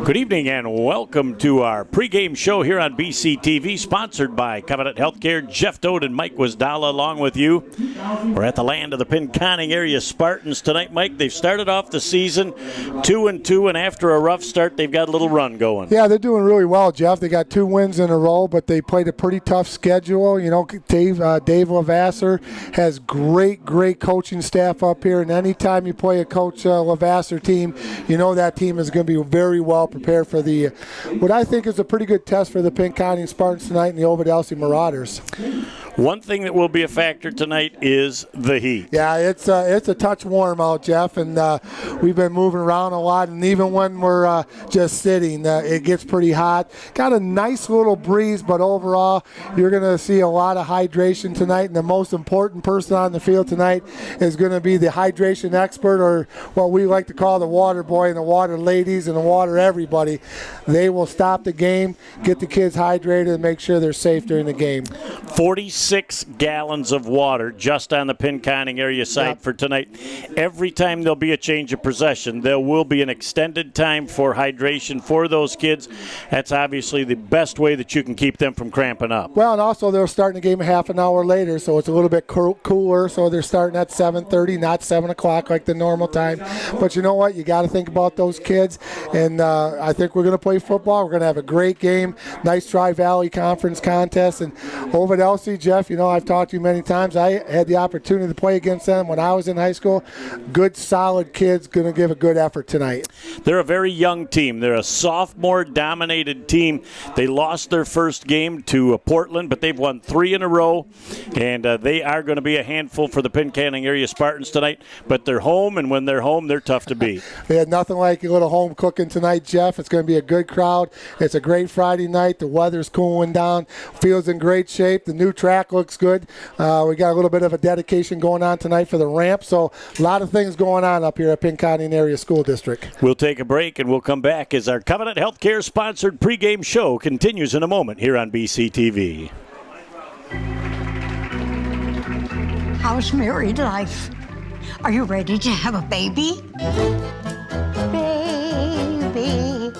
Good evening and welcome to our pregame show here on BCTV, sponsored by Covenant Healthcare. Jeff Dodd and Mike Wasdala along with you. We're at the land of the Pinconning area Spartans tonight, Mike. They've started off the season 2-2, and after a rough start, they've got a little run going. Yeah, they're doing really well, Jeff. They got 2 wins in a row, but they played a pretty tough schedule. You know, Dave Lavasser has great coaching staff up here, and anytime you play a Coach Lavasser team, you know that team is going to be very well prepared for the what I think is a pretty good test for the Pinconning Spartans tonight and the Ovid-Elsie Marauders. One thing that will be a factor tonight is the heat. Yeah, it's a touch warm out, Jeff, and we've been moving around a lot, and even when we're just sitting, it gets pretty hot. Got a nice little breeze, but overall, you're going to see a lot of hydration tonight, and the most important person on the field tonight is going to be the hydration expert, or what we like to call the water boy and the water ladies and the water everybody. They will stop the game, get the kids hydrated, and make sure they're safe during the game. 46 gallons of water just on the Pinconning area side for tonight. Every time there'll be a change of possession, there will be an extended time for hydration for those kids. That's obviously the best way that you can keep them from cramping up. Well, and also they're starting the game a half an hour later, so it's a little bit cooler, so they're starting at 7:30, not 7 o'clock like the normal time. But you know what? You got to think about those kids, and I think we're going to play football. We're going to have a great game. Nice Tri-Valley Conference contest, and Ovid-Elsie, Jeff, you know, I've talked to you many times. I had the opportunity to play against them when I was in high school. Good, solid kids, going to give a good effort tonight. They're a very young team. They're a sophomore-dominated team. They lost their first game to Portland, but they've won 3 in a row, and they are going to be a handful for the Pinconning area Spartans tonight. But they're home, and when they're home, they're tough to beat. They had nothing like a little home cooking tonight, Jeff. It's going to be a good crowd. It's a great Friday night. The weather's cooling down. Field's in great shape. The new track looks good. We got a little bit of a dedication going on tonight for the ramp, so a lot of things going on up here at Pinconning Area School District. We'll take a break, and we'll come back as our Covenant Healthcare sponsored pregame show continues in a moment here on BCTV. How's married life? Are you ready to have a baby? Baby,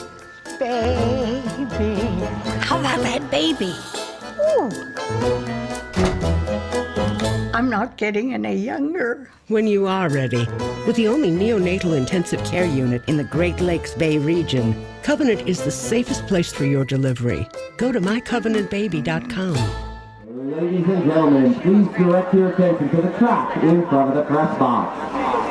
baby. How about that baby? Ooh. I'm not getting any younger. When you are ready, with the only neonatal intensive care unit in the Great Lakes Bay region, Covenant is the safest place for your delivery. Go to mycovenantbaby.com. Ladies and gentlemen, please direct your attention to the track in front of the press box.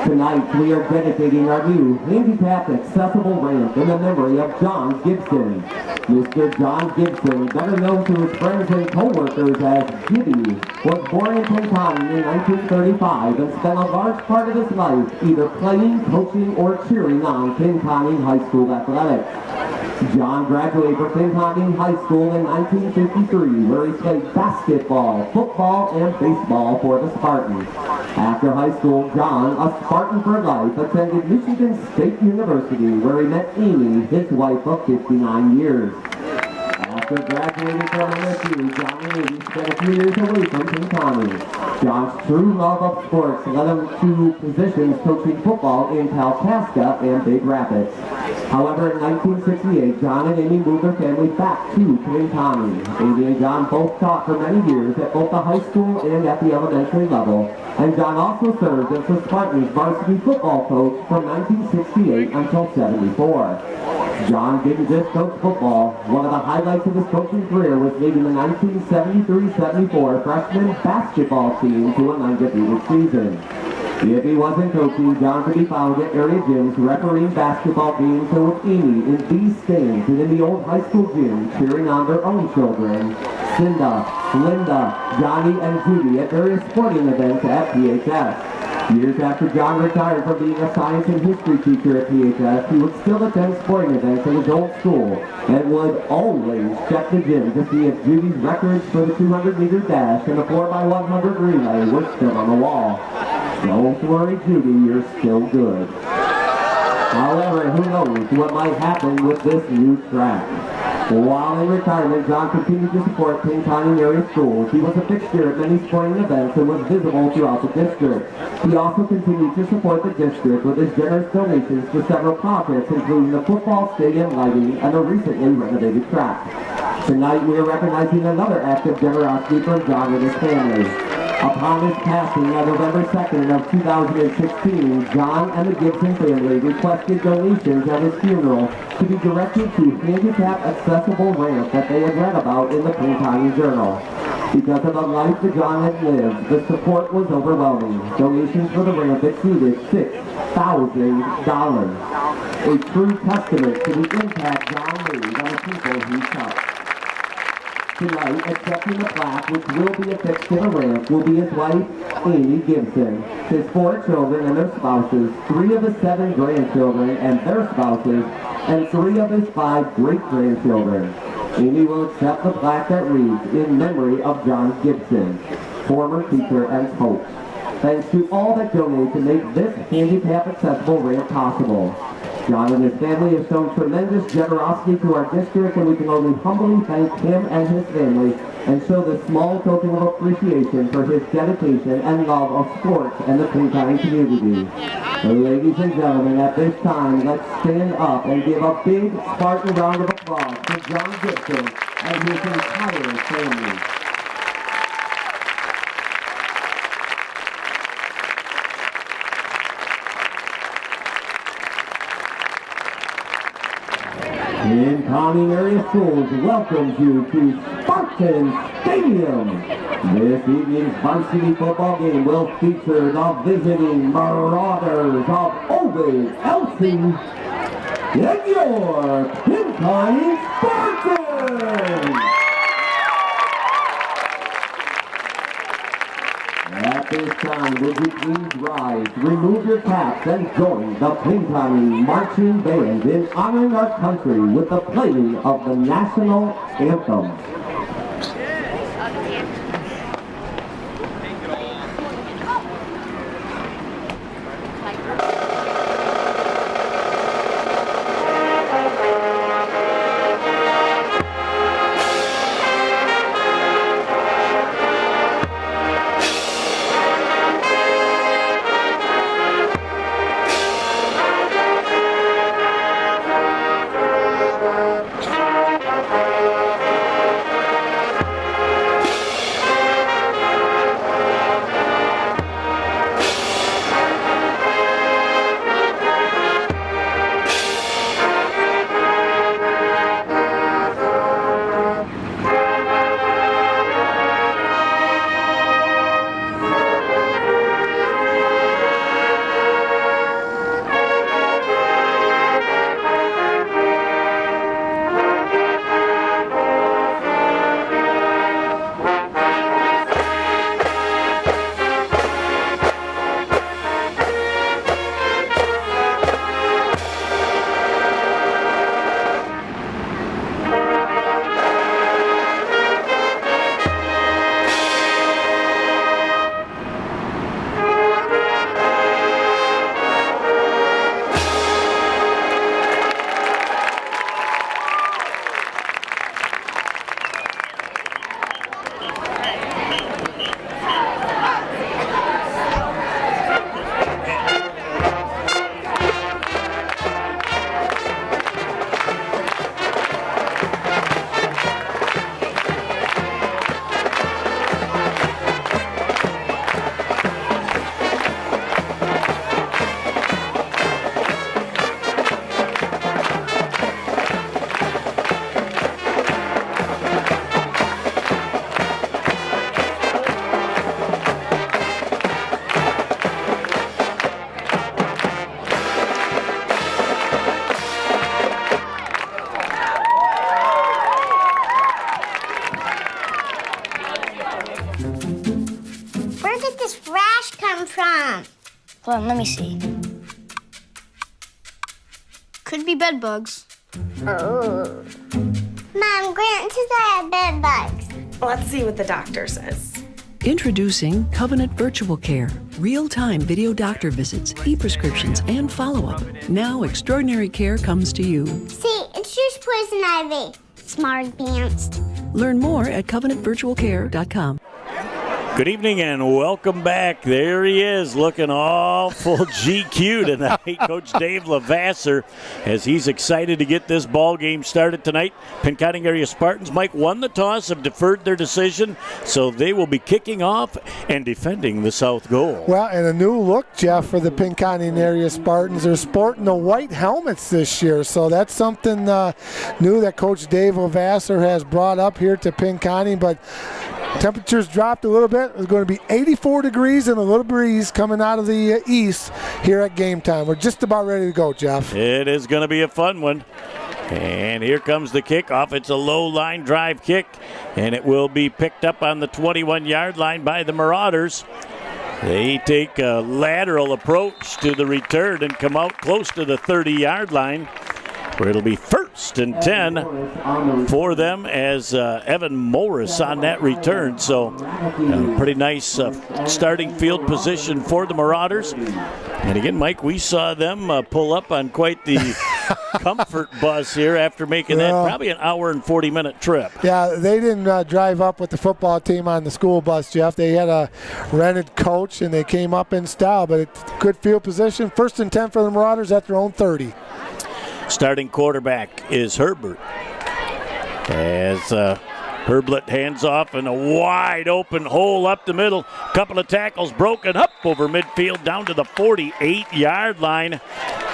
Tonight, we are dedicating our new handicapped accessible ramp in the memory of John Gibson. Mr. John Gibson, better known to his friends and co-workers as Gibby, was born in Pinconning in 1935 and spent a large part of his life either playing, coaching, or cheering on Pinconning High School athletics. John graduated from Pinconning High School in 1953, where he played basketball, football, and baseball for the Spartans. After high school, John, a Spartan for life, attended Michigan State University, where he met Amy, his wife of 59 years. After graduating from MSU, John and Amy spent a few years away from Pinconning. John's true love of sports led him to positions coaching football in Kalkaska and Big Rapids. However, in 1968, John and Amy moved their family back to Pinconning. Amy and John both taught for many years at both the high school and at the elementary level, and John also served as the Spartans varsity football coach from 1968 until 74. John didn't just coach football. One of the highlights of his coaching career was leading the 1973-74 freshman basketball team to a undefeated season. If he wasn't coaching, John could be found at area gyms refereeing basketball games and with Amy in these stands and in the old high school gym cheering on their own children, Cinda, Linda, Johnny, and Judy at various sporting events at PHS. Years after John retired from being a science and history teacher at PHS, he would still attend sporting events at his old school and would always check the gym to see if Judy's records for the 200-meter dash and the 4x100 relay were still on the wall. Don't worry, Judy, you're still good. However, who knows what might happen with this new track. While in retirement, John continued to support Pinconning area schools. He was a fixture at many sporting events and was visible throughout the district. He also continued to support the district with his generous donations to several projects, including the football stadium lighting and a recently renovated track. Tonight, we are recognizing another act of generosity from John and his family. Upon his passing on November 2nd of 2016, John and the Gibson family requested donations at his funeral to be directed to handicap accessible ramp that they had read about in the Pinconning Journal. Because of the life that John had lived, the support was overwhelming. Donations for the ramp exceeded $6,000. A true testament to the impact John made on the people he touched. Tonight, accepting the plaque, which will be affixed to the ramp, will be his wife, Amy Gibson, his 4 children and their spouses, 3 of his 7 grandchildren and their spouses, and 3 of his 5 great-grandchildren. Amy will accept the plaque that reads, "In memory of John Gibson, former teacher and coach. Thanks to all that donate to make this handicap-accessible ramp possible. John and his family have shown tremendous generosity to our district, and we can only humbly thank him and his family and show this small token of appreciation for his dedication and love of sports and the Pinconning community." Ladies and gentlemen, at this time, let's stand up and give a big Spartan round of applause to John Gibson and his entire family. Pinconning Area Schools welcomes you to Spartans Stadium. This evening's varsity football game will feature the visiting Marauders of Ovid-Elsie and your Pinconning Spartans. At this time, would you please rise, remove your caps, and join the Pinconning Marching Band in honoring our country with the playing of the national anthem. Hold on, let me see. Could be bed bugs. Oh. Mom, Grant says I have bed bugs. Let's see what the doctor says. Introducing Covenant Virtual Care. Real-time video doctor visits, e-prescriptions, and follow-up. Now extraordinary care comes to you. See, it's just poison ivy. Smart advanced. Learn more at covenantvirtualcare.com. Good evening and welcome back. There he is, looking all full GQ tonight, Coach Dave Lavasser, as he's excited to get this ball game started tonight. Pinconning area Spartans, Mike, won the toss, have deferred their decision, so they will be kicking off and defending the south goal. Well, and a new look, Jeff, for the Pinconning area Spartans. They're sporting the white helmets this year, so that's something new that Coach Dave Lavasser has brought up here to Pinconning, but temperatures dropped a little bit. It's going to be 84 degrees and a little breeze coming out of the east here at game time. We're just about ready to go, Jeff. It is going to be a fun one. And here comes the kickoff. It's a low line drive kick, and it will be picked up on the 21-yard line by the Marauders. They take a lateral approach to the return and come out close to the 30-yard line, where it'll be 1st and 10 for them as Evan Morris on that return. So pretty nice starting field position for the Marauders. And again, Mike, we saw them pull up on quite the comfort bus here after making that probably an hour and 40-minute trip. Yeah, they didn't drive up with the football team on the school bus, Jeff. They had a rented coach, and they came up in style, but it's good field position. 1st and 10 for the Marauders at their own 30. Starting quarterback is Herbert. As Herbert hands off in a wide open hole up the middle. Couple of tackles broken up over midfield down to the 48-yard line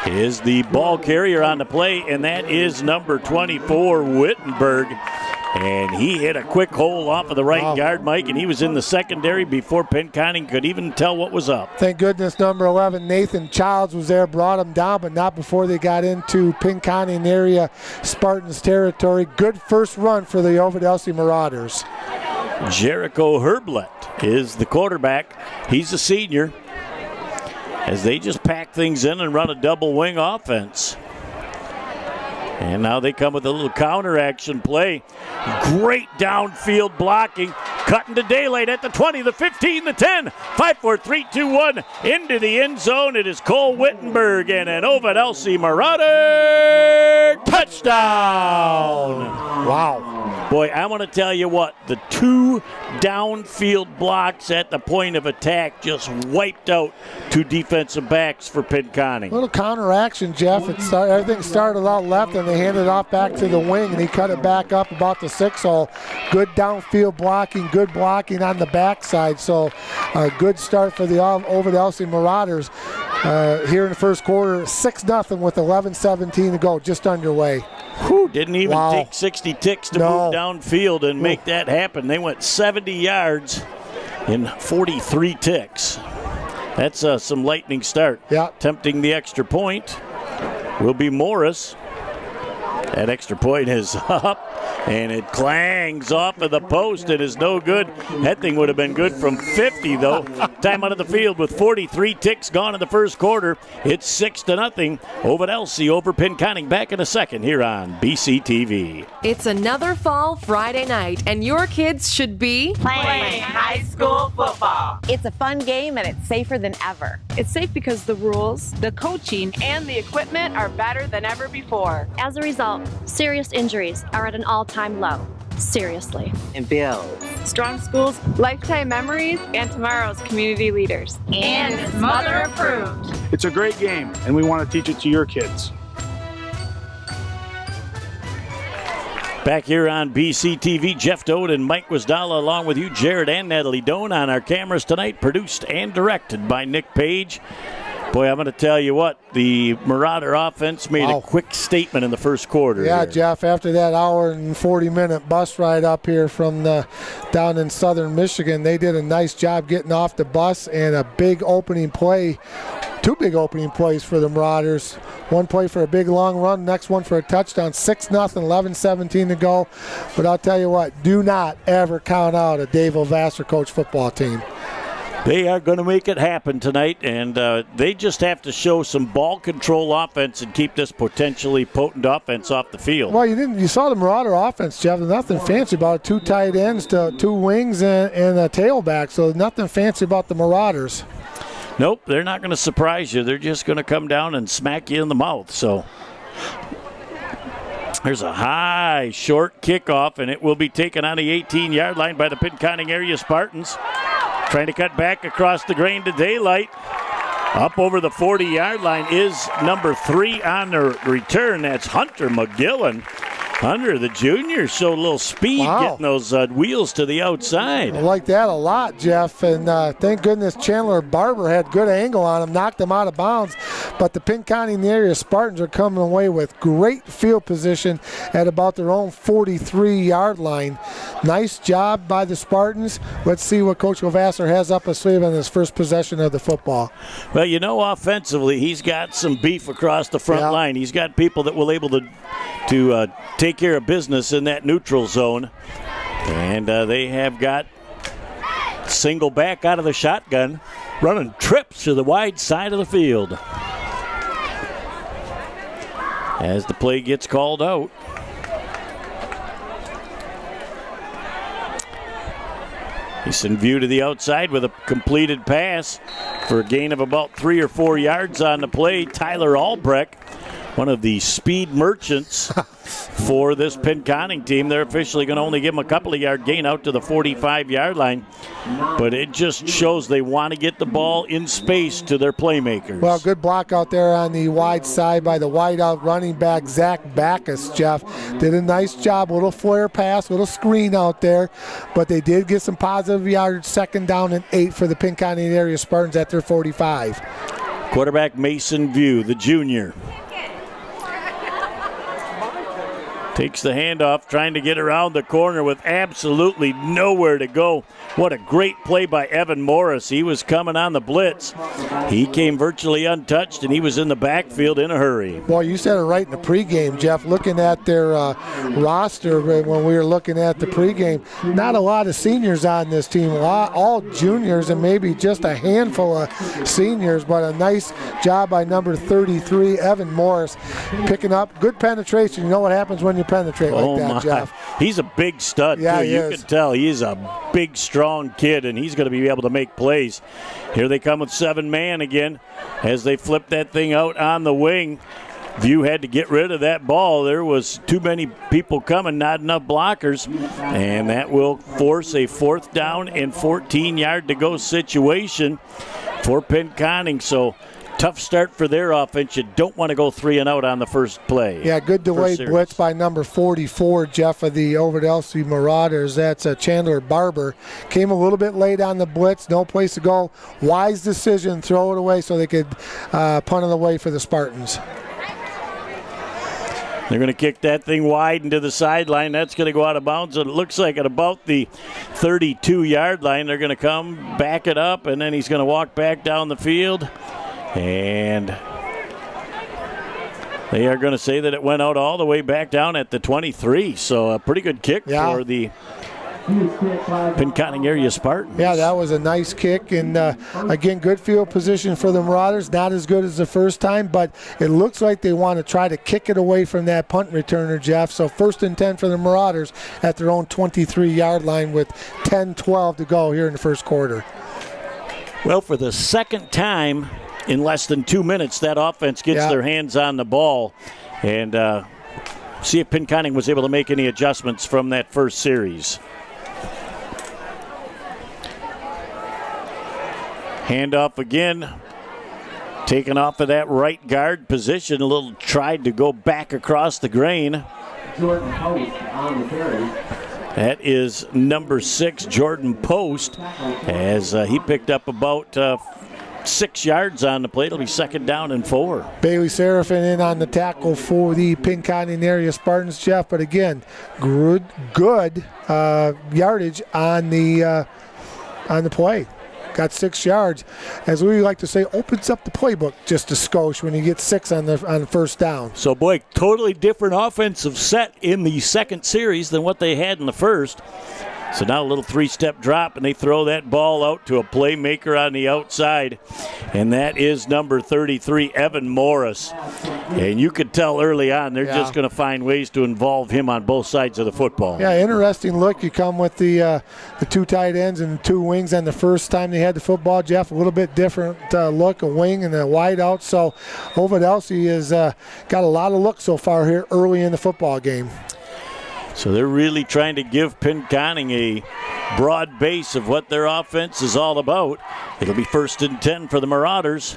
is the ball carrier on the play, and that is number 24, Wittenberg. And he hit a quick hole off of the right guard, Mike, and he was in the secondary before Pinconning could even tell what was up. Thank goodness number 11, Nathan Childs, was there, brought him down, but not before they got into Pinconning area Spartans territory. Good first run for the Ovid-Elsie Marauders. Jericho Herblett is the quarterback. He's a senior, as they just pack things in and run a double wing offense. And now they come with a little counter action play. Great downfield blocking. Cutting to daylight at the 20, the 15, the 10. 5, 4, 3, 2, 1. Into the end zone. It is Cole Wittenberg and an Ovid-Elsie Marauder touchdown. Wow. Boy, I want to tell you what, the 2 downfield blocks at the point of attack just wiped out 2 defensive backs for Pinconning. Little counter action, Jeff. Everything started out left, and they handed it off back to the wing, and he cut it back up about the 6-hole. Good downfield blocking, good blocking on the backside. So a good start for the Ovid-Elsie Marauders here in the first quarter. 6-0 with 11:17 to go, just underway. Whew, didn't even take 60 ticks to move downfield and make that happen. They went 70 yards in 43 ticks. That's some lightning start. Yeah. Tempting the extra point will be Morris. That extra point is up, and it clangs off of the post. It is no good. That thing would have been good from 50, though. Time out of the field with 43 ticks gone in the first quarter. It's 6-0. Ovid-Elsie over Pinconning. Back in a second here on BCTV. It's another fall Friday night, and your kids should be playing high school football. It's a fun game, and it's safer than ever. It's safe because the rules, the coaching, and the equipment are better than ever before. As a result, serious injuries are at an all-time low. Seriously. And builds strong schools, lifetime memories, and tomorrow's community leaders. And it's mother approved. It's a great game, and we want to teach it to your kids. Back here on BCTV, Jeff Doad and Mike Wisdala along with you, Jared and Natalie Doan on our cameras tonight, produced and directed by Nick Page. Boy, I'm going to tell you what, the Marauder offense made a quick statement in the first quarter. Yeah, here. Jeff, after that hour and 40-minute bus ride up here from down in southern Michigan, they did a nice job getting off the bus, and a big opening play. 2 big opening plays for the Marauders. One play for a big long run, next one for a touchdown. 6-0, 11:17 to go. But I'll tell you what, do not ever count out a Dave Lavasser coach football team. They are going to make it happen tonight, and they just have to show some ball control offense and keep this potentially potent offense off the field. Well, you saw the Marauder offense, Jeff. There's nothing fancy about it. 2 tight ends to 2 wings and a tailback, so nothing fancy about the Marauders. Nope, they're not going to surprise you. They're just going to come down and smack you in the mouth. So There's a high, short kickoff, and it will be taken on the 18-yard line by the Pinconning area Spartans. Trying to cut back across the grain to daylight. Up over the 40-yard line is number 3 on the return. That's Hunter McGillen. Hunter, the junior, showed a little speed getting those wheels to the outside. I like that a lot, Jeff. And thank goodness Chandler Barber had good angle on him, knocked him out of bounds. But the Pinconning area Spartans are coming away with great field position at about their own 43-yard line. Nice job by the Spartans. Let's see what Coach Levasseur has up his sleeve on his first possession of the football. Well, you know, offensively, he's got some beef across the front line. He's got people that will able to take care of business in that neutral zone. And they have got single back out of the shotgun, running trips to the wide side of the field. As the play gets called out. He's in view to the outside with a completed pass for a gain of about 3 or 4 yards on the play. Tyler Albrecht, one of the speed merchants for this Pinconning team. They're officially going to only give him a couple of yard gain out to the 45-yard line. But it just shows they want to get the ball in space to their playmakers. Well, good block out there on the wide side by the wideout running back, Zach Backus, Jeff. Did a nice job, little flare pass, little screen out there. But they did get some positive yards, 2nd down and 8 for the Pinconning area Spartans at their 45. Quarterback Mason View, the junior. Takes the handoff, trying to get around the corner with absolutely nowhere to go. What a great play by Evan Morris. He was coming on the blitz. He came virtually untouched, and he was in the backfield in a hurry. Boy, you said it right in the pregame, Jeff. Looking at their roster when we were looking at the pregame, not a lot of seniors on this team. All juniors and maybe just a handful of seniors, but a nice job by number 33, Evan Morris, picking up good penetration. You know what happens when you penetrate like that, Jeff? He's a big stud, yeah, too. You can tell he's a big, strong kid, and he's going to be able to make plays. Here they come with 7-man again as they flip that thing out on the wing. View had to get rid of that ball. There was too many people coming, not enough blockers, and that will force a 4th down and 14-yard to go situation for Pinconning. So tough start for their offense. You don't want to go 3 and out on the first play. Yeah, good delayed blitz by number 44, Jeff, of the Ovid-Elsie Marauders. That's Chandler Barber. Came a little bit late on the blitz, no place to go. Wise decision, throw it away so they could punt it away for the Spartans. They're going to kick that thing wide into the sideline. That's going to go out of bounds. It looks like at about the 32-yard line. They're going to come, back it up, and then he's going to walk back down the field. And they are going to say that it went out all the way back down at the 23. So a pretty good kick for the Pinconning area Spartans. Yeah, that was a nice kick. And, again, good field position for the Marauders. Not as good as the first time, but it looks like they want to try to kick it away from that punt returner, Jeff. So 1st and 10 for the Marauders at their own 23-yard line with 10-12 to go here in the first quarter. Well, for the second time in less than 2 minutes, that offense gets their hands on the ball. And see if Pinconning was able to make any adjustments from that first series. Handoff again. Taken off of that right guard position. A little tried to go back across the grain. Jordan Post on the carry. That is number 6, Jordan Post, as he picked up about 6 yards on the play. It'll be 2nd down and 4. Bailey Seraphin in on the tackle for the Pinconning area Spartans, Jeff. But again, good yardage on the play. Got 6 yards. As we like to say, opens up the playbook just a skosh when you get 6 on the first down. So, boy, totally different offensive set in the second series than what they had in the first. So now a little three-step drop, and they throw that ball out to a playmaker on the outside, and that is number 33, Evan Morris. And you could tell early on they're just going to find ways to involve him on both sides of the football. Yeah, interesting look. You come with the two tight ends and two wings on the first time they had the football, Jeff. A little bit different look, a wing and a wide out. So Ovid-Elsie has got a lot of looks so far here early in the football game. So they're really trying to give Pinconning a broad base of what their offense is all about. It'll be 1st and 10 for the Marauders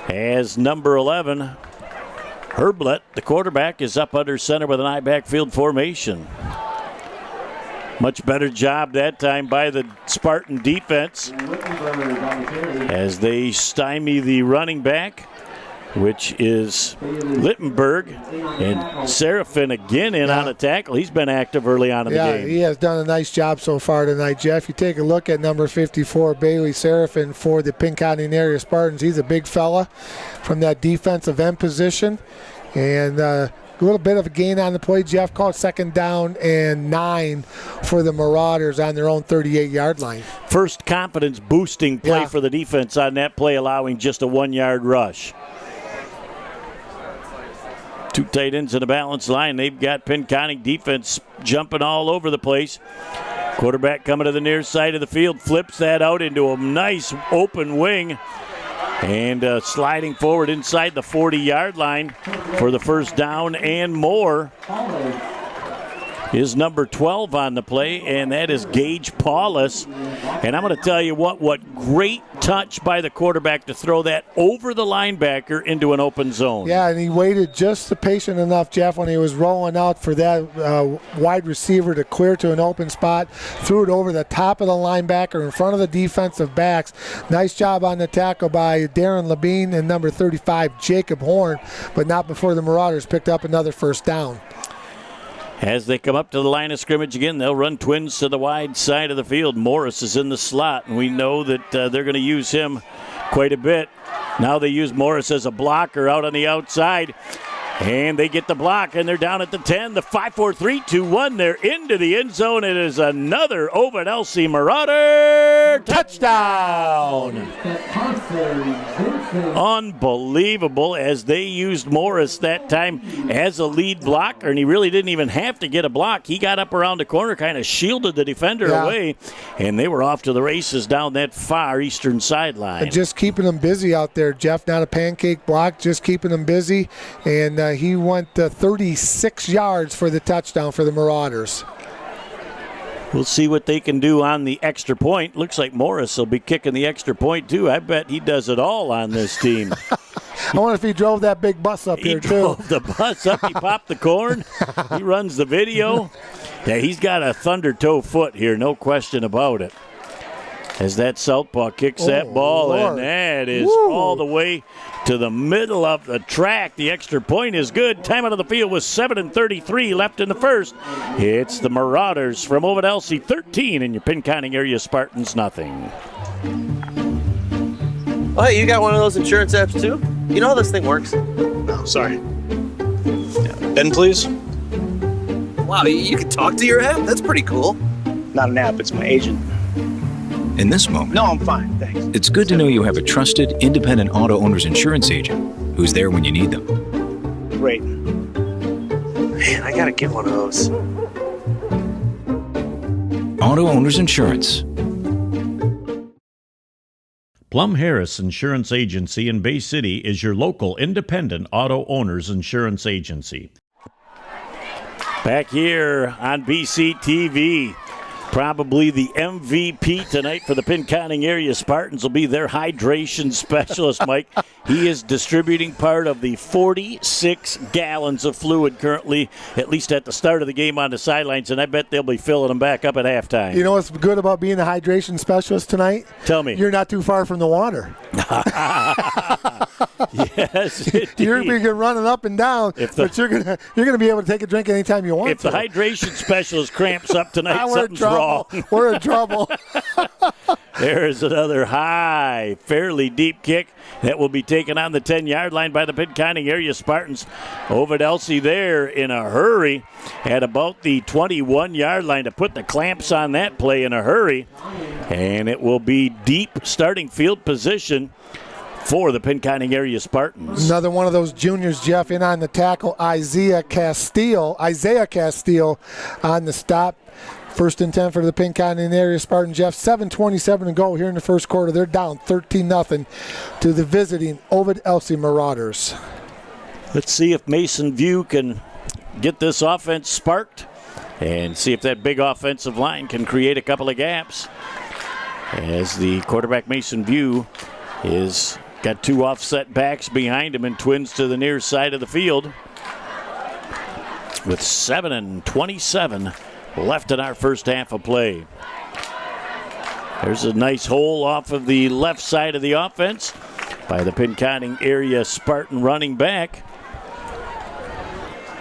as number 11, Herblett, the quarterback, is up under center with an eye backfield formation. Much better job that time by the Spartan defense as they stymie the running back, which is Littenberg, and Seraphin again in on a tackle. He's been active early on in the game. Yeah, he has done a nice job so far tonight, Jeff. You take a look at number 54, Bailey Seraphin for the Pinconning area Spartans. He's a big fella from that defensive end position, and a little bit of a gain on the play, Jeff. Called 2nd down and 9 for the Marauders on their own 38-yard line. First confidence-boosting play for the defense on that play, allowing just a 1-yard rush. Two tight ends in a balanced line. They've got Pinconning defense jumping all over the place. Quarterback coming to the near side of the field, flips that out into a nice open wing, and sliding forward inside the 40-yard line for the first down and more is number 12 on the play, and that is Gage Paulus. And I'm going to tell you what great touch by the quarterback to throw that over the linebacker into an open zone. Yeah, and he waited just patient enough, Jeff, when he was rolling out for that wide receiver to clear to an open spot, threw it over the top of the linebacker in front of the defensive backs. Nice job on the tackle by Darren Labine and number 35, Jacob Horn, but not before the Marauders picked up another first down. As they come up to the line of scrimmage again, they'll run twins to the wide side of the field. Morris is in the slot, and we know that they're going to use him quite a bit. Now they use Morris as a blocker out on the outside, and they get the block, and they're down at the 10. The 5-4-3-2-1, they're into the end zone. It is another Ovid-Elsie Marauder touchdown. Unbelievable, as they used Morris that time as a lead blocker, and he really didn't even have to get a block. He got up around the corner, kind of shielded the defender away, and they were off to the races down that far eastern sideline. And just keeping them busy out there, Jeff. Not a pancake block, just keeping them busy, and he went 36 yards for the touchdown for the Marauders. We'll see what they can do on the extra point. Looks like Morris will be kicking the extra point, too. I bet he does it all on this team. I wonder if he drove that big bus up here, too. He drove the bus up. He popped the corn. He runs the video. Yeah, he's got a thunder toe foot here, no question about it. As that southpaw kicks that ball, Lord. and that is all the way to the middle of the track. The extra point is good. Time out of the field with 7:33 left in the first. It's the Marauders from Ovid-Elsie 13 and your Pinconning area Spartans nothing. Oh, hey, you got one of those insurance apps too? You know how this thing works? Oh, sorry. Ben, please. Wow, you can talk to your app? That's pretty cool. Not an app, it's my agent. In this moment, No, I'm fine, thanks. it's good to know you have a trusted, independent auto owner's insurance agent who's there when you need them. Great. Man, I gotta get one of those. Auto Owners Insurance. Plum Harris Insurance Agency in Bay City is your local independent auto owners insurance agency. Back here on BCTV. Probably the MVP tonight for the Pinconning area Spartans will be their hydration specialist, Mike. He is distributing part of the 46 gallons of fluid currently, at least at the start of the game on the sidelines, and I bet they'll be filling them back up at halftime. You know what's good about being a hydration specialist tonight? Tell me. You're not too far from the water. Yes, indeed. You're going to run it up and down, but you're going to be able to take a drink anytime you want If the hydration specialist cramps up tonight, something's wrong. We're in trouble. There's another high, fairly deep kick that will be taken on the 10-yard line by the Pinconning area Spartans. Ovid-Elsie there in a hurry at about the 21-yard line to put the clamps on that play in a hurry. And it will be deep starting field position for the Pinconning area Spartans. Another one of those juniors, Jeff, in on the tackle, Isaiah Castile on the stop. 1st and 10 for the Pinconning area Spartans, Jeff. 7:27 to go here in the first quarter. They're down 13-0 to the visiting Ovid-Elsie Marauders. Let's see if Mason View can get this offense sparked and see if that big offensive line can create a couple of gaps. As the quarterback, Mason View, is got 2 offset backs behind him and twins to the near side of the field. With 7:27 left in our first half of play. There's a nice hole off of the left side of the offense by the Pinconning area Spartan running back,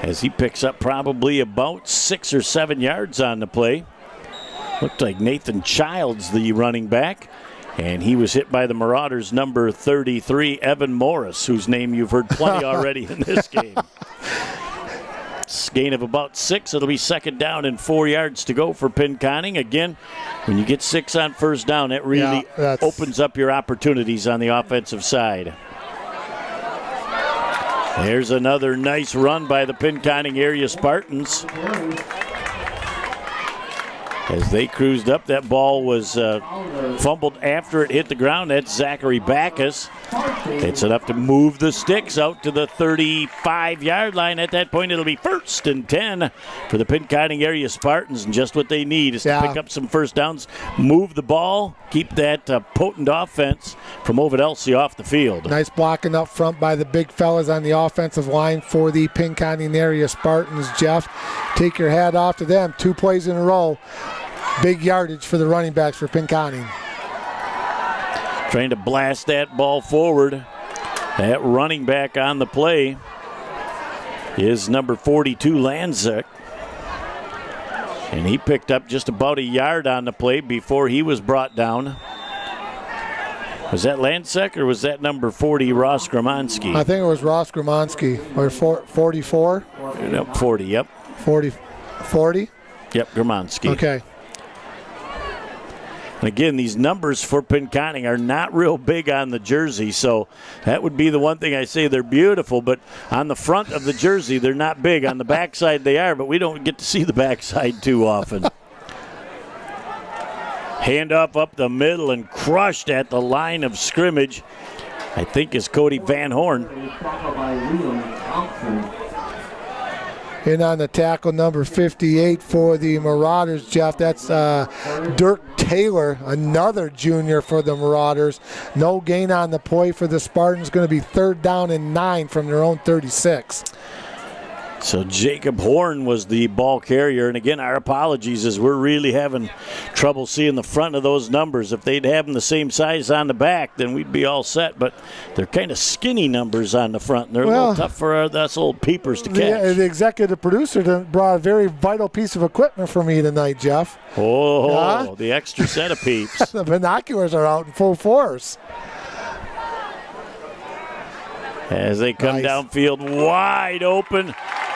as he picks up probably about 6 or 7 yards on the play. Looked like Nathan Childs, the running back, and he was hit by the Marauders' number 33, Evan Morris, whose name you've heard plenty already in this game. Gain of about 6. It'll be 2nd down and 4 yards to go for Pinconning. Again, when you get 6 on first down, that really opens up your opportunities on the offensive side. There's another nice run by the Pinconning area Spartans. As they cruised up, that ball was fumbled after it hit the ground. That's Zachary Backus. It's enough to move the sticks out to the 35-yard line. At that point, it'll be 1st and 10 for the Pinconning area Spartans. And just what they need is to pick up some first downs, move the ball, keep that potent offense from Ovid-Elsie off the field. Nice blocking up front by the big fellas on the offensive line for the Pinconning area Spartans, Jeff. Take your hat off to them. 2 plays in a row. Big yardage for the running backs for Pinconning. Trying to blast that ball forward. That running back on the play is number 42, Lanzek. And he picked up just about a yard on the play before he was brought down. Was that Lanzek or was that number 40, Ross Gramonski? I think it was Ross Gramonski. Or 44? No, 40, yep. 40? Yep, Gramonski. Okay. And again, these numbers for Pinconning are not real big on the jersey, so that would be the one thing I say. They're beautiful, but on the front of the jersey, they're not big. On the backside, they are, but we don't get to see the backside too often. Handoff up the middle and crushed at the line of scrimmage, I think, is Cody Van Horn. In on the tackle, number 58 for the Marauders, Jeff. That's Dirk Taylor, another junior for the Marauders. No gain on the play for the Spartans. Going to be 3rd down and 9 from their own 36. So Jacob Horn was the ball carrier. And again, our apologies as we're really having trouble seeing the front of those numbers. If they'd have them the same size on the back, then we'd be all set. But they're kind of skinny numbers on the front. And they're a little tough for us old peepers to catch. The executive producer brought a very vital piece of equipment for me tonight, Jeff. Oh, the extra set of peeps. The binoculars are out in full force. As they come downfield, wide open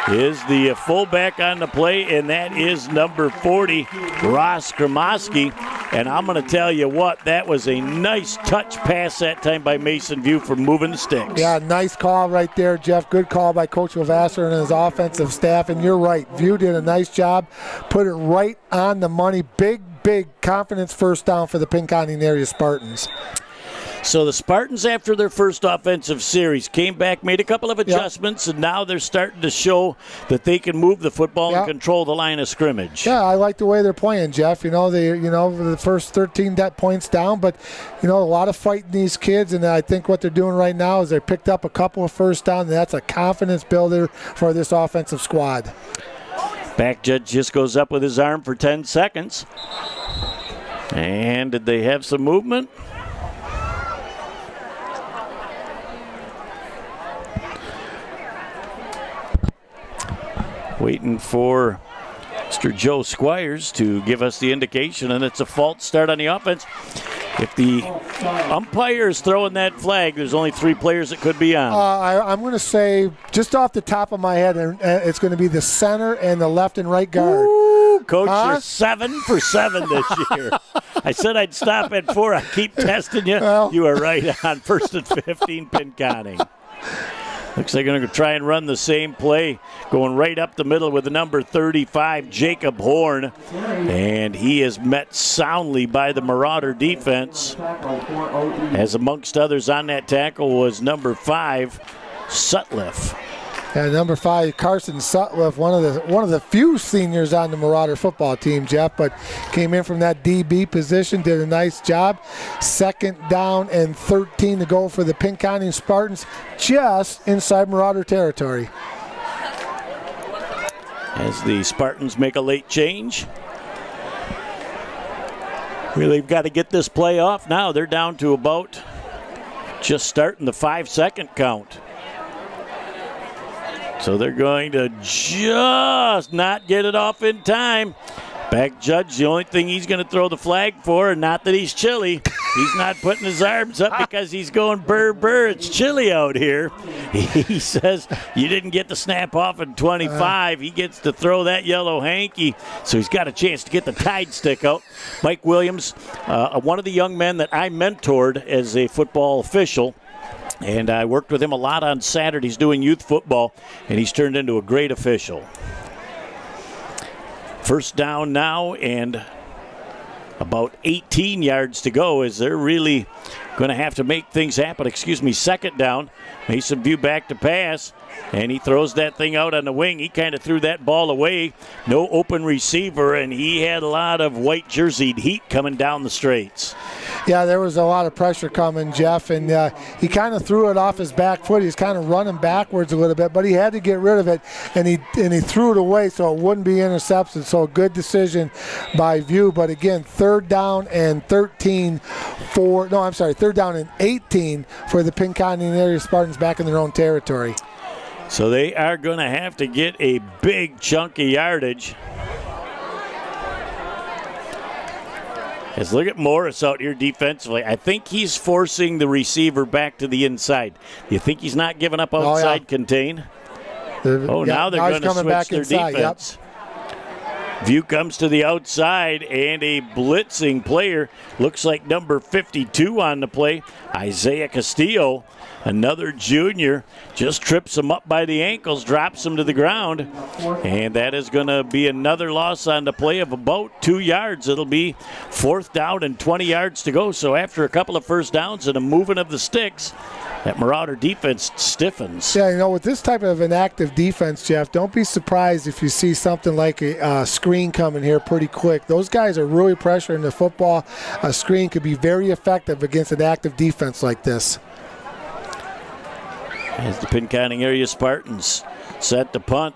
is the fullback on the play, and that is number 40, Ross Kramoski. And I'm going to tell you what, that was a nice touch pass that time by Mason View for moving the sticks. Yeah, nice call right there, Jeff. Good call by Coach Vassar and his offensive staff. And you're right, View did a nice job. Put it right on the money. Big confidence first down for the Pinconning area Spartans. So the Spartans, after their first offensive series, came back, made a couple of adjustments, and now they're starting to show that they can move the football and control the line of scrimmage. Yeah, I like the way they're playing, Jeff. The first 13 points down, but a lot of fighting these kids, and I think what they're doing right now is they picked up a couple of first down, and that's a confidence builder for this offensive squad. Back judge just goes up with his arm for 10 seconds. And did they have some movement? Waiting for Mr. Joe Squires to give us the indication, and it's a false start on the offense. If the umpire is throwing that flag, there's only 3 players that could be on. I'm going to say, just off the top of my head, it's going to be the center and the left and right guard. Ooh, Coach, you're 7 for 7 this year. I said I'd stop at 4. I keep testing you. Well, you are right on 1st and 15, Pinconning. Looks like they're going to try and run the same play, going right up the middle with the number 35, Jacob Horn. And he is met soundly by the Marauder defense. As amongst others on that tackle was number 5, Sutliff. Yeah, number 5, Carson Sutliff, one of the few seniors on the Marauder football team, Jeff, but came in from that DB position, did a nice job. 2nd down and 13 to go for the Pinconning Spartans, just inside Marauder territory. As the Spartans make a late change. Really got to get this play off now. They're down to about just starting the 5-second count. So they're going to just not get it off in time. Back judge, the only thing he's going to throw the flag for, and not that he's chilly, he's not putting his arms up because he's going burr, it's chilly out here. He says, you didn't get the snap off in 25. He gets to throw that yellow hanky, so he's got a chance to get the Tide stick out. Mike Williams, one of the young men that I mentored as a football official, and I worked with him a lot on Saturdays doing youth football, and he's turned into a great official. 1st down now, and about 18 yards to go as they're really going to have to make things happen. 2nd down. Mason View back to pass, and he throws that thing out on the wing. He kind of threw that ball away. No open receiver, and he had a lot of white jerseyed heat coming down the straights. Yeah, there was a lot of pressure coming, Jeff, and he kind of threw it off his back foot. He was kind of running backwards a little bit, but he had to get rid of it, and he threw it away so it wouldn't be intercepted. So a good decision by View. But again, 3rd down and 18 for the Pinconning area Spartans back in their own territory. So they are going to have to get a big chunk of yardage. Let's look at Morris out here defensively. I think he's forcing the receiver back to the inside. Do you think he's not giving up outside contain? Now they're going to switch their defense. Yep. View comes to the outside, and a blitzing player, looks like number 52 on the play, Isaiah Castillo. Another junior just trips him up by the ankles, drops him to the ground, and that is going to be another loss on the play of about 2 yards. It'll be 4th down and 20 yards to go. So after a couple of 1st downs and a moving of the sticks, that Marauder defense stiffens. Yeah, with this type of an active defense, Jeff, don't be surprised if you see something like a screen coming here pretty quick. Those guys are really pressuring the football. A screen could be very effective against an active defense like this. As the Pinconning area Spartans set the punt.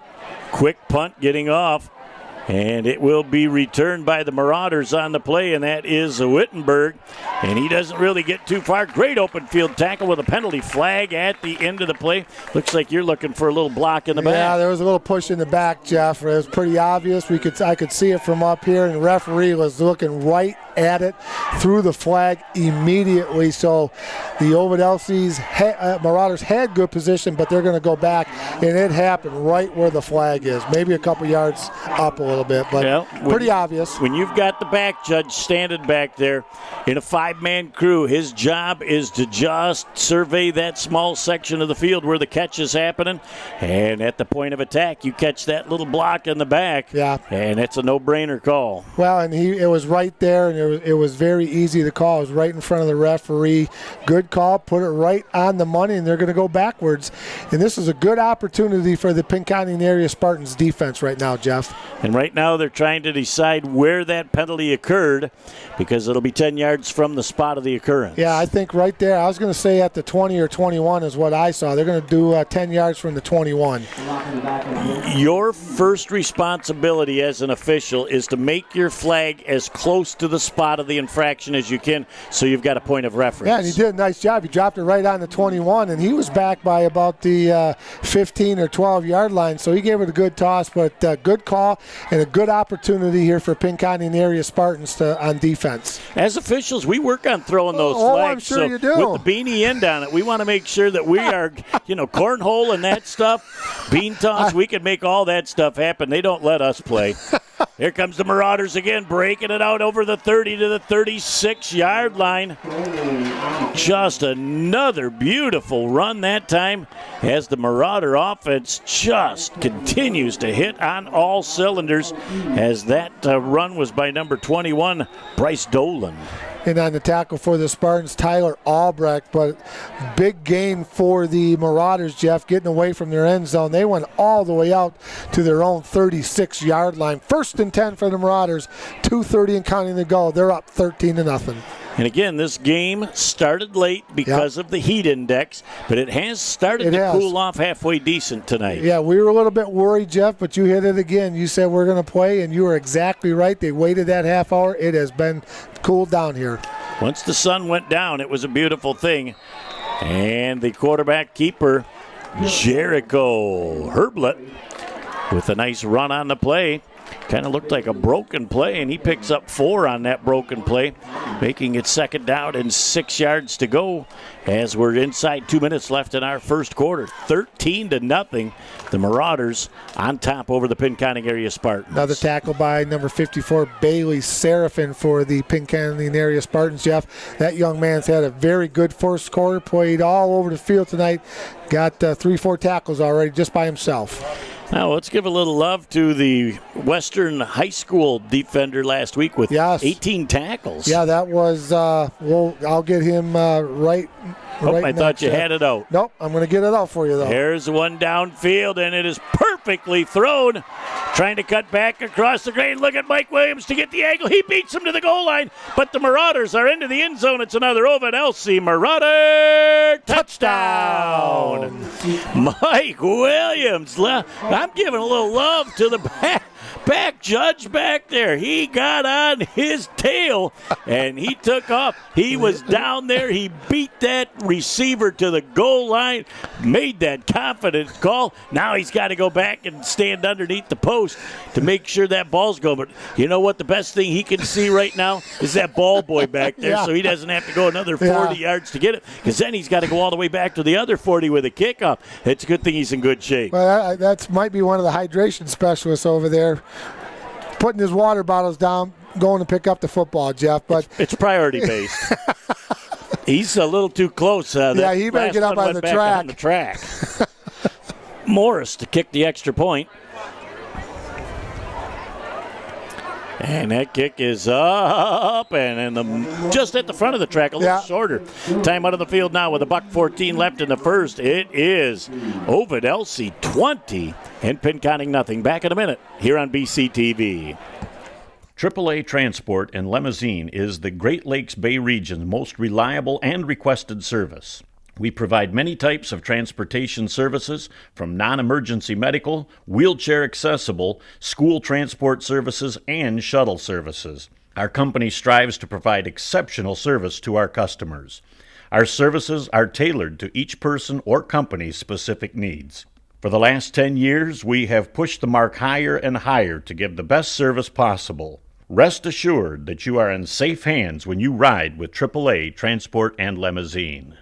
Quick punt getting off. And it will be returned by the Marauders on the play, and that is Wittenberg. And he doesn't really get too far. Great open field tackle with a penalty flag at the end of the play. Looks like you're looking for a little block in the back. Yeah, there was a little push in the back, Jeff. It was pretty obvious. I could see it from up here, and the referee was looking right at it, threw the flag immediately. So the Ovid-Elsie's Marauders had good position, but they're going to go back, and it happened right where the flag is. Maybe a couple yards up a little bit, but pretty obvious. When you've got the back judge standing back there in a 5-man crew, his job is to just survey that small section of the field where the catch is happening, and at the point of attack, you catch that little block in the back, and it's a no-brainer call. Well, and it was right there, and it was very easy to call. It was right in front of the referee. Good call, put it right on the money, and they're going to go backwards. And this is a good opportunity for the Pinconning area Spartans defense right now, Jeff. And right now they're trying to decide where that penalty occurred, because it'll be 10 yards from the spot of the occurrence. Yeah, I think right there. I was going to say at the 20 or 21 is what I saw. They're going to do 10 yards from the 21. Your first responsibility as an official is to make your flag as close to the spot of the infraction as you can, so you've got a point of reference. Yeah, and he did a nice job. He dropped it right on the 21, and he was back by about the 15 or 12 yard line, so he gave it a good toss, but good call. And and a good opportunity here for Pinconning area Spartans on defense. As officials, we work on throwing those flags. I'm sure you do. With the beanie end on it, we want to make sure that we are, cornhole and that stuff, bean toss, we can make all that stuff happen. They don't let us play. Here comes the Marauders again, breaking it out over the 30 to the 36-yard line. Just another beautiful run that time as the Marauder offense just continues to hit on all cylinders as that run was by number 21, Bryce Dolan. And on the tackle for the Spartans, Tyler Albrecht. But big gain for the Marauders, Jeff, getting away from their end zone. They went all the way out to their own 36-yard line. 1st and 10 for the Marauders. 2:30 and counting to go. They're up 13-0. And again, this game started late because of the heat index, but it has started to cool off halfway decent tonight. Yeah, we were a little bit worried, Jeff, but you hit it again. You said we're going to play, and you were exactly right. They waited that half hour. It has been cooled down here. Once the sun went down, it was a beautiful thing. And the quarterback keeper, Jericho Herblett, with a nice run on the play. Kind of looked like a broken play, and he picks up 4 on that broken play, making it 2nd down and 6 yards to go as we're inside 2 minutes left in our first quarter. 13-0. The Marauders on top over the Pinconning area Spartans. Another tackle by number 54, Bailey Seraphin for the Pinconning area Spartans, Jeff. That young man's had a very good first quarter, played all over the field tonight. Got 3-4 tackles already just by himself. Now, let's give a little love to the Western High School defender last week with 18 tackles. Yeah, that was, I'll get him right I thought you had it out. Nope, I'm going to get it out for you, though. Here's one downfield, and it is perfectly thrown. Trying to cut back across the green. Look at Mike Williams to get the angle. He beats him to the goal line, but the Marauders are into the end zone. It's another Ovid-Elsie Marauder touchdown. Mike Williams. I'm giving a little love to the back judge back there. He got on his tail, and he took off. He was down there. He beat that receiver to the goal line, made that confident call. Now he's got to go back and stand underneath the post to make sure that ball's going. But you know what? The best thing he can see right now is that ball boy back there, so he doesn't have to go another 40 yards to get it, because then he's got to go all the way back to the other 40 with a kickoff. It's a good thing he's in good shape. Well, that might be one of the hydration specialists over there, putting his water bottles down, going to pick up the football, Jeff. But it's priority based. He's a little too close. Yeah, he better get up on the track. On the track. Morris to kick the extra point. And that kick is up and just at the front of the track, a little shorter. Time out of the field now with $1:14 left in the first. It is Ovid-Elsie 20 and Pinconning nothing. Back in a minute here on BCTV. AAA Transport and Limousine is the Great Lakes Bay region's most reliable and requested service. We provide many types of transportation services, from non-emergency medical, wheelchair accessible, school transport services, and shuttle services. Our company strives to provide exceptional service to our customers. Our services are tailored to each person or company's specific needs. For the last 10 years, we have pushed the mark higher and higher to give the best service possible. Rest assured that you are in safe hands when you ride with AAA Transport and Limousine.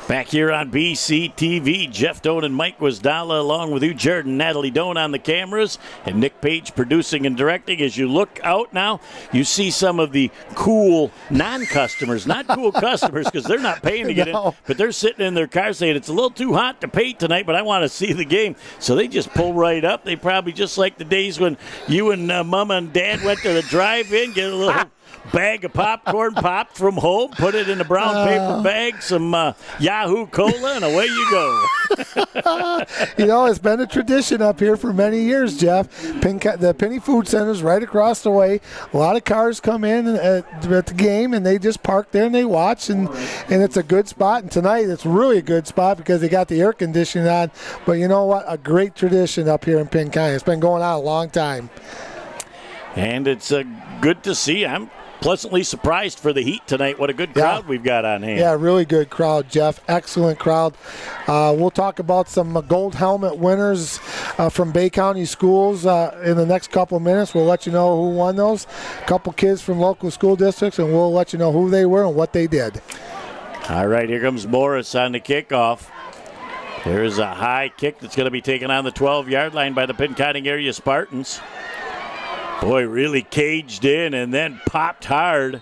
Back here on BCTV, Jeff Doan and Mike Wasdala along with you, Jared and Natalie Doan on the cameras, and Nick Page producing and directing. As you look out now, you see some of the cool non-customers, not cool customers because they're not paying to get in, but they're sitting in their car saying it's a little too hot to pay tonight, but I want to see the game. So they just pull right up. They probably just like the days when you and Mama and Dad went to the drive-in, get a little bag of popcorn popped from home, put it in a brown paper bag, some Yahoo Cola, and away you go. It's been a tradition up here for many years, Jeff. The Penny Food Center's right across the way. A lot of cars come in at the game, and they just park there and they watch, and it's a good spot. And tonight it's really a good spot because they got the air conditioning on. But you know what? A great tradition up here in Pinconning. It's been going on a long time. And it's good to see. I'm pleasantly surprised for the Heat tonight. What a good crowd we've got on hand. Yeah, really good crowd, Jeff. Excellent crowd. We'll talk about some gold helmet winners from Bay County schools in the next couple of minutes. We'll let you know who won those. A couple kids from local school districts, and we'll let you know who they were and what they did. All right, here comes Morris on the kickoff. There's a high kick that's going to be taken on the 12-yard line by the Pinconning area Spartans. Boy, really caged in and then popped hard.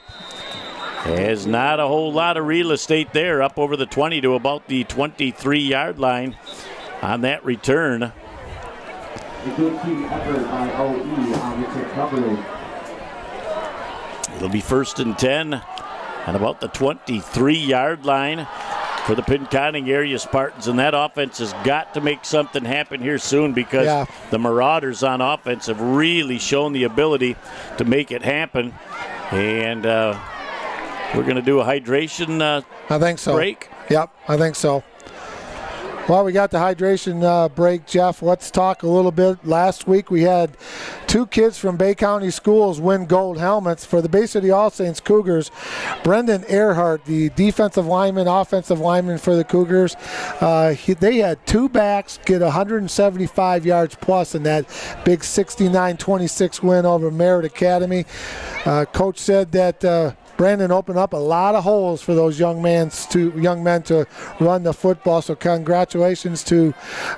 There's not a whole lot of real estate there, up over the 20 to about the 23-yard line on that return. A good team effort by OE on the coverage. It'll be 1st and 10 at about the 23-yard line for the Pinconning area Spartans, and that offense has got to make something happen here soon because the Marauders on offense have really shown the ability to make it happen. And we're going to do a hydration I think so. break. Yep, I think so. Well, we got the hydration break, Jeff. Let's talk a little bit. Last week we had 2 kids from Bay County schools win gold helmets. For the Bay City All Saints Cougars, Brendan Earhart, the defensive lineman, offensive lineman for the Cougars, they had 2 backs get 175 yards plus in that big 69-26 win over Merritt Academy. Coach said that Brandon opened up a lot of holes for those young men to run the football. So congratulations to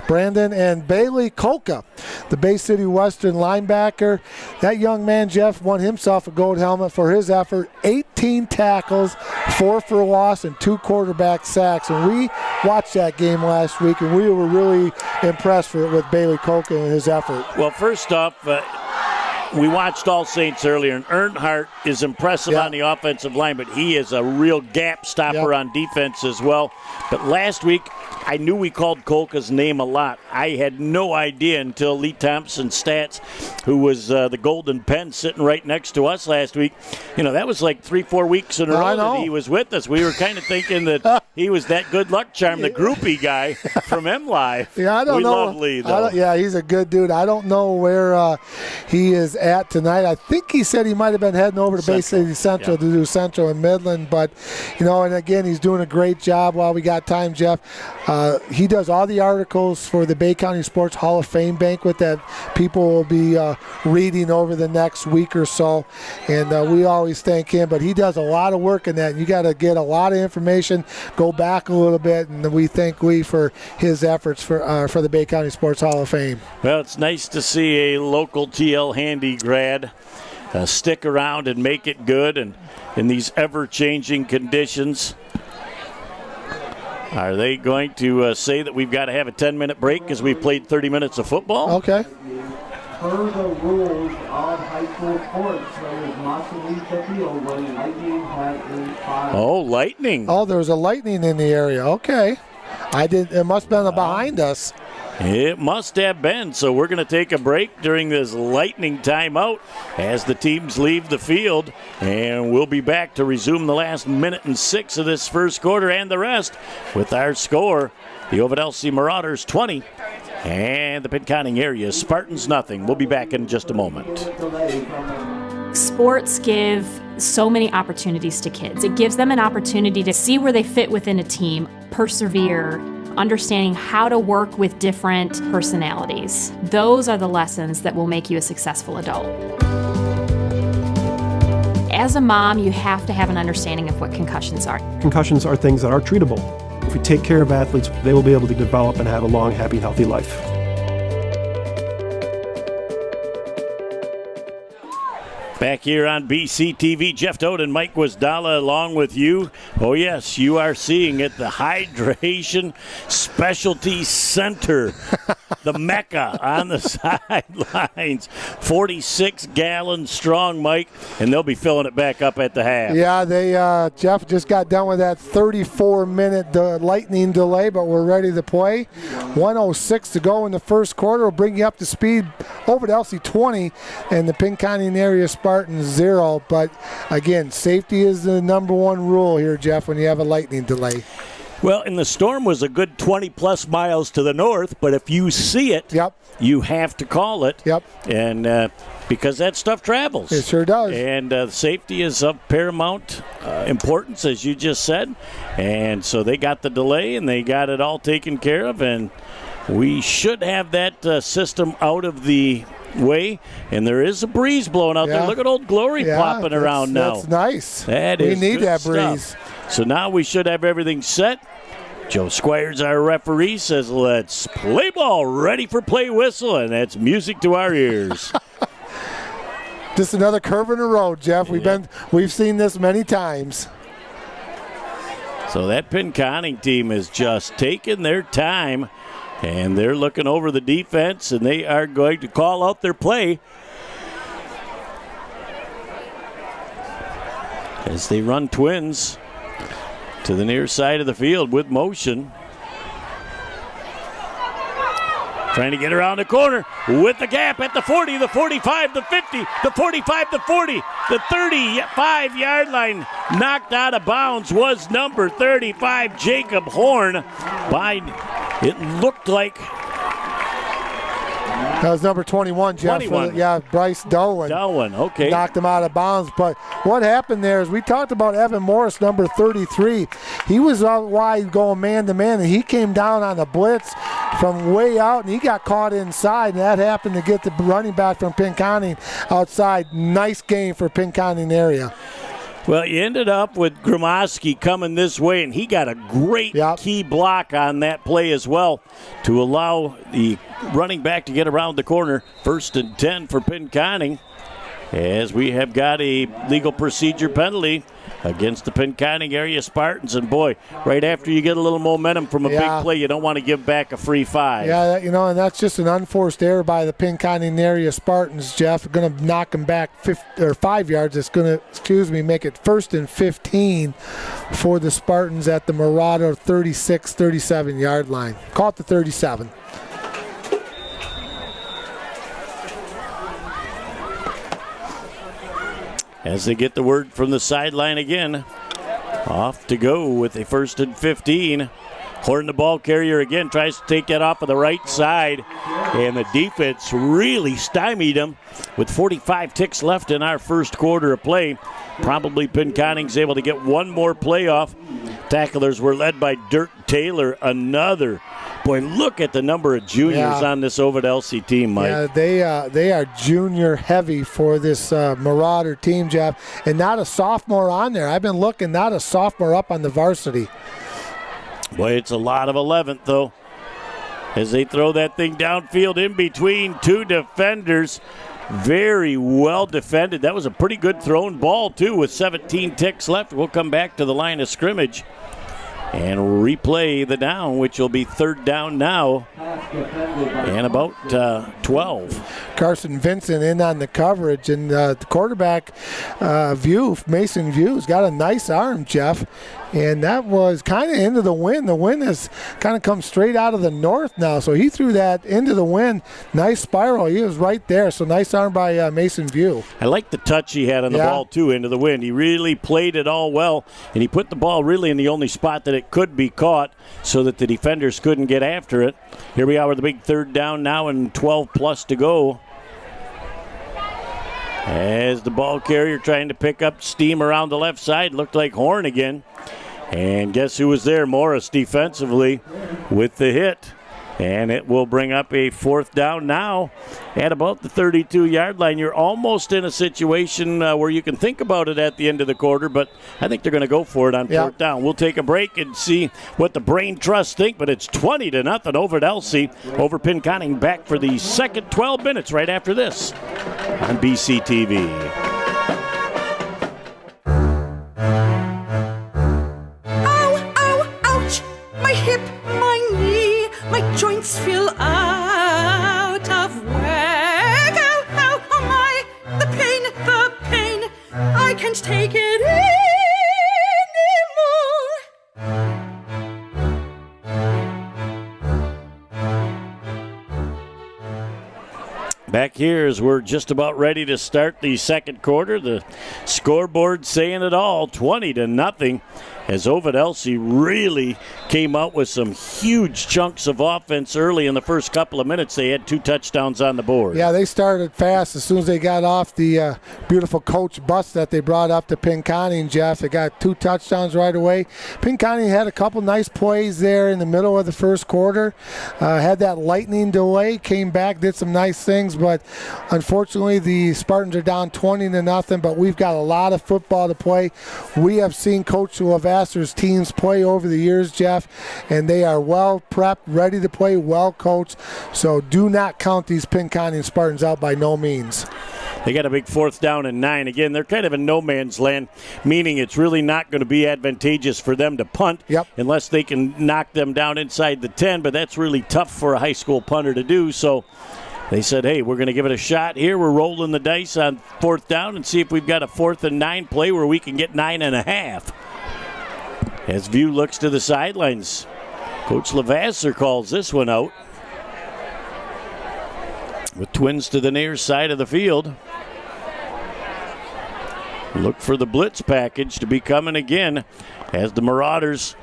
Brandon. And Bailey Kolka, the Bay City Western linebacker. That young man, Jeff, won himself a gold helmet for his effort. 18 tackles, 4 for a loss, and 2 quarterback sacks. And we watched that game last week, and we were really impressed with Bailey Kolka and his effort. Well, first off, we watched All Saints earlier, and Earnhardt is impressive on the offensive line, but he is a real gap stopper on defense as well. But last week, I knew we called Kolka's name a lot. I had no idea until Lee Thompson Stats, who was the Golden Pen sitting right next to us last week. You know, that was like 3-4 weeks in a row that he was with us. We were kind of thinking that he was that good luck charm, the groupie guy from M-Live. Yeah, I don't know. We love Lee, though. Yeah, he's a good dude. I don't know where he is at tonight. I think he said he might have been heading over to Bay City Central to do Central and Midland, but, you know, and again, he's doing a great job while we got time, Jeff. He does all the articles for the Bay County Sports Hall of Fame banquet that people will be reading over the next week or so, and we always thank him, but he does a lot of work in that, and you got to get a lot of information, go back a little bit, and we thank Lee for his efforts for the Bay County Sports Hall of Fame. Well, it's nice to see a local TL Handy grad stick around and make it good, and in these ever-changing conditions. Are they going to say that we've got to have a 10-minute break because we've played 30 minutes of football? Okay. Per the rules of high school sports, players must leave the field when lightning has been fired. Oh, lightning. Oh, there was a lightning in the area. Okay. It must have been behind us. It must have been. So we're going to take a break during this lightning timeout as the teams leave the field. And we'll be back to resume the last minute and 6 of this first quarter and the rest with our score. The Ovid-Elsie Marauders 20 and the Pinconning area Spartans nothing. We'll be back in just a moment. Sports give so many opportunities to kids. It gives them an opportunity to see where they fit within a team, persevere, understanding how to work with different personalities. Those are the lessons that will make you a successful adult. As a mom, you have to have an understanding of what concussions are. Concussions are things that are treatable. If we take care of athletes, they will be able to develop and have a long, happy, healthy life. Back here on BCTV, Jeff Toad and Mike Wasdala along with you. Oh, yes, you are seeing it, the Hydration Specialty Center, the Mecca on the sidelines. 46 gallons strong, Mike, and they'll be filling it back up at the half. Yeah, they Jeff just got done with that 34-minute lightning delay, but we're ready to play. 1:06 to go in the first quarter. We'll bring you up to speed. Ovid-Elsie 20 and the Pinconning area Spartans 0. But again, safety is the number one rule here, Jeff, when you have a lightning delay. Well, and the storm was a good 20-plus miles to the north, but if you see it, you have to call it. And because that stuff travels. It sure does. And safety is of paramount importance, as you just said. And so they got the delay, and they got it all taken care of, and we should have that system out of the way, and there is a breeze blowing out there. Look at Old Glory plopping around now. That's nice. We need that stuff. breeze. So now we should have everything set. Joe Squires, our referee, says, let's play ball, ready for play whistle, and that's music to our ears. Just another curve in the road, Jeff. We've seen this many times. So that Pinconning team is just taking their time, and they're looking over the defense, and they are going to call out their play as they run twins to the near side of the field with motion. Trying to get around the corner with the gap at the 40, the 45, the 50, the 45, the 40, the 35-yard line. Knocked out of bounds was number 35, Jacob Horn. It looked like... That was number 21, Jeff. 21. Bryce Dolan. Okay. Knocked him out of bounds. But what happened there is we talked about Evan Morris, number 33. He was out wide going man-to-man, and he came down on a blitz from way out, and he got caught inside, and that happened to get the running back from Pinconning outside. Nice game for Pinconning area. Well, you ended up with Gromoski coming this way, and he got a great key block on that play as well to allow the running back to get around the corner. 1st and 10 for Pinconning, as we have got a legal procedure penalty against the Pinconning area Spartans. And boy, right after you get a little momentum from a big play, you don't want to give back a free 5. Yeah, and that's just an unforced error by the Pinconning area Spartans, Jeff. Going to knock them back 5 yards. It's going to, make it 1st and 15 for the Spartans at the Marauder 36, 37-yard line. Call it the 37. As they get the word from the sideline again. Off to go with a 1st and 15. Horn, the ball carrier again, tries to take that off of the right side. And the defense really stymied him with 45 ticks left in our first quarter of play. Probably Pinconning's able to get one more play off. Tacklers were led by Dirk Taylor, another. Boy, look at the number of juniors on this Ovid-Elsie team, Mike. Yeah, they are junior heavy for this Marauder team, Jeff, and not a sophomore on there. I've been looking, not a sophomore up on the varsity. Boy, it's a lot of 11th, though, as they throw that thing downfield in between two defenders. Very well defended. That was a pretty good thrown ball, too, with 17 ticks left. We'll come back to the line of scrimmage and replay the down, which will be 3rd down now and about 12. Carson Vincent in on the coverage, and the quarterback, Mason View's got a nice arm, Jeff, and that was kind of into the wind. The wind has kind of come straight out of the north now, so he threw that into the wind. Nice spiral. He was right there, so nice arm by Mason View. I like the touch he had on the ball, too, into the wind. He really played it all well, and he put the ball really in the only spot that it could be caught so that the defenders couldn't get after it. Here we are with the big 3rd down now and 12+ to go. As the ball carrier trying to pick up steam around the left side, looked like Horn again. And guess who was there? Morris defensively with the hit. And it will bring up a 4th down now at about the 32-yard line. You're almost in a situation where you can think about it at the end of the quarter, but I think they're going to go for it on 4th down. We'll take a break and see what the Brain Trust think, but it's 20-0 Ovid-Elsie over Pinconning. Back for the second 12 minutes right after this on BCTV. Joints feel out of whack. Ow, oh my, the pain, I can't take it anymore. Back here as we're just about ready to start the second quarter. The scoreboard saying it all, 20-0 as Ovid-Elsie really came out with some huge chunks of offense early in the first couple of minutes. They had 2 touchdowns on the board. Yeah, they started fast as soon as they got off the beautiful coach bus that they brought up to Pinconning, Jeff. They got 2 touchdowns right away. Pinconning had a couple nice plays there in the middle of the first quarter. Had that lightning delay, came back, did some nice things, but unfortunately the Spartans are down 20-0, but we've got a lot of football to play. We have seen Coach Lavasser's teams play over the years, Jeff, and they are well prepped, ready to play, well coached. So do not count these Pinconning Spartans out by no means. They got a big 4th down and 9. Again, they're kind of in no man's land, meaning it's really not going to be advantageous for them to punt unless they can knock them down inside the 10, but that's really tough for a high school punter to do. So they said, hey, we're going to give it a shot here. We're rolling the dice on 4th down and see if we've got a 4th and 9 play where we can get 9.5. As View looks to the sidelines, Coach Lavasser calls this one out. With Twins to the near side of the field. Look for the blitz package to be coming again as the Marauders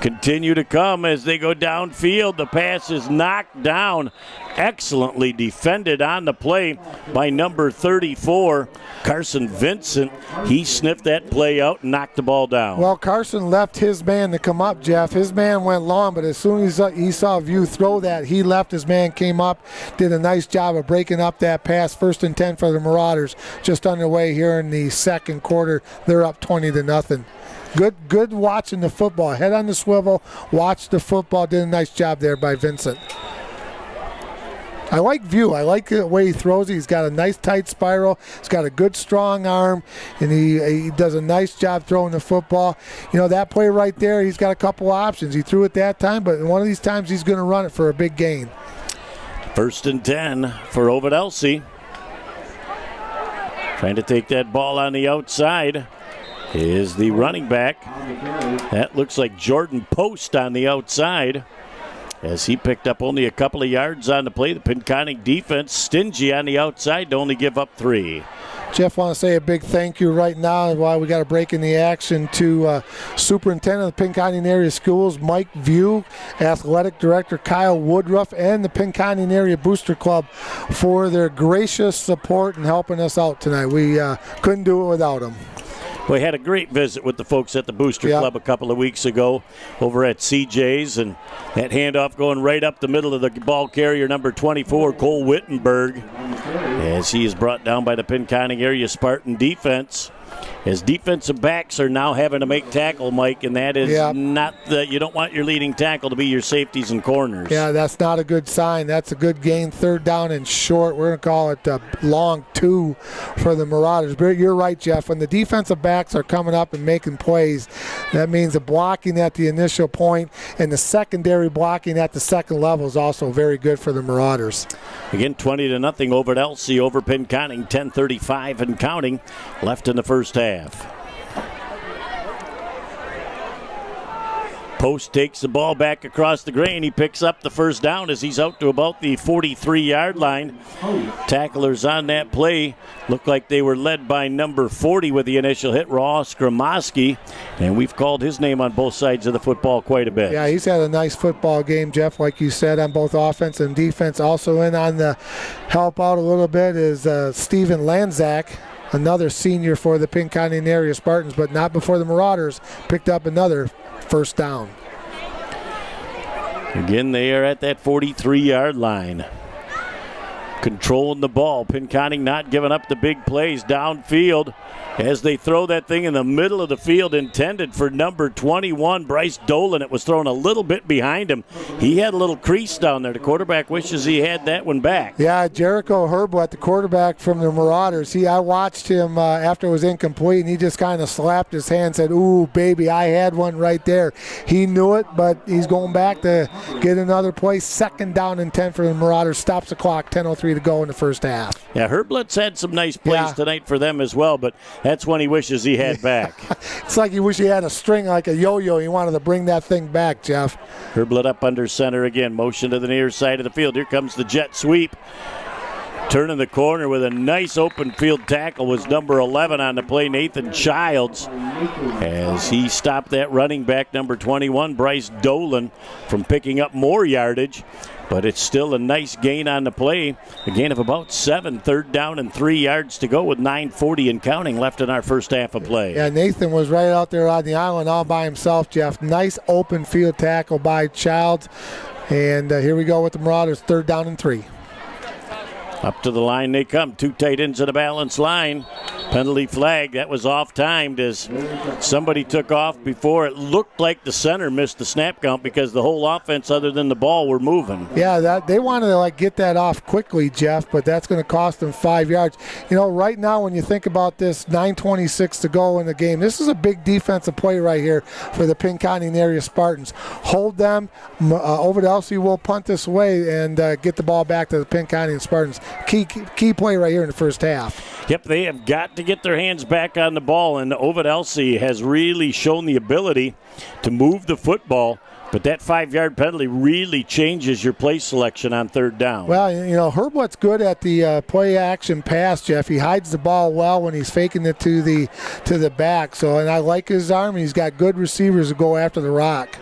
continue to come as they go downfield. The pass is knocked down. Excellently defended on the play by number 34, Carson Vincent. He sniffed that play out and knocked the ball down. Well, Carson left his man to come up, Jeff. His man went long, but as soon as he saw View throw that, he left his man, came up, did a nice job of breaking up that pass. 1st and 10 for the Marauders. Just underway here in the second quarter. They're up 20-0. Good watching the football. Head on the swivel, watch the football. Did a nice job there by Vincent. I like View. I like the way he throws it. He's got a nice tight spiral. He's got a good strong arm, and he does a nice job throwing the football. You know, that play right there, he's got a couple options. He threw it that time, but one of these times he's going to run it for a big gain. 1st and 10 for Ovid-Elsie. Trying to take that ball on the outside is the running back. That looks like Jordan Post on the outside as he picked up only a couple of yards on the play. The Pinconning defense stingy on the outside to only give up 3. Jeff, want to say a big thank you right now while we got a break in the action to Superintendent of the Pinconning Area Schools, Mike View, Athletic Director Kyle Woodruff, and the Pinconning Area Booster Club for their gracious support and helping us out tonight. We couldn't do it without them. We had a great visit with the folks at the Booster Club a couple of weeks ago over at CJ's, and that handoff going right up the middle of the ball carrier, number 24, Cole Wittenberg, as he is brought down by the Pinconning area Spartan defense. As defensive backs are now having to make tackle, Mike, and that is not you don't want your leading tackle to be your safeties and corners. Yeah, that's not a good sign. That's a good gain, 3rd down and short. We're going to call it a long 2 for the Marauders. But you're right, Jeff. When the defensive backs are coming up and making plays, that means the blocking at the initial point and the secondary blocking at the second level is also very good for the Marauders. Again, 20-0 Ovid-Elsie over Pinconning, 10:35 and counting left in the first half. Post takes the ball back across the grain. He picks up the 1st down as he's out to about the 43-yard line. Tacklers on that play look like they were led by number 40 with the initial hit, Ross Gramoski, and we've called his name on both sides of the football quite a bit. Yeah, he's had a nice football game, Jeff, like you said, on both offense and defense. Also in on the help out a little bit is Steven Lanzak, another senior for the Pinconning area Spartans, but not before the Marauders picked up another 1st down. Again, they are at that 43-yard line. Controlling the ball. Pinconning not giving up the big plays downfield as they throw that thing in the middle of the field intended for number 21, Bryce Dolan. It was thrown a little bit behind him. He had a little crease down there. The quarterback wishes he had that one back. Yeah, Jericho Herblett, the quarterback from the Marauders, I watched him after it was incomplete, and he just kind of slapped his hand and said, "Ooh, baby, I had one right there." He knew it, but he's going back to get another play. 2nd down and 10 for the Marauders. Stops the clock, 10:03 to go in the first half. Yeah, Herblett's had some nice plays tonight for them as well, but that's one he wishes he had back. It's like he wish he had a string like a yo-yo. He wanted to bring that thing back, Jeff. Herblett up under center again. Motion to the near side of the field. Here comes the jet sweep. Turning the corner with a nice open field tackle was number 11 on the play, Nathan Childs, as he stopped that running back, number 21, Bryce Dolan, from picking up more yardage. But it's still a nice gain on the play. A gain of about 7, 3rd down and 3 yards to go with 9:40 and counting left in our first half of play. Yeah, Nathan was right out there on the island all by himself, Jeff. Nice open field tackle by Childs. And here we go with the Marauders, 3rd down and 3. Up to the line they come. 2 tight ends in a balanced line. Penalty flag. That was off-timed as somebody took off before. It looked like the center missed the snap count because the whole offense, other than the ball, were moving. Yeah, they wanted to get that off quickly, Jeff, but that's going to cost them 5 yards. Right now when you think about this, 9:26 to go in the game, this is a big defensive play right here for the Pinconning area Spartans. Hold them. Ovid-Elsie will punt this away and get the ball back to the Pinconning Spartans. Key play right here in the first half. Yep, they have got to get their hands back on the ball, and Ovid-Elsie has really shown the ability to move the football, but that 5-yard penalty really changes your play selection on 3rd down. Well, Herbert's good at the play action pass, Jeff. He hides the ball well when he's faking it to the back. So, and I like his arm, and he's got good receivers to go after the rock.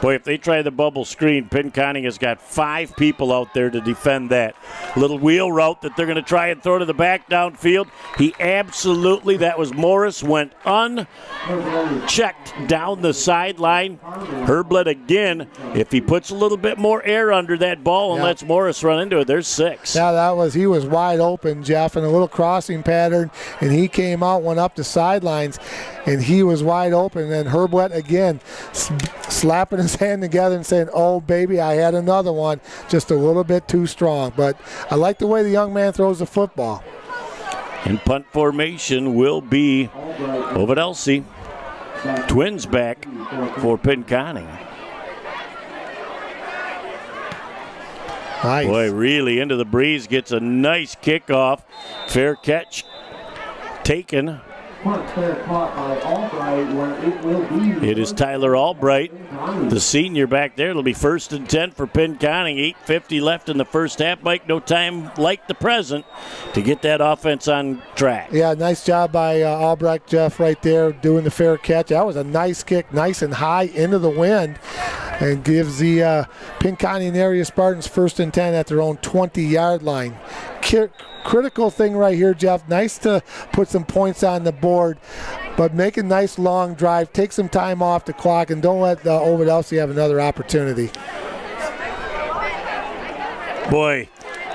Boy, if they try the bubble screen, Pinconning has got 5 people out there to defend that. Little wheel route that they're going to try and throw to the back downfield. That was Morris, went unchecked down the sideline. Herblett again, if he puts a little bit more air under that ball and lets Morris run into it, there's 6. Yeah, he was wide open, Jeff, in a little crossing pattern, and he came out, went up the sidelines, and he was wide open. And Herblett again slapping his hand together and saying, "Oh, baby, I had another one." Just a little bit too strong. But I like the way the young man throws the football. And punt formation will be Ovid-Elsie. Twins back for Pinconning. Nice. Boy, really into the breeze. Gets a nice kickoff. Fair catch taken. It is Tyler Albright, the senior back there. It'll be 1st and 10 for Pinconning. 8:50 left in the first half. Mike, no time like the present to get that offense on track. Yeah, nice job by Albright, Jeff, right there doing the fair catch. That was a nice kick, nice and high into the wind, and gives the Pinconning area Spartans 1st and 10 at their own 20-yard line. Critical thing right here, Jeff. Nice to put some points on the board, but make a nice long drive. Take some time off the clock, and don't let Ovid-Elsie have another opportunity. Boy,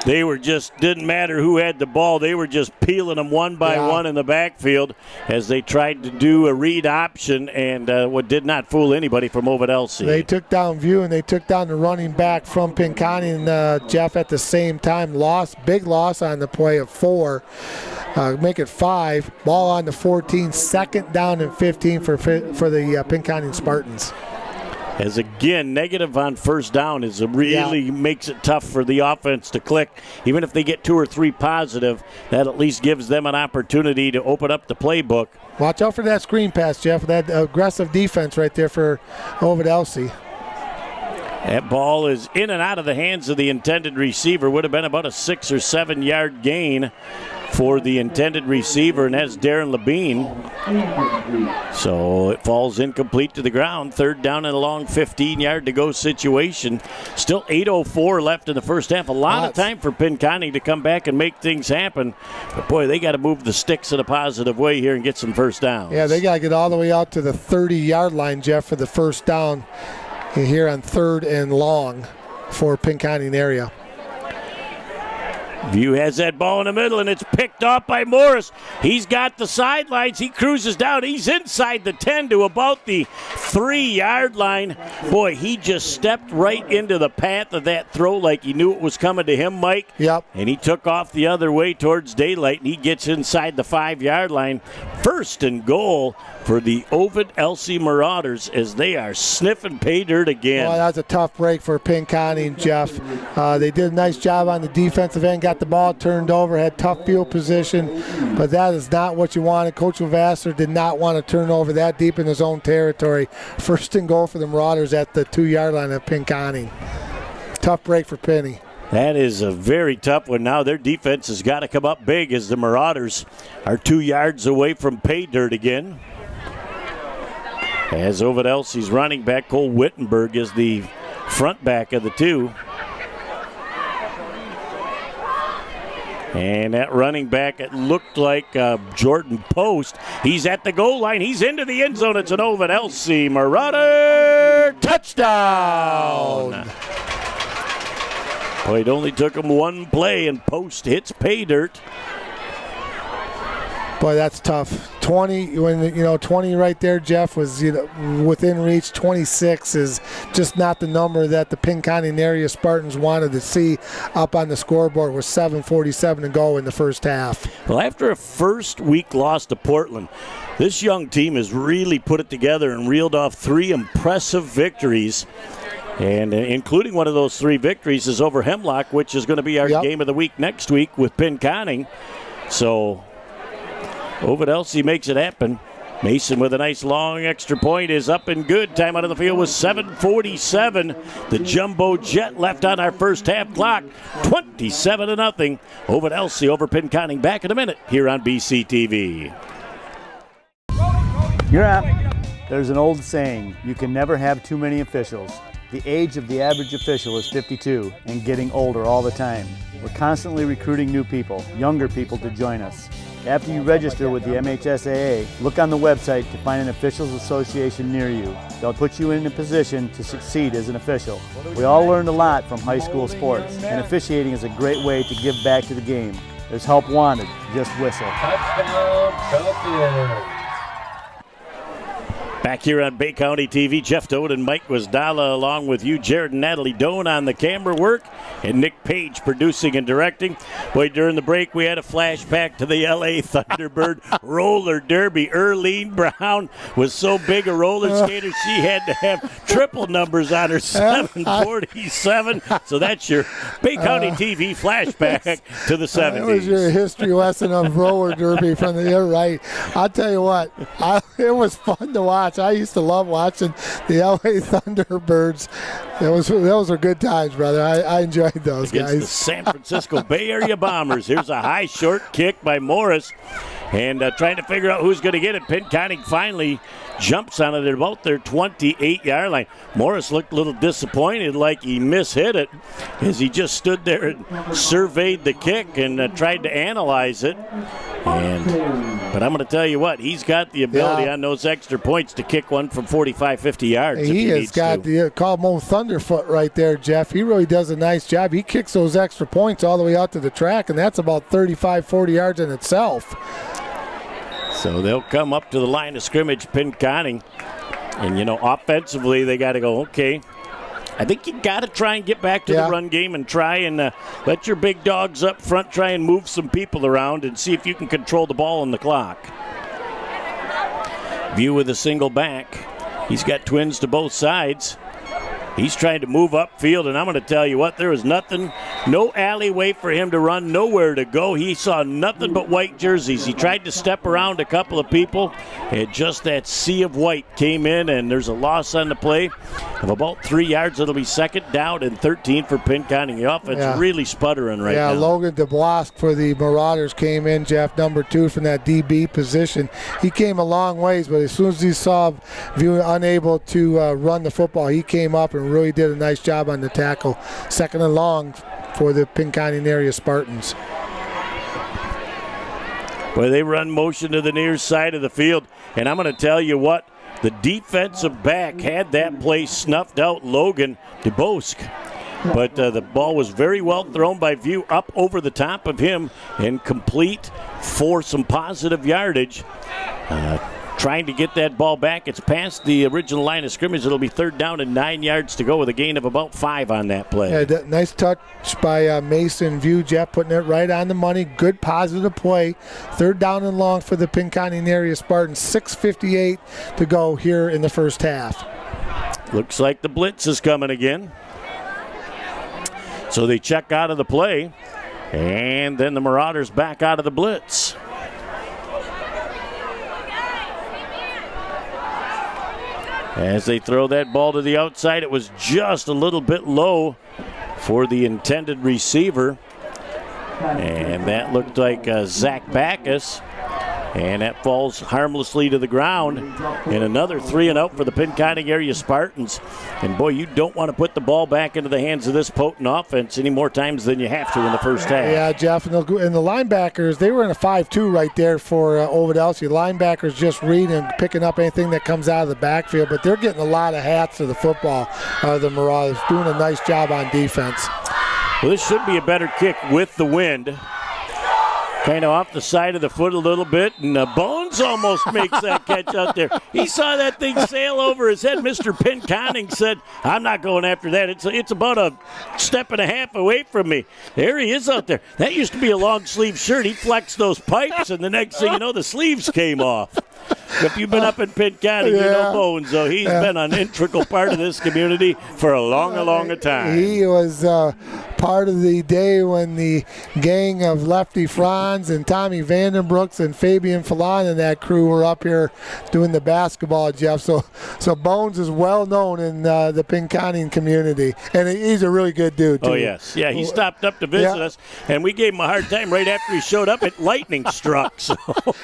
they were didn't matter who had the ball. They were just peeling them one by one in the backfield as they tried to do a read option, and what did not fool anybody from Ovid-Elsie. They took down View, and they took down the running back from Pinconning, Jeff, at the same time. Big loss on the play of 4. Make it 5. Ball on the 14. 2nd down and 15 for the Pinconning Spartans. As again, negative on 1st down really makes it tough for the offense to click. Even if they get 2 or 3 positive, that at least gives them an opportunity to open up the playbook. Watch out for that screen pass, Jeff. That aggressive defense right there for Ovid-Elsie. That ball is in and out of the hands of the intended receiver. Would have been about a 6 or 7 yard gain for the intended receiver, and that's Darren Labine. So it falls incomplete to the ground. 3rd down and a long 15-yard to go situation. Still 8:04 left in the first half. A lot of time for Pinconning to come back and make things happen. But boy, they got to move the sticks in a positive way here and get some first downs. Yeah, they got to get all the way out to the 30-yard line, Jeff, for the first down here on 3rd and long for Pinconning area. View has that ball in the middle, and it's picked off by Morris. He's got the sidelines. He cruises down. He's inside the 10 to about the 3-yard line. Boy, he just stepped right into the path of that throw like he knew it was coming to him, Mike. Yep. And he took off the other way towards daylight, and he gets inside the 5-yard line. 1st and goal for the Ovid-Elsie Marauders as they are sniffing pay dirt again. Well, that's a tough break for Pinconning, Jeff. They did a nice job on the defensive end, got the ball turned over, had tough field position, but that is not what you wanted. Coach Varsity did not want to turn over that deep in his own territory. 1st and goal for the Marauders at the 2-yard line of Pinconning. Tough break for Penny. That is a very tough one. Now their defense has got to come up big as the Marauders are 2 yards away from pay dirt again. As Ovid-Elsie's running back, Cole Wittenberg, is the front back of the two. And that running back, it looked like Jordan Post. He's at the goal line. He's into the end zone. It's an Ovid-Elsie Marauder touchdown. Boy, it only took him one play, and Post hits pay dirt. Boy, that's tough. 20, 20 right there, Jeff, was within reach. 26 is just not the number that the Pinconning area Spartans wanted to see up on the scoreboard with 7:47 to go in the first half. Well, after a first week loss to Portland, this young team has really put it together and reeled off 3 impressive victories. And including one of those 3 victories is over Hemlock, which is going to be our game of the week next week with Pinconning. So Ovid-Elsie makes it happen. Mason with a nice long extra point is up and good. Time out of the field was 7:47. The jumbo jet left on our first half clock. 27-0. Ovid-Elsie over Pinconning. Back in a minute here on BCTV. You're up. There's an old saying, you can never have too many officials. The age of the average official is 52 and getting older all the time. We're constantly recruiting new people, younger people to join us. After you register with the MHSAA, look on the website to find an officials association near you. They'll put you in a position to succeed as an official. We all learned a lot from high school sports, and officiating is a great way to give back to the game. There's help wanted, just whistle. Touchdown, Coaches. Back here on Bay County TV, Jeff Doan and Mike Wasdala along with you, Jared and Natalie Doan on the camera work, and Nick Page producing and directing. Boy, during the break, we had a flashback to the LA Thunderbird roller derby. Earlene Brown was so big a roller skater, she had to have triple numbers on her 747. So that's your Bay County TV flashback to the 70s. That was your history lesson of roller derby from the air, right? I'll tell you what, it was fun to watch. I used to love watching the LA Thunderbirds. Those were good times, brother. I enjoyed those against guys. The San Francisco Bay Area Bombers. Here's a high short kick by Morris. And trying to figure out who's going to get it. Pinconning finally jumps on it at about their 28-yard line. Morris looked a little disappointed, like he mishit it, as he just stood there and surveyed the kick and tried to analyze it. But I'm going to tell you what, he's got the ability on those extra points to kick one from 45, 50 yards. He has got the call Mo Thunderfoot right there, Jeff. He really does a nice job. He kicks those extra points all the way out to the track, and that's about 35, 40 yards in itself. So they'll come up to the line of scrimmage, Pinconning. And, offensively, they got to go, okay, I think you got to try and get back to the run game and try and let your big dogs up front try and move some people around and see if you can control the ball on the clock. View with a single back. He's got twins to both sides. He's trying to move upfield, and I'm going to tell you what, there was nothing, no alleyway for him to run, nowhere to go. He saw nothing but white jerseys. He tried to step around a couple of people, and just that sea of white came in, and there's a loss on the play of about 3 yards. It'll be second down and 13 for Pinconning. The offense really sputtering right now. Yeah, Logan DeBlasque for the Marauders came in, Jeff, number 2 from that DB position. He came a long ways, but as soon as he saw View unable to run the football, he came up and really did a nice job on the tackle. Second and long for the Pinconning area Spartans. Well, they run motion to the near side of the field, and I'm going to tell you what, the defensive back had that play snuffed out, Logan DeBosque. But the ball was very well thrown by View up over the top of him and complete for some positive yardage. Trying to get that ball back. It's past the original line of scrimmage. It'll be third down and 9 yards to go with a gain of about 5 on that play. Yeah, nice touch by Mason View, Jeff, putting it right on the money. Good positive play. Third down and long for the Pinconning area Spartans. 6:58 to go here in the first half. Looks like the blitz is coming again. So they check out of the play, and then the Marauders back out of the blitz. As they throw that ball to the outside, it was just a little bit low for the intended receiver. And that looked like Zach Backus. And that falls harmlessly to the ground. And another 3-and-out for the Pinconning area Spartans. And, boy, you don't want to put the ball back into the hands of this potent offense any more times than you have to in the first half. Yeah, Jeff. And the linebackers, they were in a 5-2 right there for Ovid-Elsie. Linebackers just reading and picking up anything that comes out of the backfield. But they're getting a lot of hats to the football. The Marauders doing a nice job on defense. Well, this should be a better kick with the wind. Kind of off the side of the foot a little bit, and Bones almost makes that catch out there. He saw that thing sail over his head. Mr. Pinconning said, I'm not going after that. It's about a step and a half away from me. There he is out there. That used to be a long-sleeve shirt. He flexed those pipes, and the next thing you know, the sleeves came off. If you've been up in Pinconning, you know Bones, though. He's been an integral part of this community for a long time. He was part of the day when the gang of Lefty Franz and Tommy Vandenbrooks and Fabian Falon and that crew were up here doing the basketball, Jeff. So Bones is well known in the Pinconning community, and he's a really good dude, too. Oh, yes. Yeah, he stopped up to visit us, and we gave him a hard time right after he showed up. Lightning struck. So.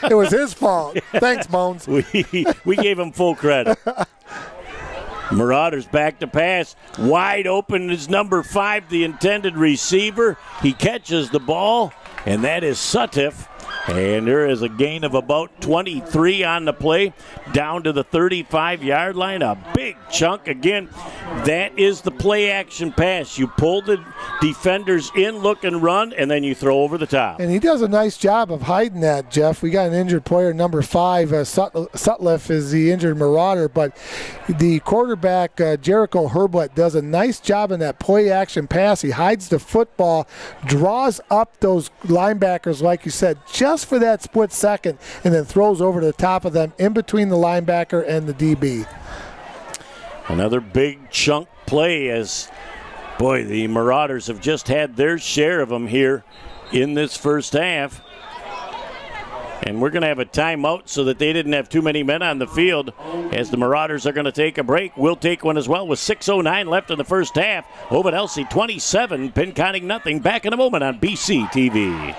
It was his fault. Thanks, Bones. We gave him full credit. Marauders back to pass. Wide open is number 5, the intended receiver. He catches the ball, and that is Sept. And there is a gain of about 23 on the play, down to the 35-yard line. A big chunk. Again, that is the play-action pass. You pull the defenders in, look and run, and then you throw over the top. And he does a nice job of hiding that, Jeff. We got an injured player, number 5. Sutliff is the injured Marauder, but the quarterback, Jericho Herblett, does a nice job in that play-action pass. He hides the football, draws up those linebackers, like you said, just for that split second, and then throws over the top of them in between the linebacker and the DB. Another big chunk play as, boy, the Marauders have just had their share of them here in this first half. And we're going to have a timeout so that they didn't have too many men on the field as the Marauders are going to take a break. We'll take one as well with 6:09 left in the first half. Ovid-Elsie 27, Pinconning nothing. Back in a moment on BCTV.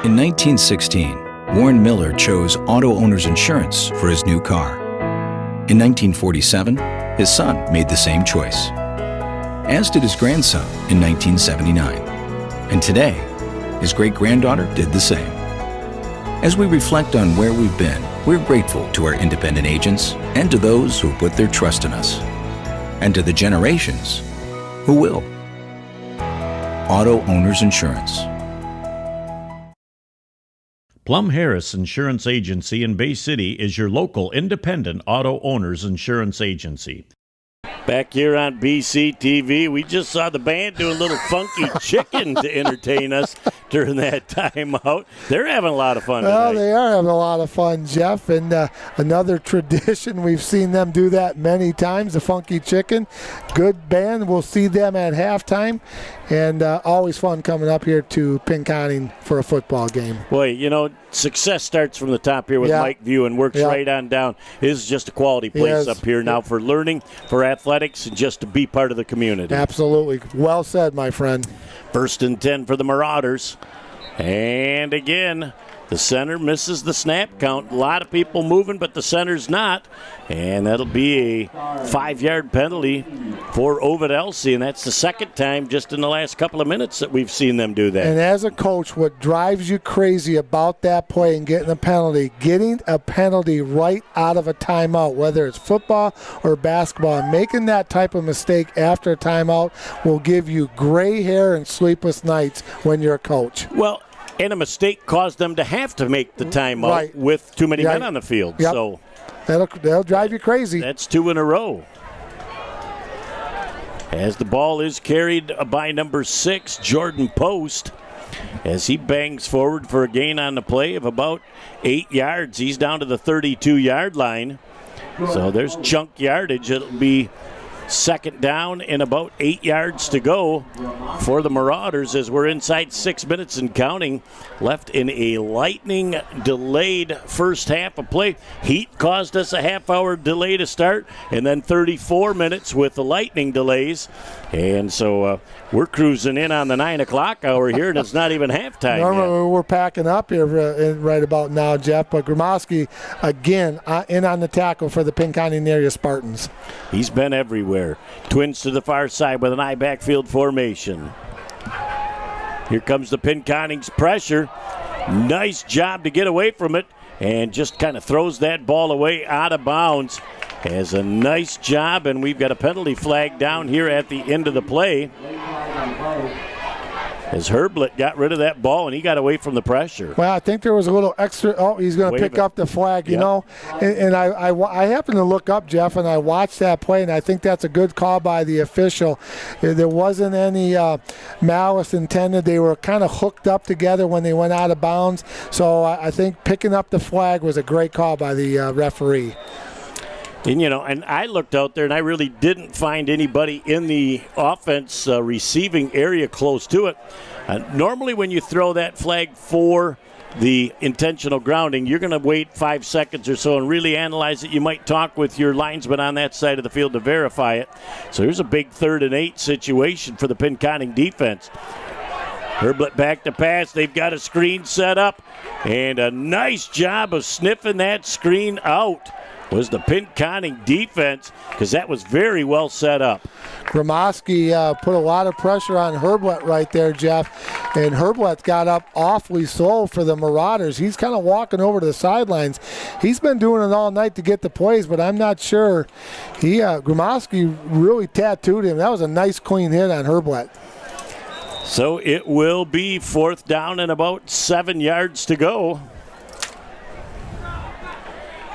In 1916, Warren Miller chose auto owner's insurance for his new car. In 1947, his son made the same choice, as did his grandson in 1979. And today, his great-granddaughter did the same. As we reflect on where we've been, we're grateful to our independent agents and to those who put their trust in us, and to the generations who will. Auto Owners Insurance. Plum Harris Insurance Agency in Bay City is your local independent auto owners insurance agency. Back here on BCTV, we just saw the band do a little funky chicken to entertain us during that timeout. They're having a lot of fun tonight. Well, they are having a lot of fun, Jeff. And another tradition, we've seen them do that many times, the funky chicken. Good band. We'll see them at halftime. And always fun coming up here to Pinconning for a football game. Boy, you know, success starts from the top here with Mike View and works right on down. This is just a quality place up here now for learning, for athletics, and just to be part of the community. Absolutely. Well said, my friend. 1st and 10 for the Marauders. And again, the center misses the snap count. A lot of people moving, but the center's not. And that'll be a 5-yard penalty for Ovid-Elsie, and that's the second time just in the last couple of minutes that we've seen them do that. And as a coach, what drives you crazy about that play and getting a penalty right out of a timeout, whether it's football or basketball, and making that type of mistake after a timeout will give you gray hair and sleepless nights when you're a coach. Well, and a mistake caused them to have to make the timeout with too many men on the field. Yep. So that'll drive you crazy. That's 2 in a row. As the ball is carried by number 6, Jordan Post, as he bangs forward for a gain on the play of about 8 yards. He's down to the 32-yard line. So there's chunk yardage. It'll be Second down and about 8 yards to go for the Marauders as we're inside 6 minutes and counting left in a lightning delayed first half of play. Heat caused us a half-hour delay to start, and then 34 minutes with the lightning delays. And so we're cruising in on the 9 o'clock hour here, and it's not even halftime Normally we're packing up here right about now, Jeff, but Gromowski, again, in on the tackle for the Pinconning area Spartans. He's been everywhere. Twins to the far side with an I backfield formation. Here comes the Pinconning's pressure. Nice job to get away from it, and just kind of throws that ball away out of bounds. Has a nice job, and we've got a penalty flag down here at the end of the play. As Herblett got rid of that ball, and he got away from the pressure. Well, I think there was a little extra. Oh, he's going to pick up the flag, you know. And I happened to look up, Jeff, and I watched that play, and I think that's a good call by the official. There wasn't any malice intended. They were kind of hooked up together when they went out of bounds. So I think picking up the flag was a great call by the referee. And, you know, and I looked out there, and I really didn't find anybody in the offense receiving area close to it. Normally when you throw that flag for the intentional grounding, you're going to wait 5 seconds or so and really analyze it. You might talk with your linesman on that side of the field to verify it. So here's a big 3rd and 8 situation for the Pinconning defense. Herblett back to pass. They've got a screen set up, and a nice job of sniffing that screen out was the Pinconning defense, because that was very well set up. Gromowski put a lot of pressure on Herblett right there, Jeff, and Herblett got up awfully slow for the Marauders. He's kind of walking over to the sidelines. He's been doing it all night to get the plays, but I'm not sure. Gromowski really tattooed him. That was a nice, clean hit on Herblett. So it will be 4th down and about 7 yards to go.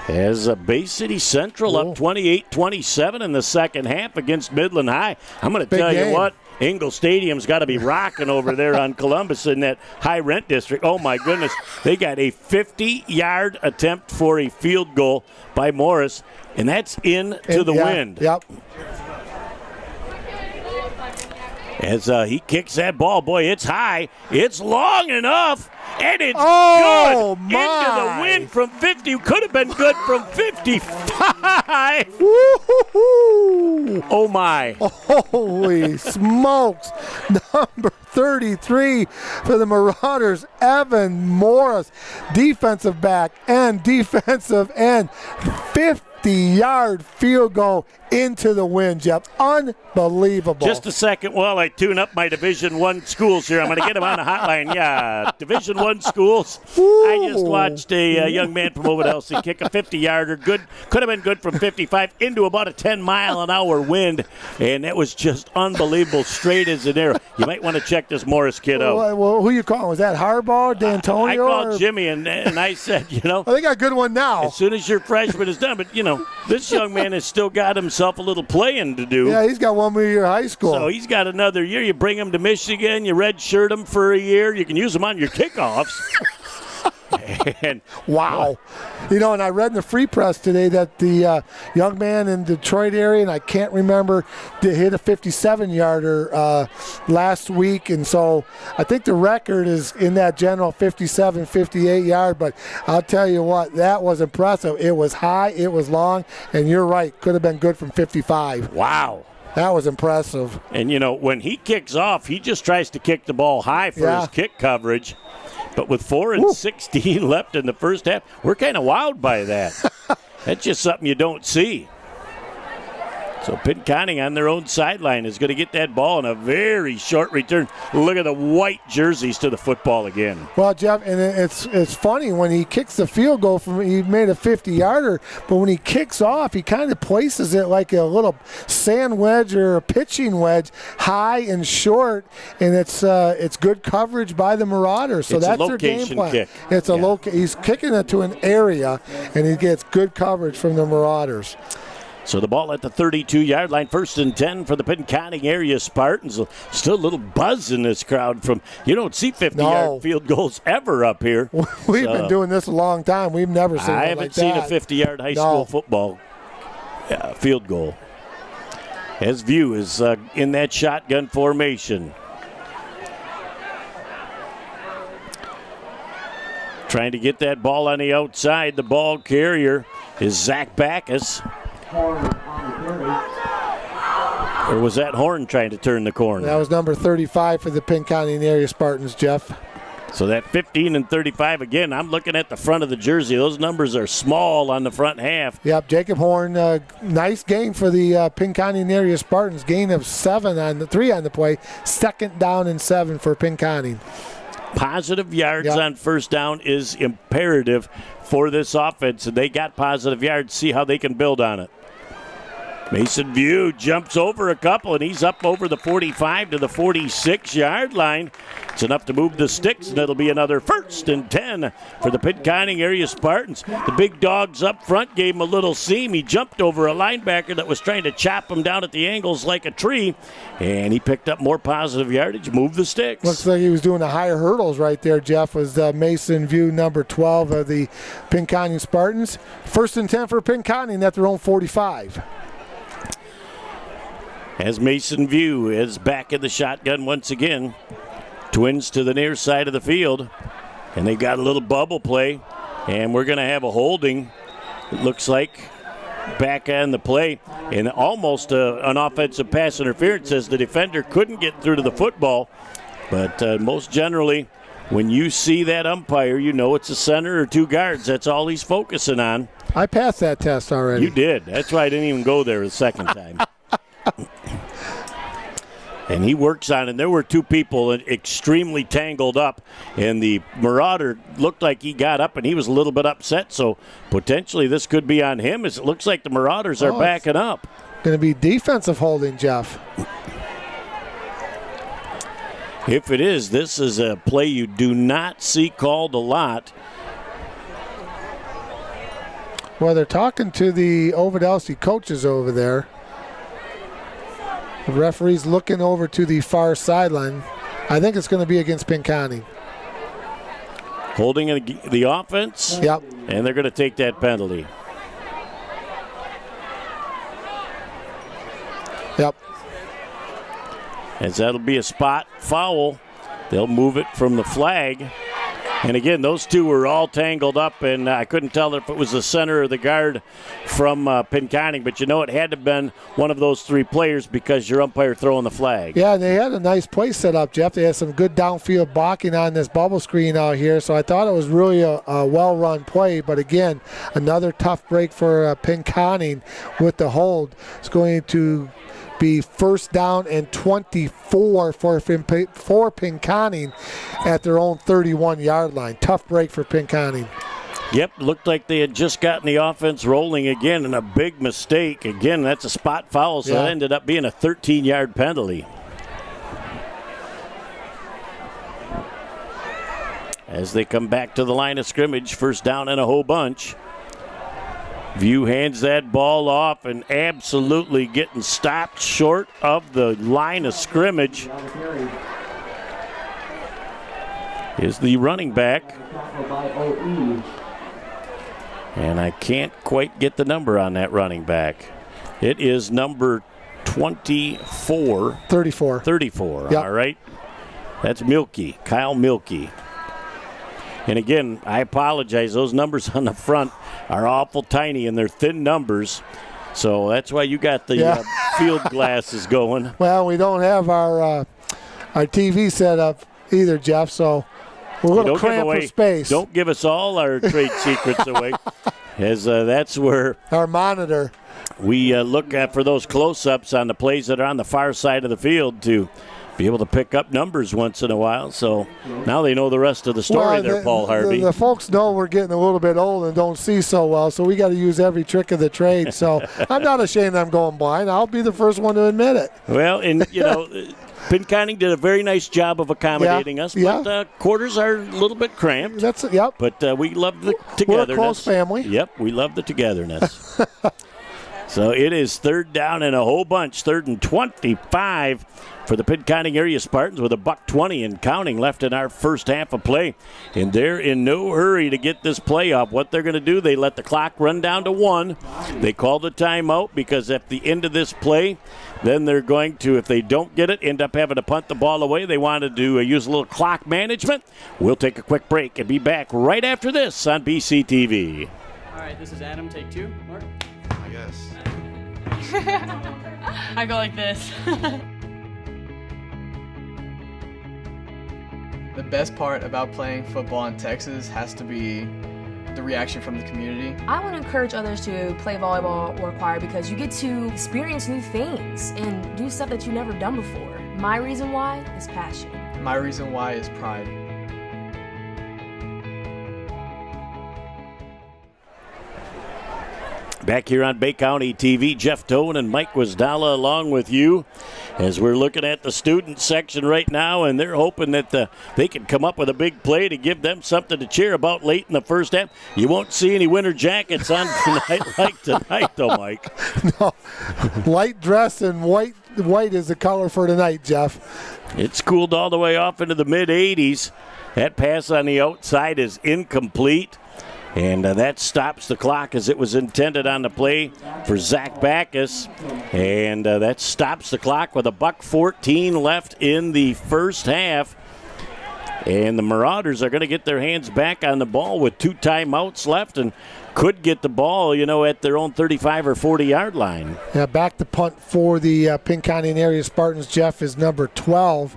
As Bay City Central up 28-27 in the second half against Midland High. I'm going to tell you what, Ingle Stadium's got to be rocking over there on Columbus in that high rent district. Oh, my goodness. They got a 50-yard attempt for a field goal by Morris, and that's into the wind. Yep. As he kicks that ball, boy, it's high. It's long enough, and it's good. My. Into the wind from 50. Could have been good from 55. Woo-hoo-hoo. Oh, my. Holy smokes. Number 33 for the Marauders, Evan Morris. Defensive back and defensive end. 50-yard field goal into the wind, Jeff. Unbelievable. Just a second while I tune up my Division I schools here. I'm going to get them on the hotline. Yeah, Division I schools. Ooh. I just watched a young man from Ovid-Elsie kick a 50-yarder. Good, could have been good from 55 into about a 10-mile-an-hour wind, and that was just unbelievable, straight as an arrow. You might want to check this Morris kid out. Well, who you calling? Was that Harbaugh, D'Antonio? I called Jimmy, and I said, you know. Well, they got a good one now. As soon as your freshman is done, but, you know, this young man has still got himself a little playing to do. Yeah, he's got 1 more year of high school. So he's got another year. You bring him to Michigan, you redshirt him for a year. You can use him on your kickoffs. And wow. You know, and I read in the Free Press today that the young man in Detroit area, and I can't remember, hit a 57-yarder last week. And so I think the record is in that general 57, 58-yard. But I'll tell you what, that was impressive. It was high, it was long, and you're right, could have been good from 55. Wow. That was impressive. And, you know, when he kicks off, he just tries to kick the ball high for his kick coverage. But with 4:16 left in the first half, we're kind of wowed by that. That's just something you don't see. So Pinconning on their own sideline is going to get that ball in a very short return. Look at the white jerseys to the football again. Well, Jeff, and it's funny when he kicks the field goal he made a 50-yarder, but when he kicks off, he kind of places it like a little sand wedge or a pitching wedge, high and short, and it's good coverage by the Marauders. So that's their game plan. Kick. It's a he's kicking it to an area, and he gets good coverage from the Marauders. So the ball at the 32-yard line, 1st and 10 for the Pinconning area Spartans. Still a little buzz in this crowd from, you don't see 50-yard field goals ever up here. We've been doing this a long time. We've never seen I haven't seen a 50-yard high school football field goal. as View is in that shotgun formation. Trying to get that ball on the outside. The ball carrier is Zach Backus. Or was that Horn trying to turn the corner? That was number 35 for the Pinconning area Spartans, Jeff. So that 15 and 35, again, I'm looking at the front of the jersey. Those numbers are small on the front half. Yep, Jacob Horn, nice game for the Pinconning area Spartans. Gain of 3 on the play. Second down and 7 for Pinconning. Positive yards on first down is imperative for this offense, and they got positive yards. See how they can build on it. Mason View jumps over a couple, and he's up over the 45 to the 46-yard line. It's enough to move the sticks, and it'll be another 1st and 10 for the Pinconning area Spartans. The big dogs up front gave him a little seam. He jumped over a linebacker that was trying to chop him down at the angles like a tree, and he picked up more positive yardage, moved the sticks. Looks like he was doing the higher hurdles right there, Jeff, was Mason View, number 12 of the Pinconning Spartans. 1st and 10 for Pinconning at their own 45. As Mason View is back in the shotgun once again. Twins to the near side of the field. And they got a little bubble play. And we're going to have a holding, it looks like, back on the play. And almost an offensive pass interference as the defender couldn't get through to the football. But most generally, when you see that umpire, you know it's a center or 2 guards. That's all he's focusing on. I passed that test already. You did. That's why I didn't even go there the second time. And he works on it. And there were 2 people extremely tangled up. And the Marauder looked like he got up and he was a little bit upset. So potentially this could be on him as it looks like the Marauders are backing up. Going to be defensive holding, Jeff. If it is, this is a play you do not see called a lot. Well, they're talking to the Ovid-Elsie coaches over there. The referee's looking over to the far sideline. I think it's going to be against Pinconning. Holding the offense? Yep. And they're going to take that penalty. Yep. As that'll be a spot foul. They'll move it from the flag. And again, those 2 were all tangled up, and I couldn't tell if it was the center or the guard from Pinconning, but you know it had to have been one of those 3 players because your umpire throwing the flag. Yeah, they had a nice play set up, Jeff. They had some good downfield blocking on this bubble screen out here, so I thought it was really a well-run play, but again, another tough break for Pinconning with the hold. It's going to be 1st down and 24 for Pinconning at their own 31-yard line. Tough break for Pinconning. Yep, looked like they had just gotten the offense rolling again, and a big mistake. Again, that's a spot foul, so that ended up being a 13-yard penalty. As they come back to the line of scrimmage, 1st down and a whole bunch. View hands that ball off and absolutely getting stopped short of the line of scrimmage is the running back. And I can't quite get the number on that running back. It is number 24. 34. 34, yep. All right. That's Milkey, Kyle Milkey. And again, I apologize. Those numbers on the front are awful tiny, and they're thin numbers. So that's why you got the field glasses going. Well, we don't have our TV set up either, Jeff, so we're going to cramp for space. Don't give us all our trade secrets away, as that's where our monitor. We look at for those close-ups on the plays that are on the far side of the field to be able to pick up numbers once in a while. So now they know the rest of the story there, Paul Harvey. The folks know we're getting a little bit old and don't see so well, so we got to use every trick of the trade. So I'm not ashamed I'm going blind. I'll be the first one to admit it. Well, and, you know, Pinconning did a very nice job of accommodating us, but quarters are a little bit cramped. Yep. But we love the togetherness. We're a close family. Yep, we love the togetherness. So it is third down and a whole bunch, 3rd and 25 for the Pinconning area Spartans with $1:20 and counting left in our first half of play. And they're in no hurry to get this play up. What they're going to do, they let the clock run down to 1. They call the timeout because at the end of this play, then they're going to, if they don't get it, end up having to punt the ball away. They wanted to use a little clock management. We'll take a quick break and be back right after this on BCTV. All right, this is Adam. Take 2. Mark? I guess. I go like this. The best part about playing football in Texas has to be the reaction from the community. I want to encourage others to play volleyball or choir because you get to experience new things and do stuff that you've never done before. My reason why is passion. My reason why is pride. Back here on Bay County TV, Jeff Tone and Mike Wisdala along with you as we're looking at the student section right now, and they're hoping that they can come up with a big play to give them something to cheer about late in the first half. You won't see any winter jackets on tonight like tonight, though, Mike. No, light dress and white is the color for tonight, Jeff. It's cooled all the way off into the mid-80s. That pass on the outside is incomplete. And that stops the clock as it was intended on the play for Zach Backus. And that stops the clock with $1:14 left in the first half. And the Marauders are going to get their hands back on the ball with 2 timeouts left and could get the ball, at their own 35 or 40-yard line. Yeah, back to punt for the Pinconning area Spartans, Jeff, is number 12.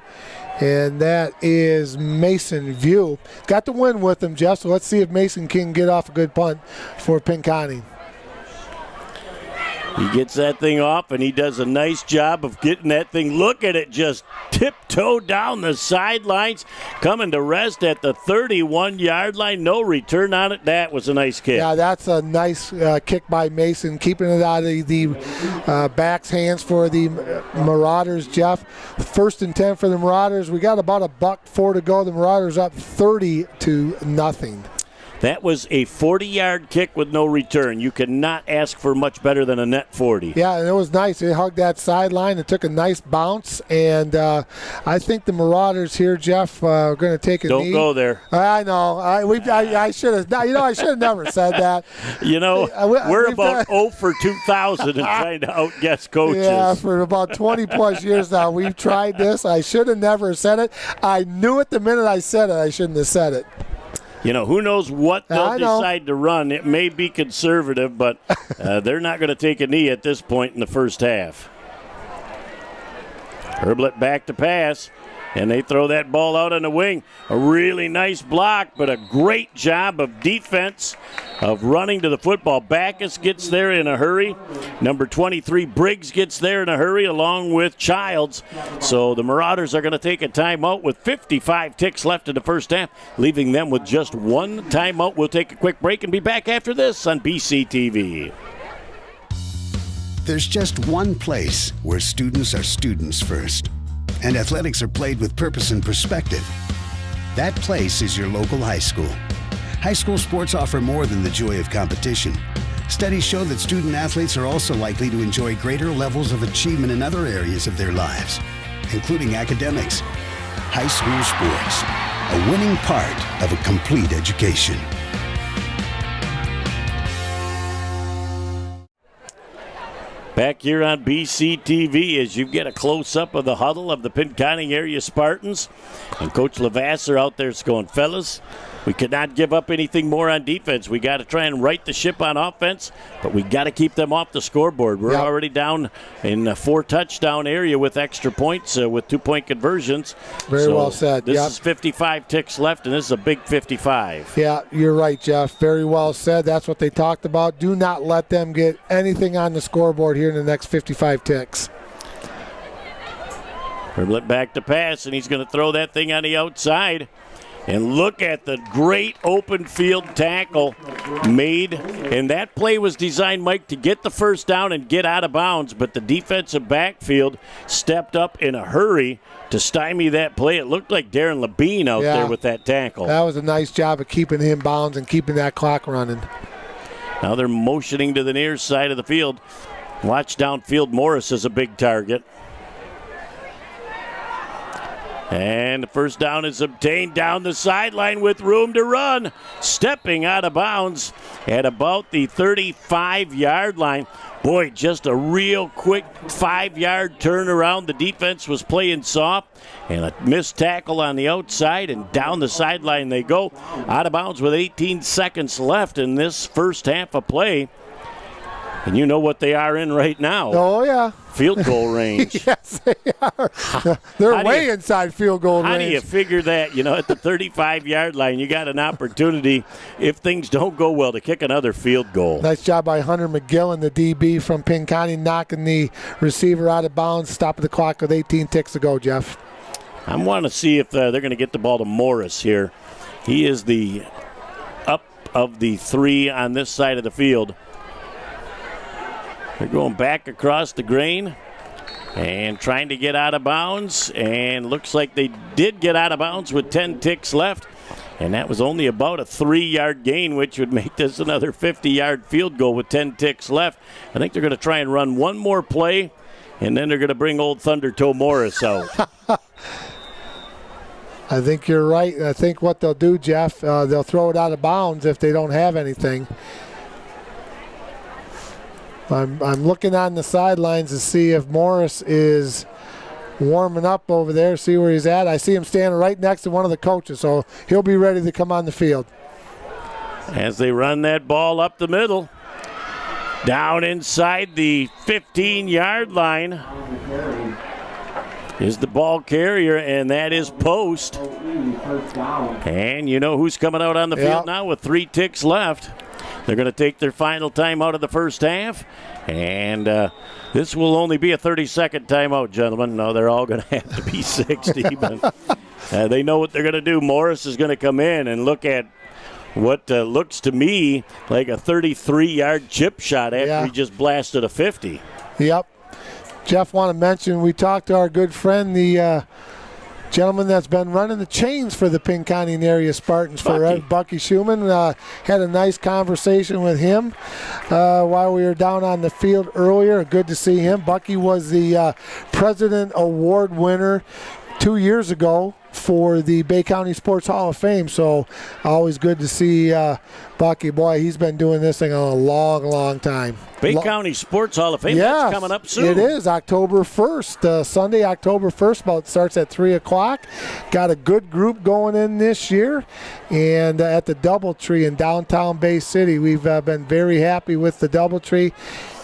And that is Mason View. Got the win with him, Jeff, so let's see if Mason can get off a good punt for Pinconning. He gets that thing off, and he does a nice job of getting that thing. Look at it just tiptoe down the sidelines, coming to rest at the 31-yard line. No return on it. That was a nice kick. Yeah, that's a nice kick by Mason, keeping it out of the back's hands for the Marauders, Jeff. 1st and 10 for the Marauders. We got about $1:04 to go. The Marauders up 30-0. That was a 40-yard kick with no return. You cannot ask for much better than a net 40. Yeah, and it was nice. It hugged that sideline. It took a nice bounce, and I think the Marauders here, Jeff, are going to take a knee. Don't go there. I know. I should have. I should have never said that. We're about 0 for 2,000 and trying to outguess coaches. Yeah, for about 20-plus years now, we've tried this. I should have never said it. I knew it the minute I said it. I shouldn't have said it. Who knows what they'll decide to run. It may be conservative, but they're not going to take a knee at this point in the first half. Herblett back to pass, and they throw that ball out on the wing. A really nice block, but a great job of defense of running to the football. Backus gets there in a hurry. Number 23, Briggs, gets there in a hurry along with Childs. So the Marauders are going to take a timeout with 55 ticks left in the first half, leaving them with just 1 timeout. We'll take a quick break and be back after this on BCTV. There's just one place where students are students first, and athletics are played with purpose and perspective. That place is your local high school. High school sports offer more than the joy of competition. Studies show that student athletes are also likely to enjoy greater levels of achievement in other areas of their lives, including academics. High school sports, a winning part of a complete education. Back here on BCTV as you get a close-up of the huddle of the Pinconning area Spartans. And Coach Lavasser out there is going, fellas, we cannot give up anything more on defense. We got to try and right the ship on offense, but we got to keep them off the scoreboard. We're already down in a 4-touchdown area with extra points with 2-point conversions. Very well said. This is 55 ticks left, and this is a big 55. Yeah, you're right, Jeff. Very well said. That's what they talked about. Do not let them get anything on the scoreboard here in the next 55 ticks. Herblett back to pass, and he's going to throw that thing on the outside. And look at the great open field tackle made. And that play was designed, Mike, to get the first down and get out of bounds. But the defensive backfield stepped up in a hurry to stymie that play. It looked like Darren Labine out there with that tackle. That was a nice job of keeping him bounds and keeping that clock running. Now they're motioning to the near side of the field. Watch downfield. Morris is a big target. And the first down is obtained down the sideline with room to run. Stepping out of bounds at about the 35-yard line. Boy, just a real quick 5-yard turnaround. The defense was playing soft. And a missed tackle on the outside, and down the sideline they go. Out of bounds with 18 seconds left in this first half of play. And you know what they are in right now. Oh, yeah. Field goal range. Yes, they are. They're way inside field goal range. How do you figure that? You know, at the 35-yard line, you got an opportunity, if things don't go well, to kick another field goal. Nice job by Hunter McGillen, the DB from Pinconning, knocking the receiver out of bounds, stopping the clock with 18 ticks to go, Jeff. I want to see if they're going to get the ball to Morris here. He is the up of the three on this side of the field. They're going back across the grain and trying to get out of bounds. And looks like they did get out of bounds with 10 ticks left. And that was only about a 3-yard gain, which would make this another 50-yard field goal with 10 ticks left. I think they're going to try and run one more play, and then they're going to bring old Thunder Toe Morris out. I think you're right. I think what they'll do, Jeff, they'll throw it out of bounds if they don't have anything. I'm looking on the sidelines to see if Morris is warming up over there, see where he's at. I see him standing right next to one of the coaches, so he'll be ready to come on the field. As they run that ball up the middle, down inside the 15-yard line is the ball carrier, and that is Post. And you know who's coming out on the field now with 3 ticks left. They're going to take their final time out of the first half, and this will only be a 30-second timeout, gentlemen. No, they're all going to have to be 60, but they know what they're going to do. Morris is going to come in and look at what looks to me like a 33-yard chip shot after he just blasted a 50. Yep. Jeff, want to mention, we talked to our good friend, the gentleman that's been running the chains for the Pinconning area Spartans for Bucky Schumann. Had a nice conversation with him while we were down on the field earlier. Good to see him. Bucky was the President Award winner 2 years ago for the Bay County Sports Hall of Fame, so always good to see Bucky. Boy, he's been doing this thing a long, long time. Bay County Sports Hall of Fame, that's coming up soon. It is, October 1st, Sunday, October 1st, starts at 3 o'clock. Got a good group going in this year, and at the Doubletree in downtown Bay City. We've been very happy with the Doubletree.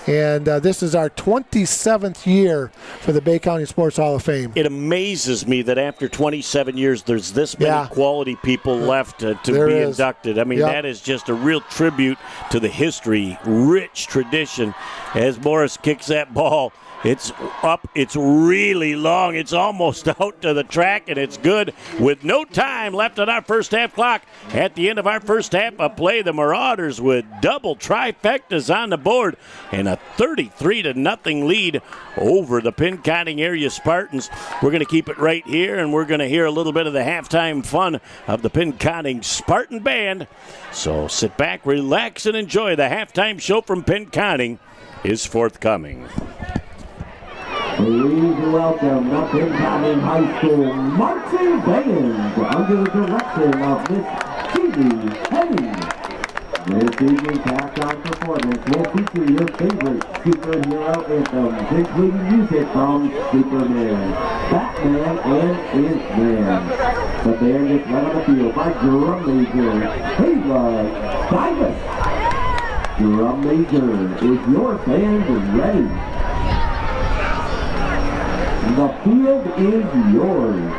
And this is our 27th year for the Bay County Sports Hall of Fame. It amazes me that after 27 years, there's this many quality people left to be inducted. I mean, that is just a real tribute to the history, rich tradition. As Morris kicks that ball, it's up, it's really long, it's almost out to the track, and it's good with no time left on our first half clock. At the end of our first half of play, the Marauders with double trifectas on the board and a 33-0 lead over the Pinconning area Spartans. We're going to keep it right here, and we're going to hear a little bit of the halftime fun of the Pinconning Spartan Band. So sit back, relax, and enjoy. The halftime show from Pinconning is forthcoming. Please welcome the Pinconning High School Marching Band under the direction of Miss Phoebe Henning. This evening's halftime performance will feature your favorite superhero anthems, including music from Superman, Batman, and Ant-Man. The band is led on the field by drum major Kayla Davis. Drum major, is your band ready? The field is yours.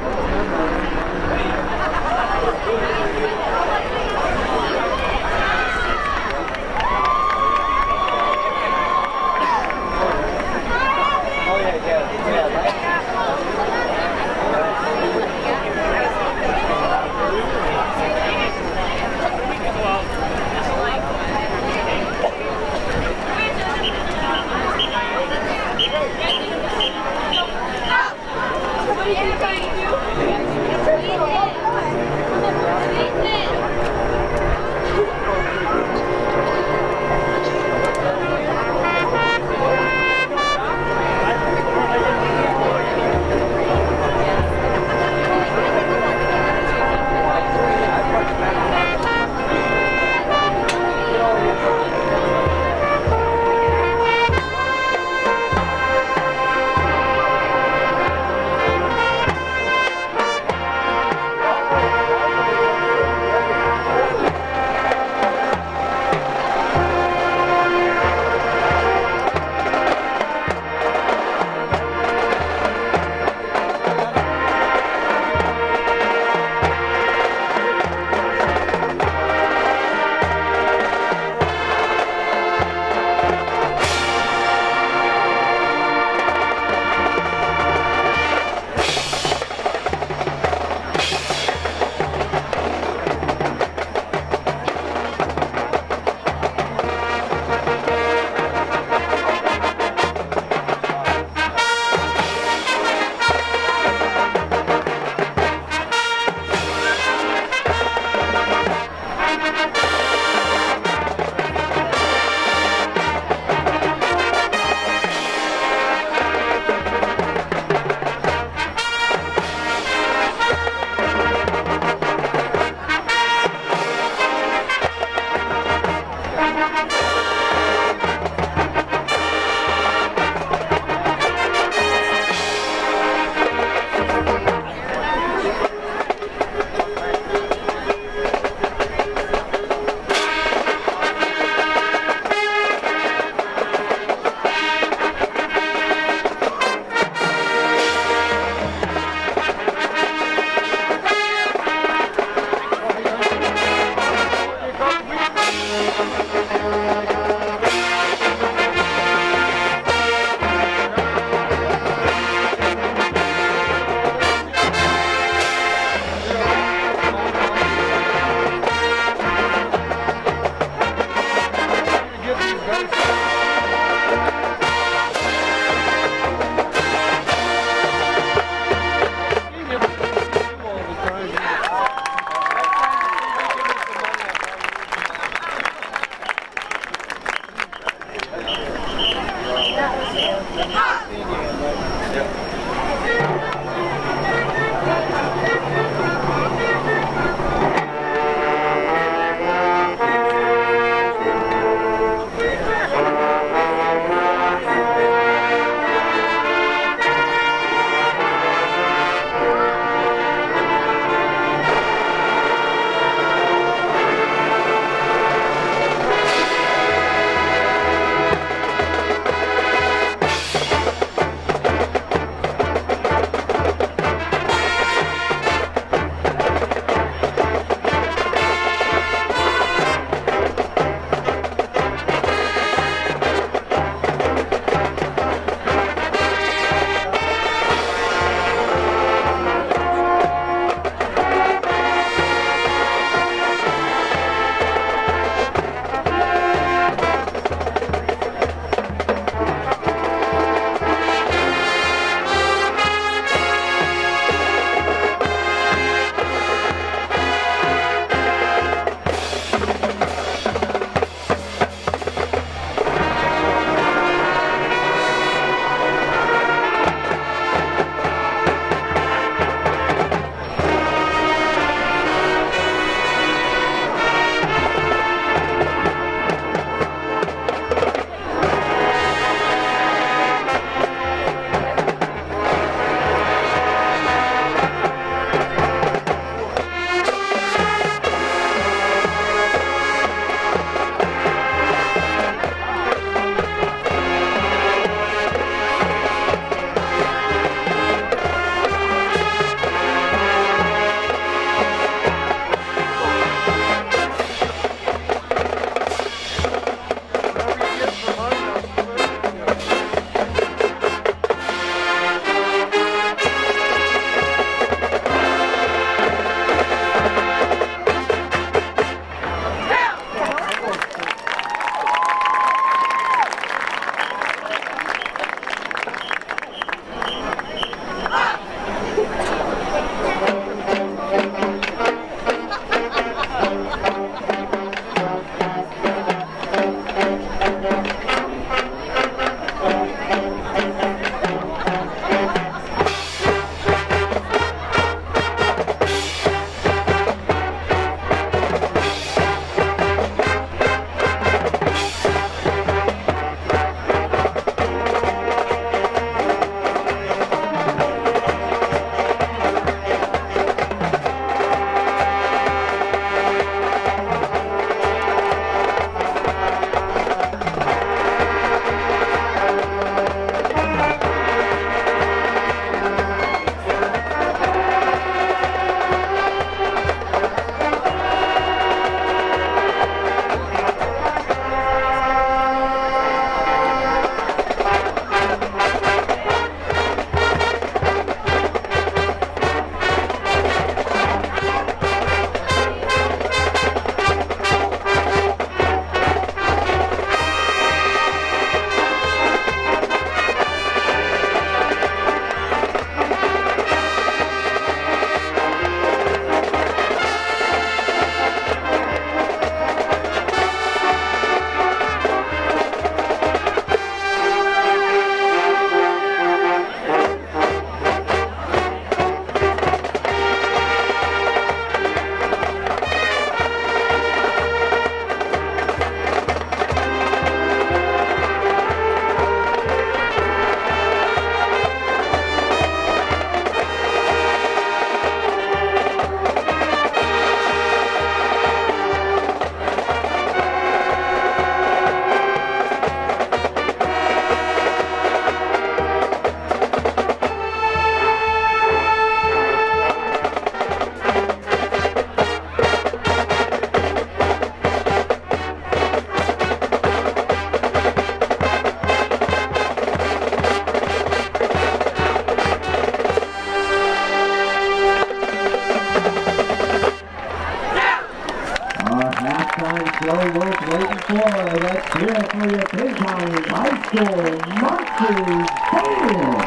Pinconning High School marching band.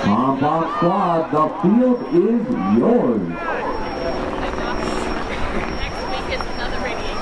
Compound squad, the field is yours. Next week is another radiation.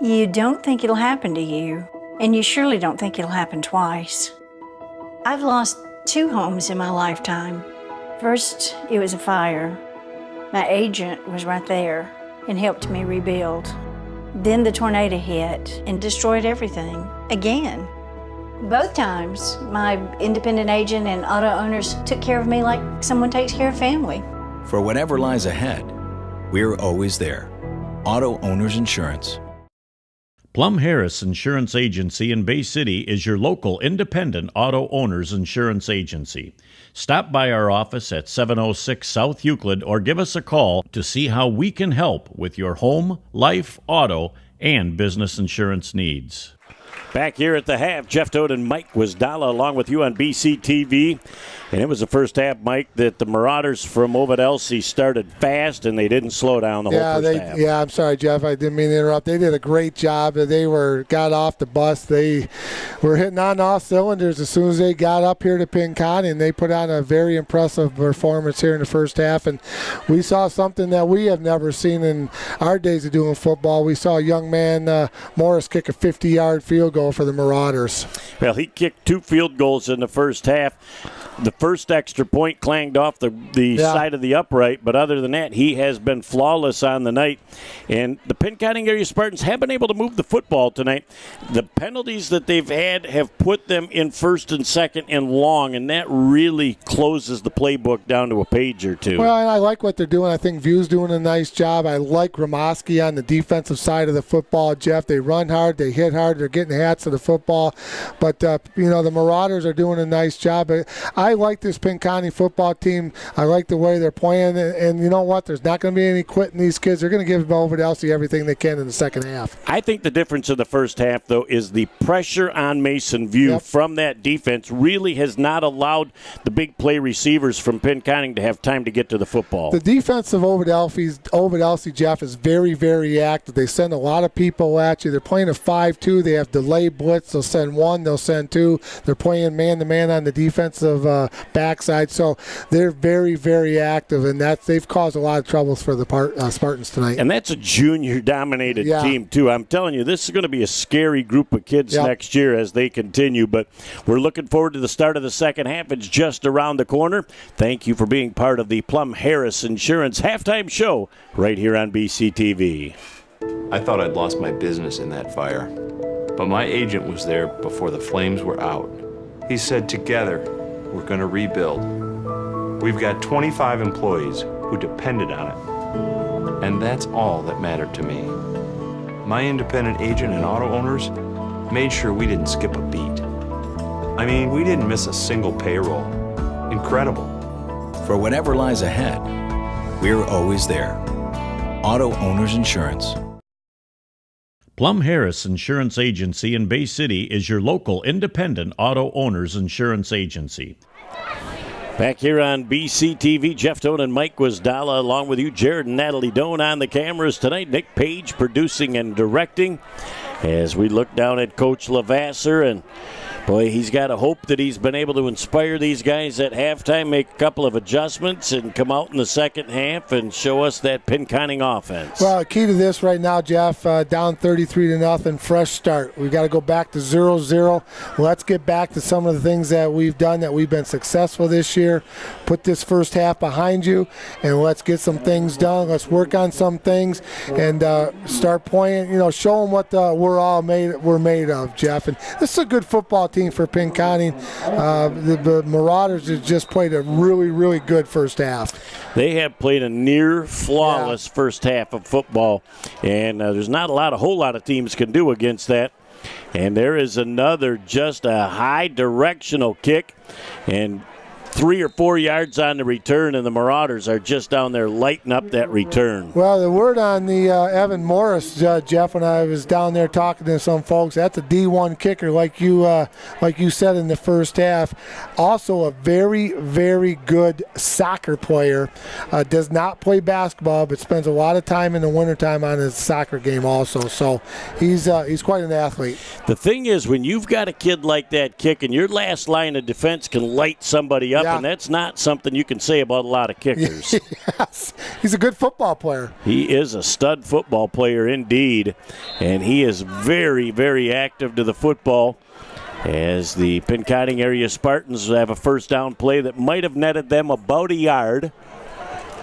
You don't think it'll happen to you, and you surely don't think it'll happen twice. I've lost 2 homes in my lifetime. First, it was a fire. My agent was right there and helped me rebuild. Then the tornado hit and destroyed everything, again. Both times, my independent agent and auto owners took care of me like someone takes care of family. For whatever lies ahead, we're always there. Auto Owners Insurance. Plum Harris Insurance Agency in Bay City is your local independent auto owners insurance agency. Stop by our office at 706 South Euclid or give us a call to see how we can help with your home, life, auto, and business insurance needs. Back here at the half, Jeff Toad and Mike Wisdala along with you on BCTV. And it was the first half, Mike, that the Marauders from Ovid-Elsie started fast and they didn't slow down the whole first half. Yeah, I'm sorry, Jeff. I didn't mean to interrupt. They did a great job. They got off the bus. They were hitting on all cylinders as soon as they got up here to Pinconning. They put on a very impressive performance here in the first half. And we saw something that we have never seen in our days of doing football. We saw a young man, Morris, kick a 50-yard field goal for the Marauders. Well, he kicked 2 field goals in the first half. The first extra point clanged off the side of the upright, but other than that, he has been flawless on the night. And the Pinconning area Spartans have been able to move the football tonight. The penalties that they've had have put them in first and second and long, and that really closes the playbook down to a page or two. Well, I like what they're doing. I think View's doing a nice job. I like Ramoski on the defensive side of the football, Jeff. They run hard, they hit hard, they're getting hats of the football. But, the Marauders are doing a nice job. I like this Pinconning football team. I like the way they're playing. And you know what? There's not going to be any quitting these kids. They're going to give Ovid-Elsie everything they can in the second half. I think the difference in the first half, though, is the pressure on Mason View from that defense really has not allowed the big play receivers from Pinconning to have time to get to the football. The defense of Ovid-Elsie, Jeff, is very, very active. They send a lot of people at you. They're playing a 5-2. They have delay blitz. They'll send 1. They'll send 2. They're playing man-to-man on the defensive backside. So they're very, very active, and they've caused a lot of troubles for the Spartans tonight. And that's a junior-dominated team, too. I'm telling you, this is going to be a scary group of kids next year as they continue. But we're looking forward to the start of the second half. It's just around the corner. Thank you for being part of the Plum Harris Insurance halftime show right here on BCTV. I thought I'd lost my business in that fire. But my agent was there before the flames were out. He said, together, we're going to rebuild. We've got 25 employees who depended on it. And that's all that mattered to me. My independent agent and auto owners made sure we didn't skip a beat. I mean, we didn't miss a single payroll. Incredible. For whatever lies ahead, we're always there. Auto Owners Insurance. Plum Harris Insurance Agency in Bay City is your local independent auto owners insurance agency. Back here on BCTV, Jeff Doan and Mike Wisdala, along with you, Jared and Natalie Doan on the cameras tonight. Nick Page producing and directing as we look down at Coach Lavasser, and boy, he's got to hope that he's been able to inspire these guys at halftime, make a couple of adjustments, and come out in the second half and show us that Pinconning offense. Well, the key to this right now, Jeff, down 33-0, fresh start. We've got to go back to 0-0. Let's get back to some of the things that we've done, that we've been successful this year. Put this first half behind you, and let's get some things done. Let's work on some things and start playing. Show them what we're made of, Jeff. And this is a good football team for Pinconning. The Marauders have just played a really, really good first half. They have played a near flawless first half of football, and there's not a whole lot of teams can do against that. And there is another, just a high directional kick, and 3 or 4 yards on the return, and the Marauders are just down there lighting up that return. Well, the word on the Evan Morris, Jeff, when I was down there talking to some folks, that's a D1 kicker, like you said in the first half. Also a very, very good soccer player. Does not play basketball, but spends a lot of time in the wintertime on his soccer game also. So he's quite an athlete. The thing is, when you've got a kid like that kicking, your last line of defense can light somebody up. And that's not something you can say about a lot of kickers. Yes, he's a good football player. He is a stud football player indeed, and he is very, very active to the football, as the Pinconning area Spartans have a first down play that might have netted them about a yard.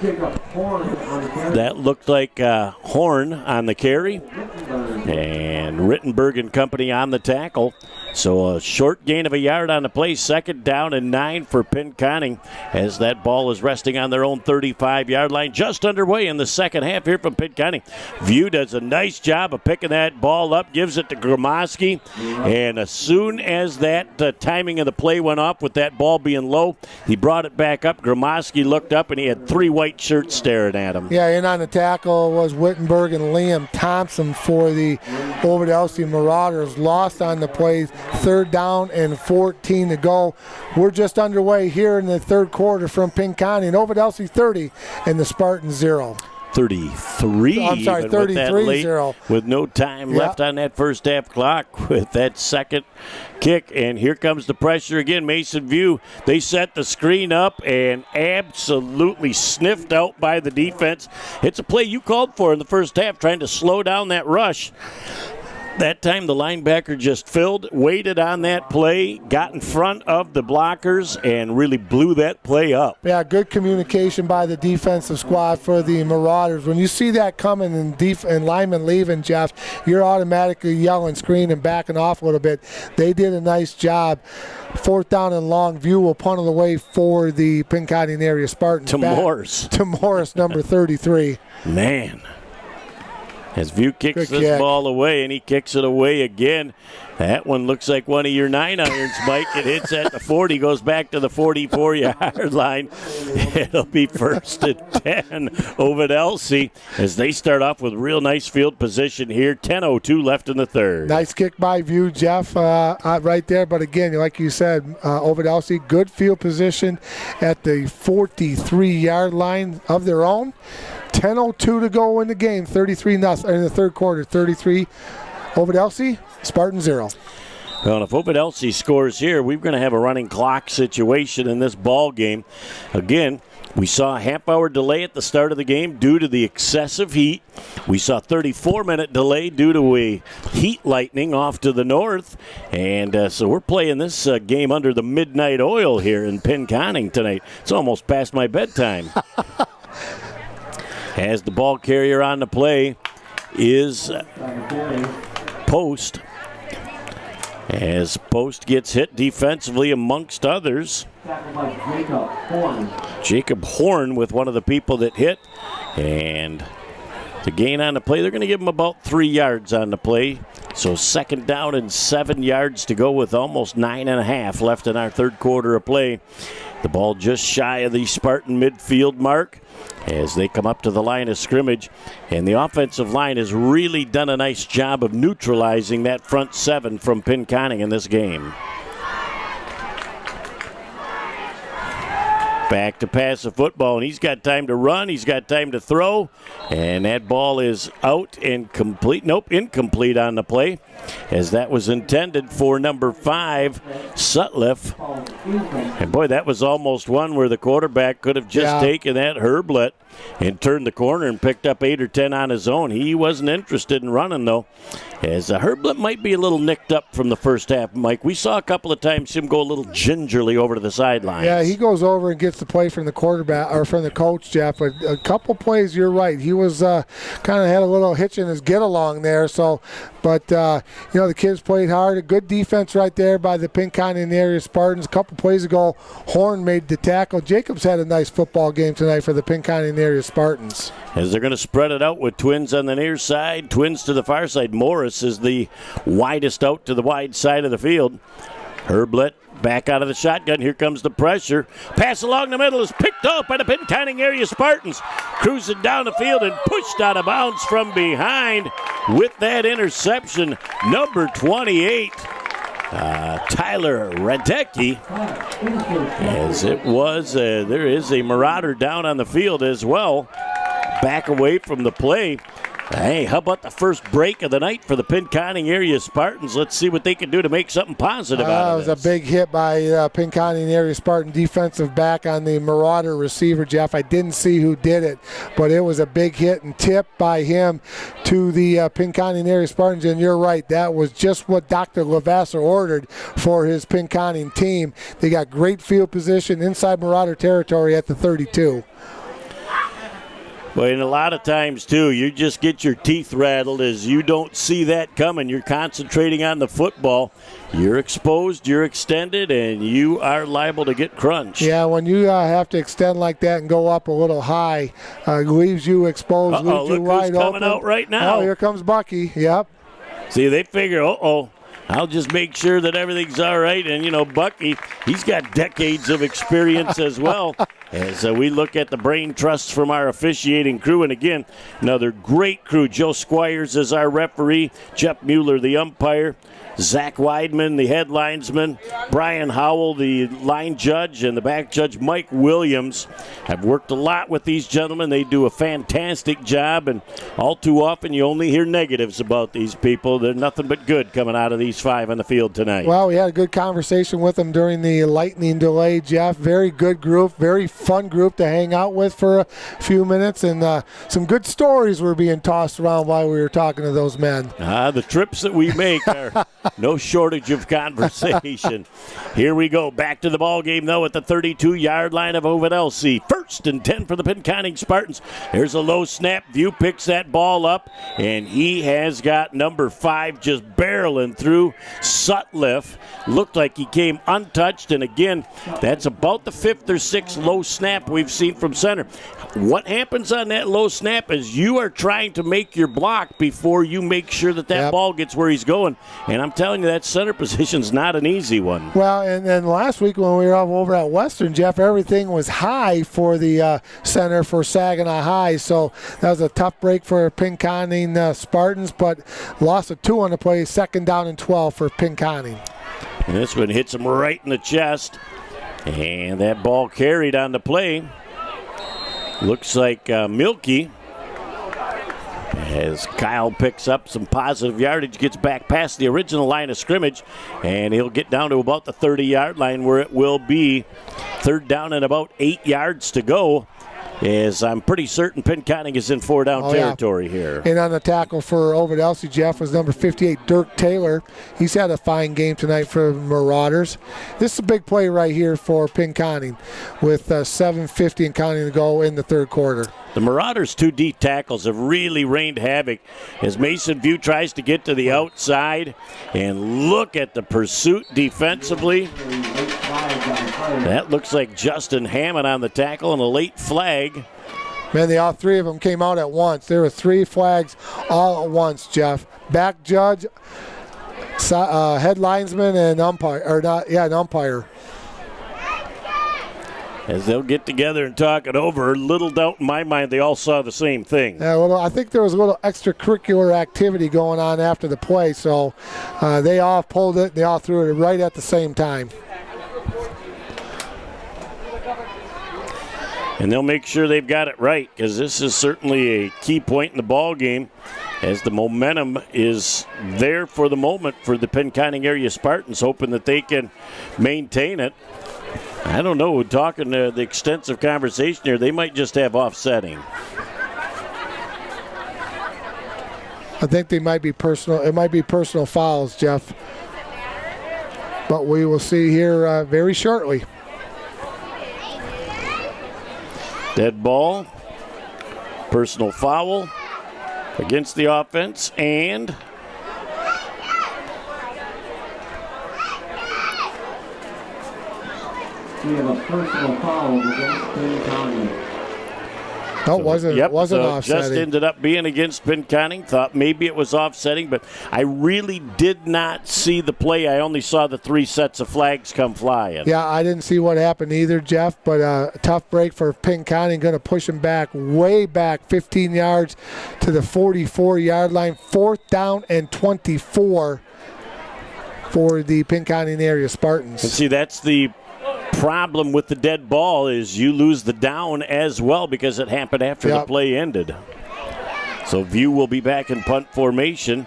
That looked like Horn on the carry, and Rittenberg and company on the tackle. So a short gain of a yard on the play, 2nd down and 9 for Pinconning, as that ball is resting on their own 35-yard line. Just underway in the second half here from Pinconning. View does a nice job of picking that ball up, gives it to Gromoski, and as soon as that timing of the play went off with that ball being low, he brought it back up. Gromoski looked up, and he had 3 white shirts staring at him. Yeah, in on the tackle was Wittenberg and Liam Thompson for the Ovid-Elsie Marauders. Lost on the play. 3rd down and 14 to go. We're just underway here in the third quarter from Pinconning. Ovid-Elsie 30 and the Spartans 0. 33. I'm sorry, 33-0. With no time left on that first half clock with that second kick. And here comes the pressure again. Mason View, they set the screen up and absolutely sniffed out by the defense. It's a play you called for in the first half, trying to slow down that rush. That time the linebacker just waited on that play, got in front of the blockers, and really blew that play up. Yeah, good communication by the defensive squad for the Marauders. When you see that coming and linemen leaving, Jeff, you're automatically yelling, screening, backing off a little bit. They did a nice job. 4th down and long. View will punt it away for the Pinconning area Spartans. To Morris, number 33. Man. As View kicks this ball away, and he kicks it away again. That one looks like one of your 9-irons, Mike. It hits at the 40, goes back to the 44-yard line. It'll be 1st and 10 Ovid-Elsie as they start off with real nice field position here. 10:02 left in the third. Nice kick by View, Jeff, right there. But again, like you said, Ovid-Elsie, good field position at the 43-yard line of their own. 10:02 to go in the game, 33-0 in the third quarter, 33 Ovid-Elsie, Spartan 0. Well, if Ovid-Elsie scores here, we're going to have a running clock situation in this ball game. Again, we saw a half-hour delay at the start of the game due to the excessive heat. We saw a 34-minute delay due to a heat lightning off to the north. And so we're playing this game under the midnight oil here in Pinconning tonight. It's almost past my bedtime. As the ball carrier on the play is Post. as Post gets hit defensively amongst others. Jacob Horn with one of the people that hit. And the gain on the play, they're going to give him about 3 yards on the play. So 2nd down and 7 yards to go with almost 9.5 left in our third quarter of play. The ball just shy of the Spartan midfield mark as they come up to the line of scrimmage. And the offensive line has really done a nice job of neutralizing that front 7 from Pinconning in this game. Back to pass the football, and he's got time to run, he's got time to throw, and that ball is out and complete. Nope, incomplete on the play, as that was intended for number 5, Sutliff. And boy, that was almost one where the quarterback could have just taken that Herblet and turned the corner and picked up 8 or 10 on his own. He wasn't interested in running, though, as Herblet might be a little nicked up from the first half, Mike. We saw a couple of times him go a little gingerly over to the sidelines. Yeah, he goes over and gets the play from the quarterback, or from the coach, Jeff. But a couple plays, you're right. He was kind of had a little hitch in his get-along there. So, but, the kids played hard. A good defense right there by the Pinconning area Spartans. A couple plays ago, Horn made the tackle. Jacobs had a nice football game tonight for the Pinconning area Spartans. As they're going to spread it out with twins on the near side, twins to the far side. Morris is the widest out to the wide side of the field. Herblet back out of the shotgun. Here comes the pressure. Pass along the middle is picked off by the Pinconning area Spartans. Cruising down the field and pushed out of bounds from behind with that interception. Number 28, Tyler Radecki. As it was, there is a Marauder down on the field as well. Back away from the play. Hey, how about the first break of the night for the Pinconning area Spartans? Let's see what they can do to make something positive out of this. It was a big hit by Pinconning area Spartan defensive back on the Marauder receiver, Jeff. I didn't see who did it, but it was a big hit and tip by him to the Pinconning area Spartans. And you're right, that was just what Dr. Lavasser ordered for his Pinconning team. They got great field position inside Marauder territory at the 32. Well, and a lot of times, too, you just get your teeth rattled as you don't see that coming. You're concentrating on the football. You're exposed, you're extended, and you are liable to get crunched. Yeah, when you have to extend like that and go up a little high, leaves you exposed, leaves you wide open. Coming out right now. Oh, here comes Bucky. Yep. See, they figure, I'll just make sure that everything's all right. And, Bucky, he's got decades of experience as well. As we look at the brain trusts from our officiating crew. And again, another great crew. Joe Squires is our referee. Jeff Mueller, the umpire. Zach Weidman, the head linesman. Brian Howell, the line judge. And the back judge, Mike Williams. I've worked a lot with these gentlemen. They do a fantastic job. And all too often, you only hear negatives about these people. They're nothing but good coming out of these 5 on the field tonight. Well, we had a good conversation with them during the lightning delay, Jeff. Very good group. Very fun group to hang out with for a few minutes. And some good stories were being tossed around while we were talking to those men. The trips that we make are no shortage of conversation. Here we go. Back to the ball game, though, at the 32-yard line of Ovid-Elsie. 1st and 10 for the Pinconning Spartans. There's a low snap. View picks that ball up, and he has got number 5 just barreling through. Sutliff looked like he came untouched, and again, that's about the 5th or 6th low snap we've seen from center. What happens on that low snap is you are trying to make your block before you make sure that ball gets where he's going, and I'm telling you, that center position's not an easy one. Well, and then last week when we were over at Western, Jeff, everything was high for the center for Saginaw High, so that was a tough break for Pinconning Spartans, but loss of 2 on the play, 2nd down and 12 for Pinconning. And this one hits him right in the chest, and that ball carried on the play. Looks like Milky, as Kyle picks up some positive yardage, gets back past the original line of scrimmage, and he'll get down to about the 30-yard line where it will be 3rd down and about 8 yards to go. as I'm pretty certain Pinconning is in 4-down territory here. And on the tackle for Ovid-Elsie, Jeff, was number 58, Dirk Taylor. He's had a fine game tonight for Marauders. This is a big play right here for Pinconning with 7:50 and counting to go in the third quarter. The Marauders' 2 D tackles have really rained havoc as Mason View tries to get to the outside. And look at the pursuit defensively. That looks like Justin Hammond on the tackle and a late flag. Man, all 3 of them came out at once. There were 3 flags all at once, Jeff. Back judge, head linesman, and an umpire. As they'll get together and talk it over, little doubt in my mind they all saw the same thing. Yeah, well, I think there was a little extracurricular activity going on after the play, so they all pulled it, they all threw it right at the same time. And they'll make sure they've got it right, because this is certainly a key point in the ball game, as the momentum is there for the moment for the Pinconning area Spartans, hoping that they can maintain it. I don't know, talking to the extensive conversation here, they might just have offsetting. I think they might be personal. It might be personal fouls, Jeff. But we will see here very shortly. Dead ball, personal foul against the offense, and we have a personal foul against Pinconning. No, it wasn't offsetting. Just ended up being against Pinconning. Thought maybe it was offsetting, but I really did not see the play. I only saw the 3 sets of flags come flying. Yeah, I didn't see what happened either, Jeff, but a tough break for Pinconning. Going to push him back, way back, 15 yards to the 44-yard line. 4th down and 24 for the Pinconning area Spartans. And see, that's the problem with the dead ball, is you lose the down as well because it happened after the play ended. So View will be back in punt formation.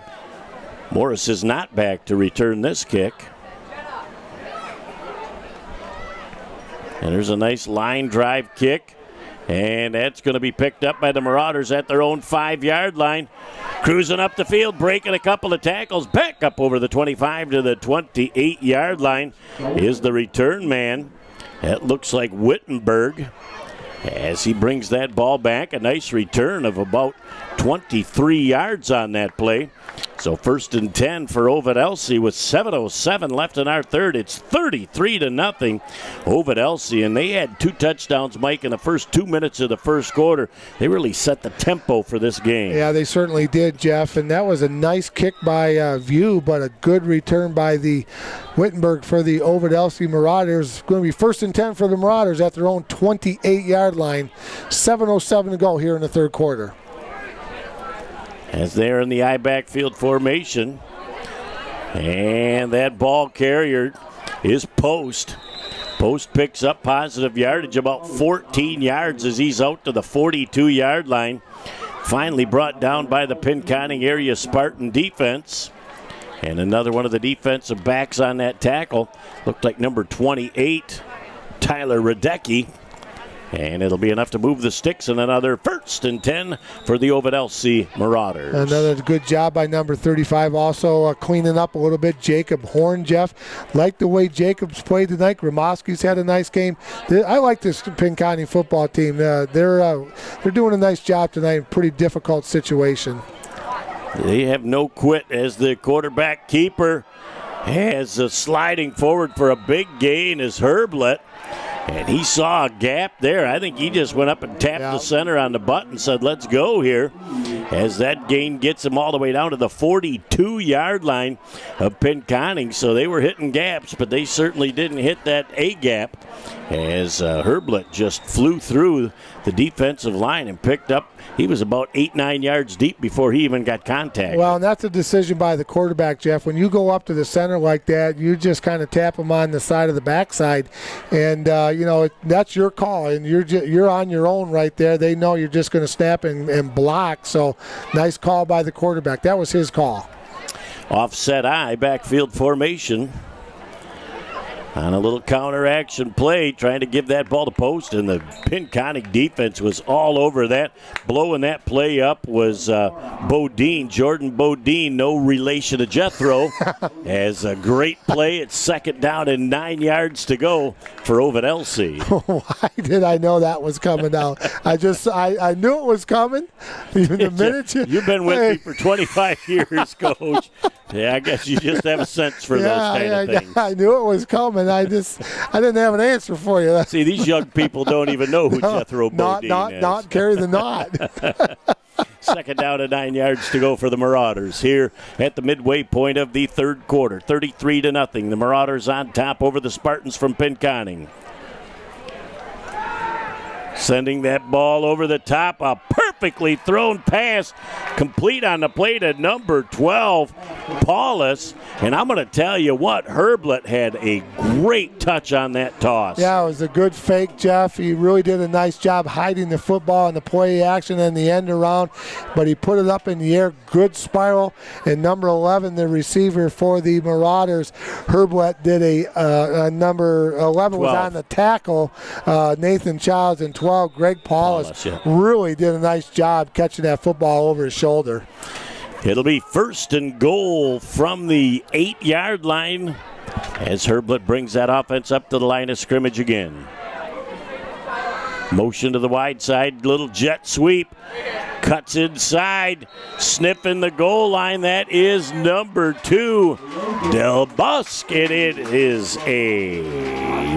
Morris is not back to return this kick. And there's a nice line drive kick. And that's going to be picked up by the Marauders at their own 5-yard line. Cruising up the field, breaking a couple of tackles. Back up over the 25 to the 28-yard line is the return man. That looks like Wittenberg as he brings that ball back. A nice return of about 23 yards on that play. So 1st and 10 for Ovid-Elsie with 7:07 left in our third. It's 33-0 Ovid-Elsie, and they had 2 touchdowns, Mike, in the first 2 minutes of the first quarter. They really set the tempo for this game. Yeah, they certainly did, Jeff, and that was a nice kick by View, but a good return by the Wittenberg for the Ovid-Elsie Marauders. Going to be 1st and 10 for the Marauders at their own 28-yard line. 7:07 to go here in the third quarter. As they're in the I-backfield formation. And that ball carrier is Post. Post picks up positive yardage, about 14 yards as he's out to the 42-yard line. Finally brought down by the Pinconning area Spartan defense. And another one of the defensive backs on that tackle looked like number 28, Tyler Radecki. And it'll be enough to move the sticks, and another 1st and 10 for the Ovid-Elsie Marauders. Another good job by number 35, also cleaning up a little bit. Jacob Horn, Jeff. Like the way Jacob's played tonight. Grimoski's had a nice game. I like this Pinconning football team. They're doing a nice job tonight. Pretty difficult situation. They have no quit as the quarterback keeper has sliding forward for a big gain is Herblet. And he saw a gap there. I think he just went up and tapped the center on the button and said, let's go here. As that gain gets him all the way down to the 42-yard line of Pinconning. So they were hitting gaps, but they certainly didn't hit that A gap. As Herblet just flew through the defensive line and picked up. He was about 8-9 yards deep before he even got contact. Well, and that's a decision by the quarterback, Jeff. When you go up to the center like that, you just kind of tap him on the side of the backside, and that's your call, and you're on your own right there. They know you're just going to snap and block. So, nice call by the quarterback. That was his call. Offset I, backfield formation. on a little counteraction play, trying to give that ball to post, and the Pinconning defense was all over that. Blowing that play up was Bodine, Jordan Bodine, no relation to Jethro, as a great play. It's second down and 9 yards to go for Ovid-Elsie. Why did I know that was coming out? I knew it was coming. Even the minute you've been with me for 25 years, Coach. Yeah, I guess you just have a sense for those kind of things. I knew it was coming. I didn't have an answer for you. See, these young people don't even know who Jethro Bodine is. Not carry the knot. Second down and 9 yards to go for the Marauders here at the midway point of the third quarter. 33-0. The Marauders on top over the Spartans from Pinconning. Sending that ball over the top. A perfectly thrown pass, complete on the play to number 12, Paulus. And I'm going to tell you what, Herblett had a great touch on that toss. Yeah, it was a good fake, Jeff. He really did a nice job hiding the football in the play action and the end around, but he put it up in the air. Good spiral. And number 11, the receiver for the Marauders, Herblett did a number 11 was on the tackle. Nathan Childs, and 12, Greg Paulus, really did a nice job catching that football over his shoulder. It'll be first and goal from the 8-yard line as Herblett brings that offense up to the line of scrimmage again. Motion to the wide side, little jet sweep. Cuts inside, sniffing the goal line. That is number 2, Del Busk, and it is a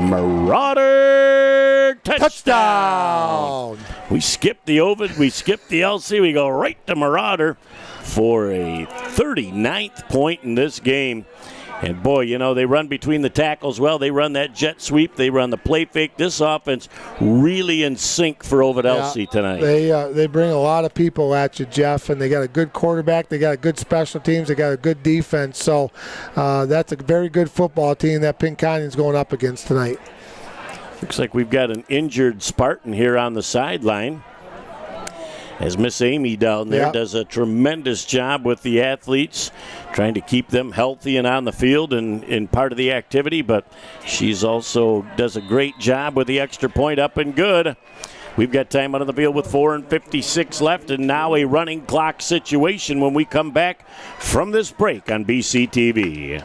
Marauder touchdown. We skipped the Ovid, we skipped the Elsie, we go right to Marauder for a 39th point in this game. And boy, you know, they run between the tackles well. They run that jet sweep. They run the play fake. This offense really in sync for Ovid-Elsie tonight. They bring a lot of people at you, Jeff, and they got a good quarterback. They got a good special teams. They got a good defense. So that's a very good football team that Pinconning's going up against tonight. Looks like we've got an injured Spartan here on the sideline, as Miss Amy down there does a tremendous job with the athletes, trying to keep them healthy and on the field and in part of the activity, but she's also does a great job with the extra point up and good. We've got time out on the field with 4:56 left, and now a running clock situation when we come back from this break on BCTV.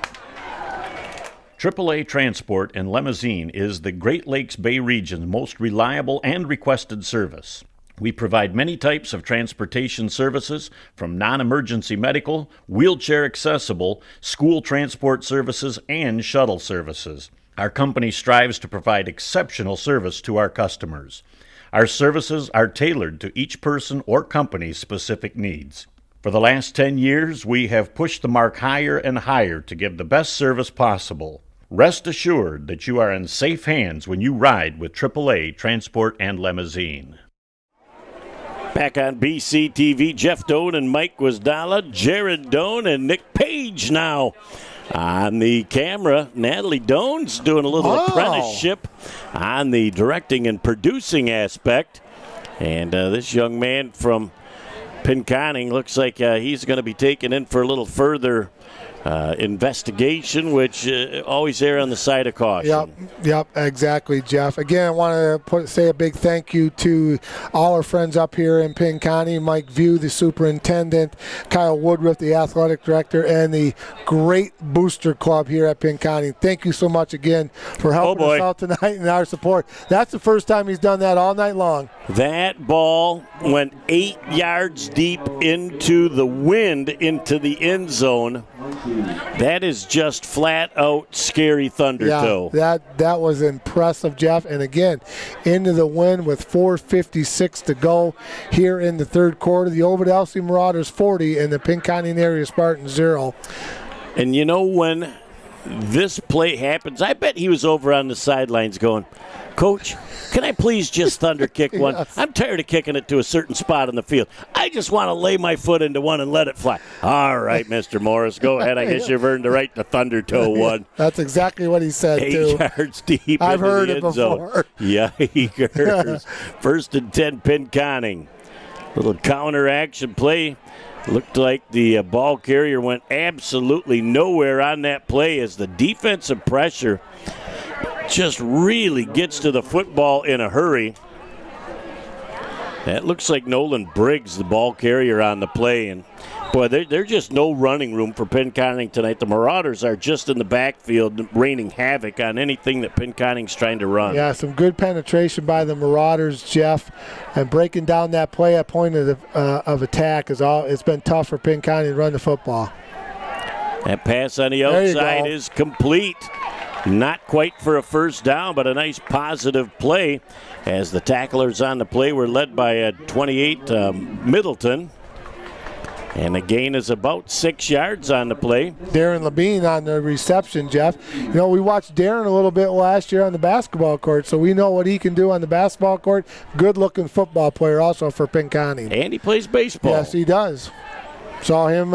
AAA Transport and Limousine is the Great Lakes Bay region's most reliable and requested service. We provide many types of transportation services, from non-emergency medical, wheelchair accessible, school transport services, and shuttle services. Our company strives to provide exceptional service to our customers. Our services are tailored to each person or company's specific needs. For the last 10 years, we have pushed the mark higher and higher to give the best service possible. Rest assured that you are in safe hands when you ride with AAA Transport and Limousine. Back on BCTV, Jeff Doan and Mike Wasdala, Jared Doan and Nick Page now on the camera. Natalie Doan's doing a little apprenticeship on the directing and producing aspect. And this young man from Pinconning looks like he's going to be taken in for a little further investigation, which always err on the side of caution. Yep, exactly, Jeff. Again, I want to say a big thank you to all our friends up here in Pinconning, Mike View, the superintendent, Kyle Woodruff, the athletic director, and the great booster club here at Pinconning. Thank you so much again for helping us out tonight and our support. That's the first time he's done that all night long. That ball went 8 yards deep into the wind, into the end zone. That is just flat out scary thunder toe. That was impressive, Jeff. And again, into the wind with 4:56 to go here in the third quarter. The Ovid-Elsie Marauders 40 and the Pinconning area Spartans 0. And you know, when this play happens, I bet he was over on the sidelines going, Coach, can I please just thunder kick one? Yes. I'm tired of kicking it to a certain spot on the field. I just want to lay my foot into one and let it fly. All right, Mr. Morris, go ahead. I guess you've earned the right to thunder toe one. That's exactly what he said, 8 yards deep. I've heard it before. Yikers. First and 10, Pinconning. Little counter action play. Looked like the ball carrier went absolutely nowhere on that play as the defensive pressure just really gets to the football in a hurry. That looks like Nolan Briggs, the ball carrier on the play. And, boy, there's just no running room for Pinconning tonight. The Marauders are just in the backfield raining havoc on anything that Pinconning's trying to run. Yeah, some good penetration by the Marauders, Jeff. And breaking down that play at point of attack it's been tough for Pinconning to run the football. That pass on the outside is complete. Not quite for a first down, but a nice positive play as the tacklers on the play were led by 28 Middleton. And the gain is about 6 yards on the play. Darren Levine on the reception, Jeff. You know, we watched Darren a little bit last year on the basketball court, so we know what he can do on the basketball court. Good-looking football player also for Pinconning. And he plays baseball. Yes, he does. Saw him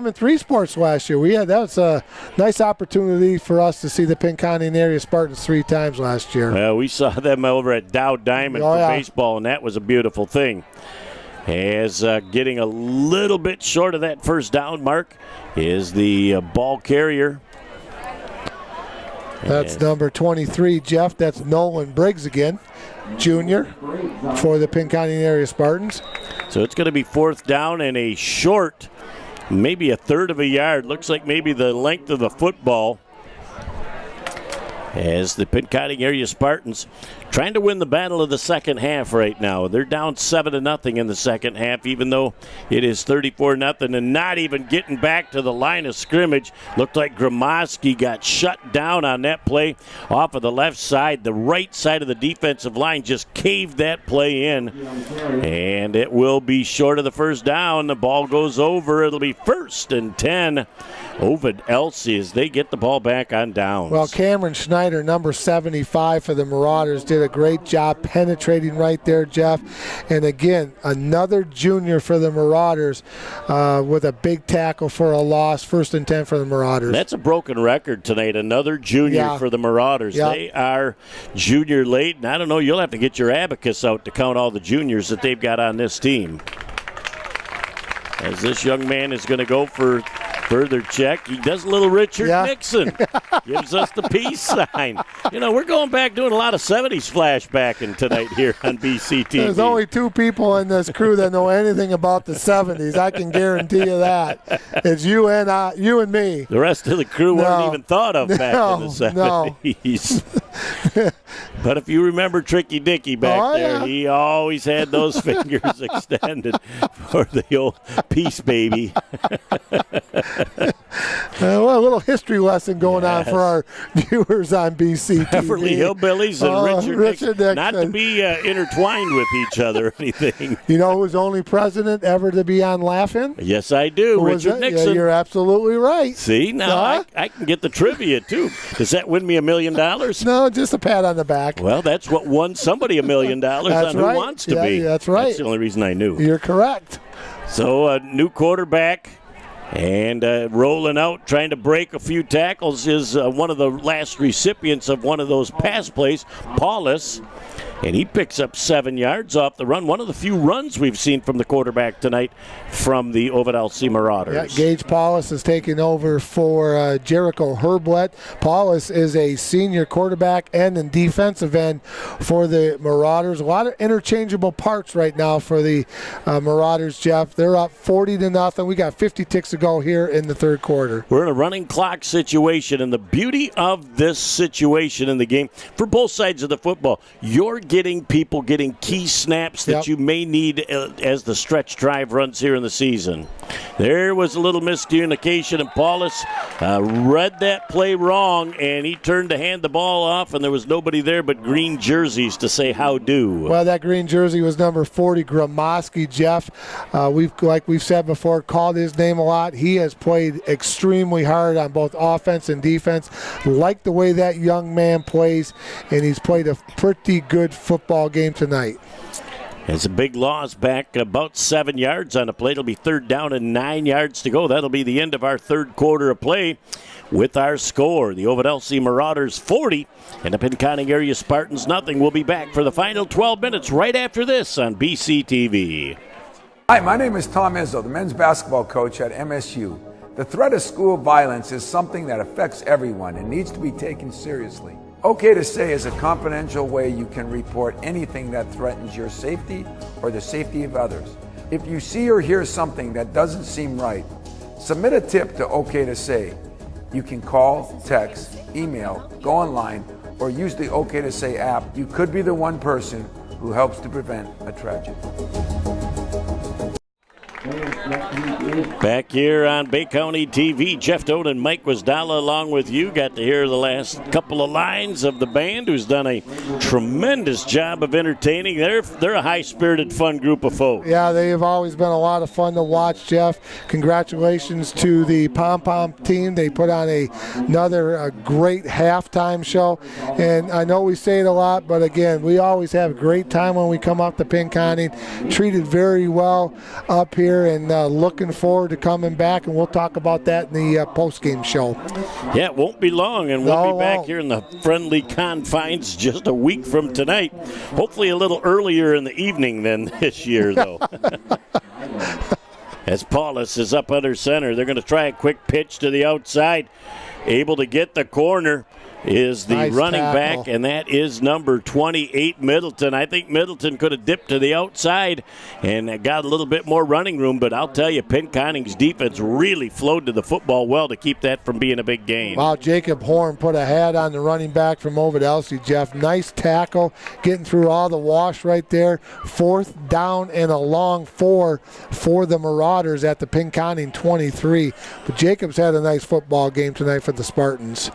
in 3 sports last year. That was a nice opportunity for us to see the Pinconning area Spartans 3 times last year. Well, we saw them over at Dow Diamond for baseball, and that was a beautiful thing. As getting a little bit short of that first down mark is the ball carrier. That's number 23, Jeff. That's Nolan Briggs again, junior, for the Pinconning area Spartans. So it's going to be 4th down and a short, maybe a third of a yard. Looks like maybe the length of the football. As the Pinconning area Spartans trying to win the battle of the second half right now. They're down 7-0 in the second half, even though it is 34-0 and not even getting back to the line of scrimmage. Looked like Gramoski got shut down on that play off of the left side. The right side of the defensive line just caved that play in, and it will be short of the first down. The ball goes over. It'll be 1st and 10. Ovid-Elsie as they get the ball back on downs. Well, Cameron Schneider, number 75 for the Marauders, did a great job penetrating right there, Jeff. And again, another junior for the Marauders with a big tackle for a loss. 1st and 10 for the Marauders. That's a broken record tonight. Another junior for the Marauders. Yep. They are junior late, and I don't know, you'll have to get your abacus out to count all the juniors that they've got on this team. As this young man is going to go for further check. He does a little Richard Nixon. Gives us the peace sign. You know, we're going back doing a lot of 70s flashbacking tonight here on BCTV. There's only 2 people in this crew that know anything about the 70s. I can guarantee you that. It's you and me. The rest of the crew weren't even thought of back in the 70s. But if you remember Tricky Dicky back there, he always had those fingers extended for the old peace baby. Well, a little history lesson going on for our viewers on BCTV. Beverly Hillbillies and Richard Nixon. Not to be intertwined with each other or anything. You know who was the only president ever to be on Laugh-In? Yes, I do. Who Richard Nixon. Yeah, you're absolutely right. See, now I can get the trivia, too. Does that win me $1 million? No, just a pat on the back. Well, that's what won somebody $1 million on Who Wants to Be. That's right. That's the only reason I knew. You're correct. So, a new quarterback. And rolling out, trying to break a few tackles is one of the last recipients of one of those pass plays, Paulus. And he picks up 7 yards off the run. One of the few runs we've seen from the quarterback tonight from the Ovid-Elsie Marauders. Yeah, Gage Paulus is taking over for Jericho Herblett. Paulus is a senior quarterback and in defensive end for the Marauders. A lot of interchangeable parts right now for the Marauders, Jeff. They're up 40-0. We got 50 ticks to go here in the third quarter. We're in a running clock situation, and the beauty of this situation in the game, for both sides of the football, you're getting people getting key snaps that you may need as the stretch drive runs here in the season. There was a little miscommunication, and Paulus read that play wrong, and he turned to hand the ball off, and there was nobody there but green jerseys to say how do. Well, that green jersey was number 40, Gramoski, Jeff. Like we've said before, called his name a lot. He has played extremely hard on both offense and defense. Like the way that young man plays, and he's played a pretty good football game tonight. It's a big loss back about 7 yards on the play. It'll be 3rd down and 9 yards to go. That'll be the end of our third quarter of play with our score. The Ovid-Elsie Marauders 40 and the Pinconning area Spartans nothing. We'll be back for the final 12 minutes right after this on BCTV. Hi, my name is Tom Izzo, the men's basketball coach at MSU. The threat of school violence is something that affects everyone and needs to be taken seriously. OK to Say is a confidential way you can report anything that threatens your safety or the safety of others. If you see or hear something that doesn't seem right, submit a tip to OK to Say. You can call, text, email, go online, or use the OK to Say app. You could be the one person who helps to prevent a tragedy. Back here on Bay County TV, Jeff Doden and Mike Wisdala along with you. Got to hear the last couple of lines of the band, who's done a tremendous job of entertaining. They're a high-spirited, fun group of folks. Yeah, they have always been a lot of fun to watch, Jeff. Congratulations to the pom-pom team. They put on another great halftime show. And I know we say it a lot, but again, we always have a great time when we come up to Pinconning. Treated very well up here, and looking forward to coming back, and we'll talk about that in the post-game show. Yeah, it won't be long, and we'll be back here in the friendly confines just a week from tonight. Hopefully a little earlier in the evening than this year, though. As Paulus is up under center, they're going to try a quick pitch to the outside. Able to get the corner is the nice running tackle. back, and that is number 28, Middleton. I think Middleton could have dipped to the outside and got a little bit more running room, but I'll tell you, Pinconning's defense really flowed to the football well to keep that from being a big gain. Wow, Jacob Horn put a hat on the running back from Ovid-Elsie, Jeff. Nice tackle, getting through all the wash right there. 4th down and a long 4 for the Marauders at the Pinconning 23. But Jacob's had a nice football game tonight for the Spartans.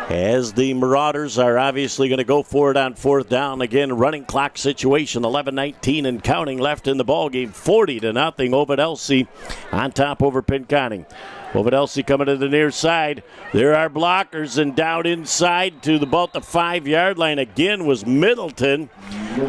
As the Marauders are obviously going to go for it on 4th down. Again, running clock situation, 11-19 and counting left in the ball game. 40-0, Ovid-Elsie on top over Pinconning. Ovid-Elsie coming to the near side. There are blockers, and down inside to about the 5-yard line again was Middleton,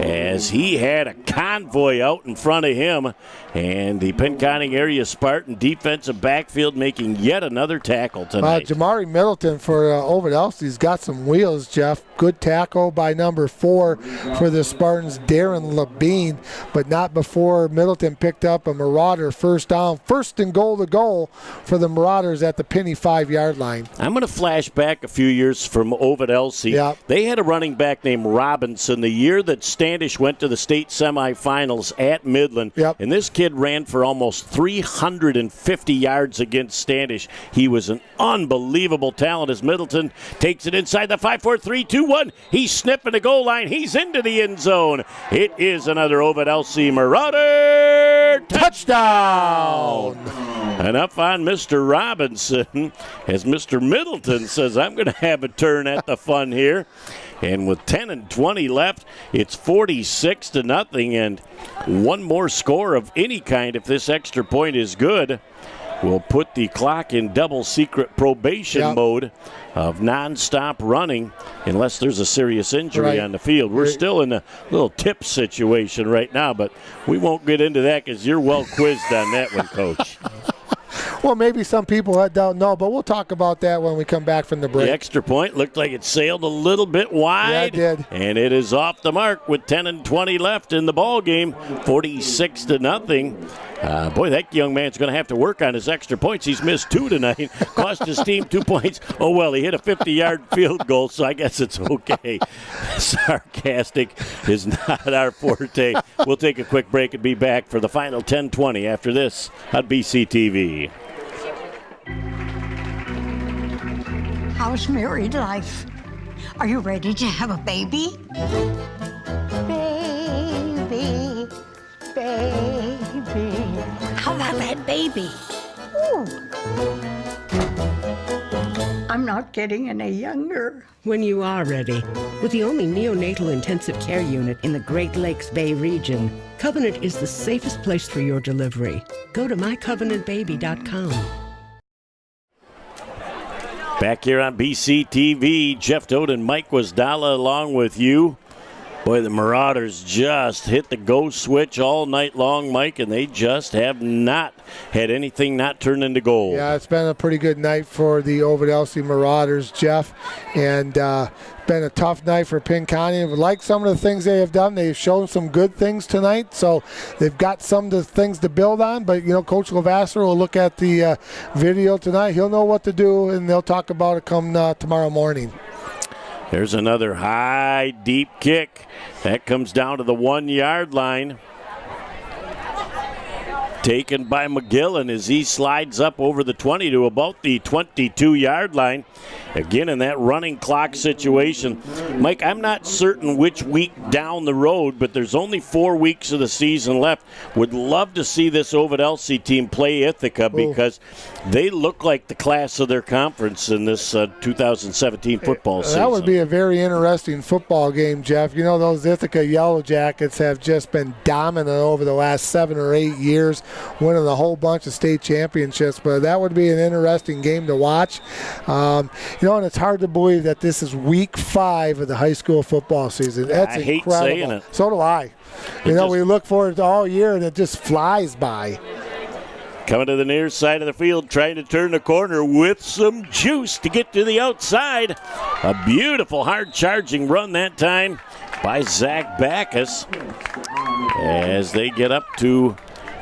as he had a convoy out in front of him. And the Pinconning area Spartan defensive backfield making yet another tackle tonight. Jamari Middleton for Ovid-Elsie's got some wheels, Jeff. Good tackle by number 4 for the Spartans, Darren Labine, but not before Middleton picked up a Marauder 1st down. 1st and goal to goal for the Marauders at the Penny 5-yard line. I'm going to flash back a few years from Ovid-Elsie. Yep. They had a running back named Robinson the year that Standish went to the state semifinals at Midland. Yep. And this kid ran for almost 350 yards against Standish. He was an unbelievable talent as Middleton takes it inside the 5-4-3-2-1. He's sniffing the goal line. He's into the end zone. It is another Ovid-Elsie Marauder touchdown. And up on Mr. Robinson as Mr. Middleton says, I'm going to have a turn at the fun here. And with 10-20 left, it's 46-0, and one more score of any kind, if this extra point is good, will put the clock in double secret probation mode of nonstop running unless there's a serious injury on the field. We're still in a little tip situation right now, but we won't get into that because you're well quizzed on that one, Coach. Well, maybe some people don't know, but we'll talk about that when we come back from the break. The extra point looked like it sailed a little bit wide. Yeah, it did. And it is off the mark with 10-20 left in the ball game, 46-0. Boy, that young man's going to have to work on his extra points. He's missed 2 tonight. Cost his team 2 points. Oh, well, he hit a 50-yard field goal, so I guess it's okay. Sarcastic is not our forte. We'll take a quick break and be back for the final 10-20 after this on BCTV. How's married life? Are you ready to have a baby? Baby, baby. How about that baby? Ooh. I'm not getting any younger. When you are ready. With the only neonatal intensive care unit in the Great Lakes Bay region, Covenant is the safest place for your delivery. Go to mycovenantbaby.com. Back here on BCTV, Jeff Doden and Mike Wisdala along with you. Boy, the Marauders just hit the go switch all night long, Mike, and they just have not had anything not turn into goal. Yeah, it's been a pretty good night for the Ovid-Elsie Marauders, Jeff, and been a tough night for Pinconning. Like some of the things they have done, they've shown some good things tonight, so they've got some of the things to build on, but, you know, Coach Lavasser will look at the video tonight. He'll know what to do, and they'll talk about it come tomorrow morning. There's another high, deep kick. That comes down to the 1-yard line. Taken by McGillen as he slides up over the 20 to about the 22-yard line. Again, in that running clock situation. Mike, I'm not certain which week down the road, but there's only 4 weeks of the season left. Would love to see this Ovid-Elsie team play Ithaca because they look like the class of their conference in this 2017 football season. That would be a very interesting football game, Jeff. You know, those Ithaca Yellow Jackets have just been dominant over the last 7 or 8 years, winning a whole bunch of state championships. But that would be an interesting game to watch. You know, and it's hard to believe that this is week 5 of the high school football season. That's incredible. I hate saying it. So do I. You know, we look forward to all year, and it just flies by. Coming to the near side of the field, trying to turn the corner with some juice to get to the outside. A beautiful, hard-charging run that time by Zach Backus as they get up to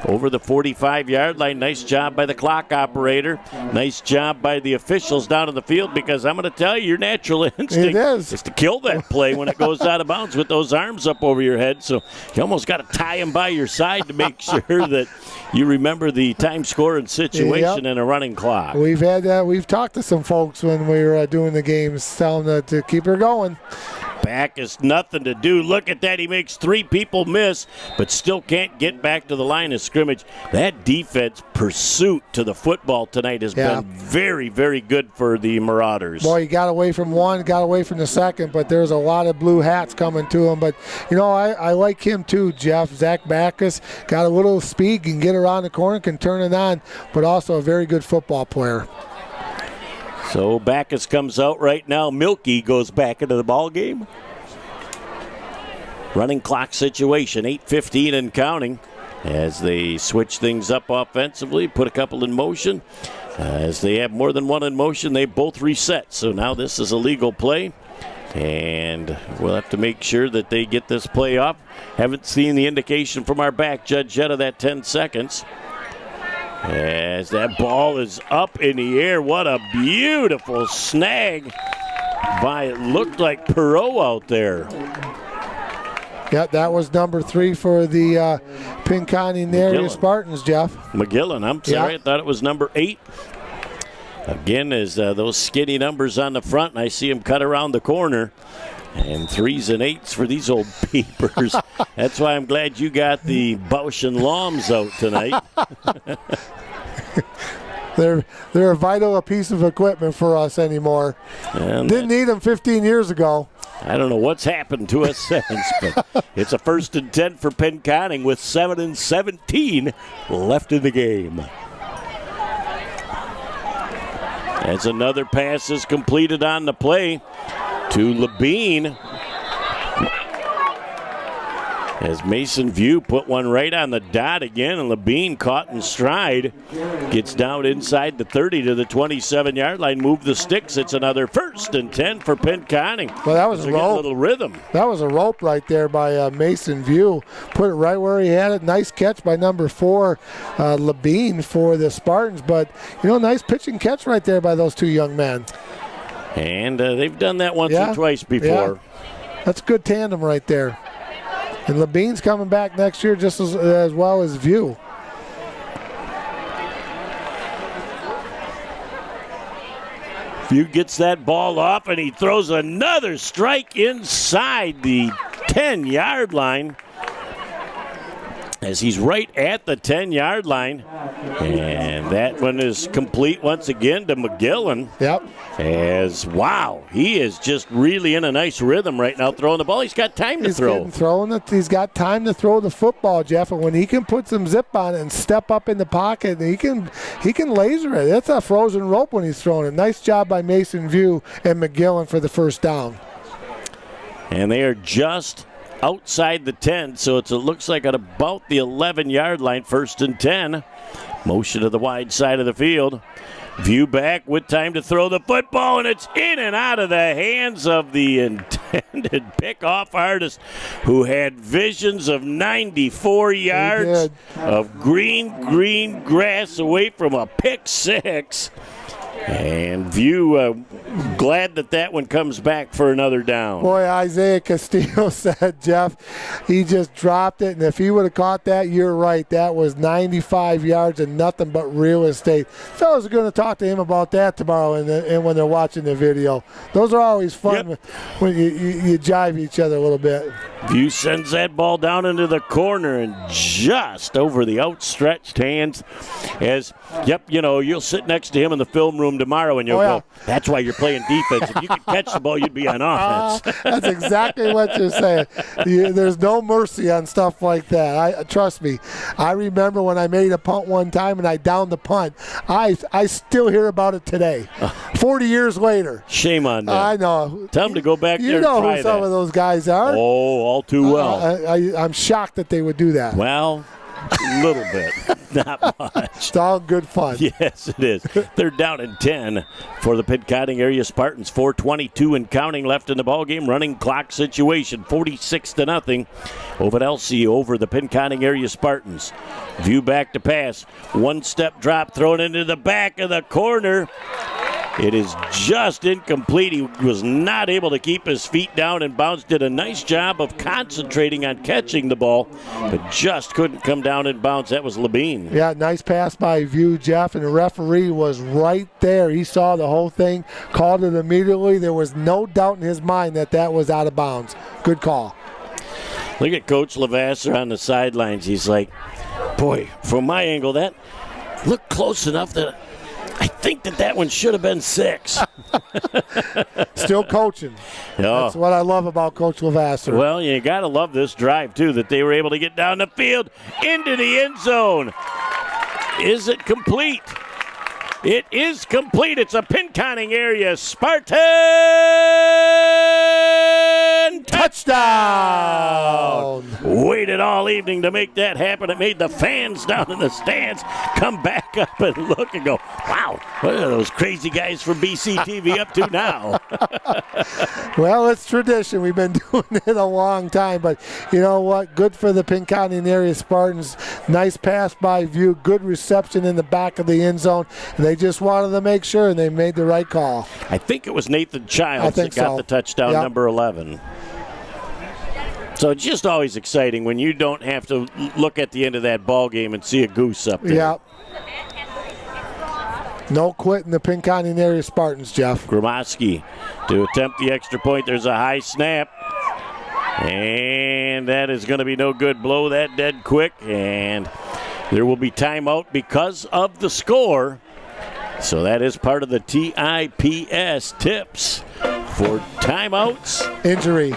over the 45-yard line. Nice job by the clock operator. Nice job by the officials down in the field, because I'm going to tell you, your natural instinct is to kill that play when it goes out of bounds with those arms up over your head. So you almost got to tie him by your side to make sure that you remember the time scoring situation in a running clock. We've had that. We've talked to some folks when we were doing the games, telling them to keep her going. Back is nothing to do. Look at that. He makes 3 people miss, but still can't get back to the line of scrimmage. That defense pursuit to the football tonight has been very, very good for the Marauders. Boy, he got away from one, got away from the second, but there's a lot of blue hats coming to him. But, you know, I like him too, Jeff. Zach Backus got a little speed, can get around the corner, can turn it on, but also a very good football player. So Backus comes out right now. Milky goes back into the ball game. Running clock situation, 8:15 and counting, as they switch things up offensively, put a couple in motion. As they have more than one in motion, they both reset. So now this is a legal play, and we'll have to make sure that they get this play off. Haven't seen the indication from our back judge yet of that 10 seconds. As that ball is up in the air. What a beautiful snag by, it looked like Perot out there. Yeah, that was number 3 for the Pinconning area Spartans, Jeff. McGillen, I'm sorry. I thought it was number 8. Again, as those skinny numbers on the front, and I see him cut around the corner. And 3s and 8s for these old peepers. That's why I'm glad you got the Bausch and Loms out tonight. They're a vital piece of equipment for us anymore. And didn't need them 15 years ago. I don't know what's happened to us since, but it's a 1st and 10 for Pinconning with 7 and 17 left in the game. As another pass is completed on the play to Labine, as Mason View put one right on the dot again, and Labine caught in stride, gets down inside the 30 to the 27-yard line, move the sticks. It's another 1st and 10 for Pinconning. Well, that was a rope. A little rhythm. That was a rope right there by Mason View. Put it right where he had it. Nice catch by number 4, Labine, for the Spartans. But, you know, nice pitch and catch right there by those 2 young men. And they've done that once or twice before. Yeah. That's a good tandem right there. And Labine's coming back next year just as well as View. View gets that ball off, and he throws another strike inside the 10-yard line, as he's right at the 10-yard line. And that one is complete once again to McGillen. Yep. As, wow, he is just really in a nice rhythm right now throwing the ball. He's got time to throw. He's got time to throw the football, Jeff. And when he can put some zip on it and step up in the pocket, he can laser it. It's a frozen rope when he's throwing it. Nice job by Mason View and McGillen for the 1st down. And they are just outside the 10, so it looks like at about the 11-yard line, 1st and 10. Motion to the wide side of the field. View back with time to throw the football, and it's in and out of the hands of the intended pickoff artist, who had visions of 94 yards of green grass away from a pick 6. And View glad that one comes back for another down. Boy, Isaiah Castillo said, Jeff, he just dropped it, and if he would have caught that, you're right. That was 95 yards and nothing but real estate. Fellas are going to talk to him about that tomorrow and when they're watching the video. Those are always fun when you jive each other a little bit. View sends that ball down into the corner and just over the outstretched hands as, you'll sit next to him in the film room tomorrow and you'll go, that's why you're playing defense. If you could catch the ball, you'd be on offense. That's exactly what you're saying. There's no mercy on stuff like that. Trust me. I remember when I made a punt one time and I downed the punt. I still hear about it today, 40 years later. Shame on them. I know. Tell them to go back there and You know try who some of those guys are. Oh, all too well. I'm shocked that they would do that. Well, a little bit. Not much. It's all good fun. Yes, it is. They're down in 10 for the Pinconning area Spartans. 4:22 and counting left in the ballgame. Running clock situation, 46-0. Ovid-Elsie over the Pinconning area Spartans. View back to pass. One-step drop thrown into the back of the corner. It is just incomplete. He was not able to keep his feet down and bounce. Did a nice job of concentrating on catching the ball, but just couldn't come down and bounce. That was Labine. Yeah, nice pass by View, Jeff, and the referee was right there. He saw the whole thing, called it immediately. There was no doubt in his mind that was out of bounds. Good call. Look at Coach Levasseur on the sidelines. He's like, boy, from my angle, that looked close enough that I think that one should have been 6. Still coaching. Oh. That's what I love about Coach Levasseur. Well, you got to love this drive, too, that they were able to get down the field into the end zone. Is it complete? It is complete. It's a Pinconning area Spartan touchdown. Waited all evening to make that happen. It made the fans down in the stands come back up and look and go, wow, what are those crazy guys from BCTV up to now? Well, it's tradition. We've been doing it a long time, but you know what? Good for the Pinconning area Spartans. Nice pass by View. Good reception in the back of the end zone. They just wanted to make sure, and they made the right call. I think it was Nathan Childs that got the touchdown, number 11. So it's just always exciting when you don't have to look at the end of that ball game and see a goose up there. Yeah. No quitting the Pinconning area Spartans, Jeff. Gromoski to attempt the extra point. There's a high snap. And that is going to be no good. Blow that dead quick. And there will be timeout because of the score. So that is part of the TIPS tips for timeouts, injury,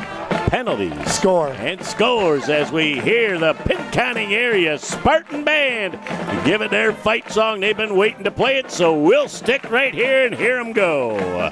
penalties, score, and scores as we hear the Pinconning area Spartan Band give it their fight song. They've been waiting to play it, so we'll stick right here and hear them go.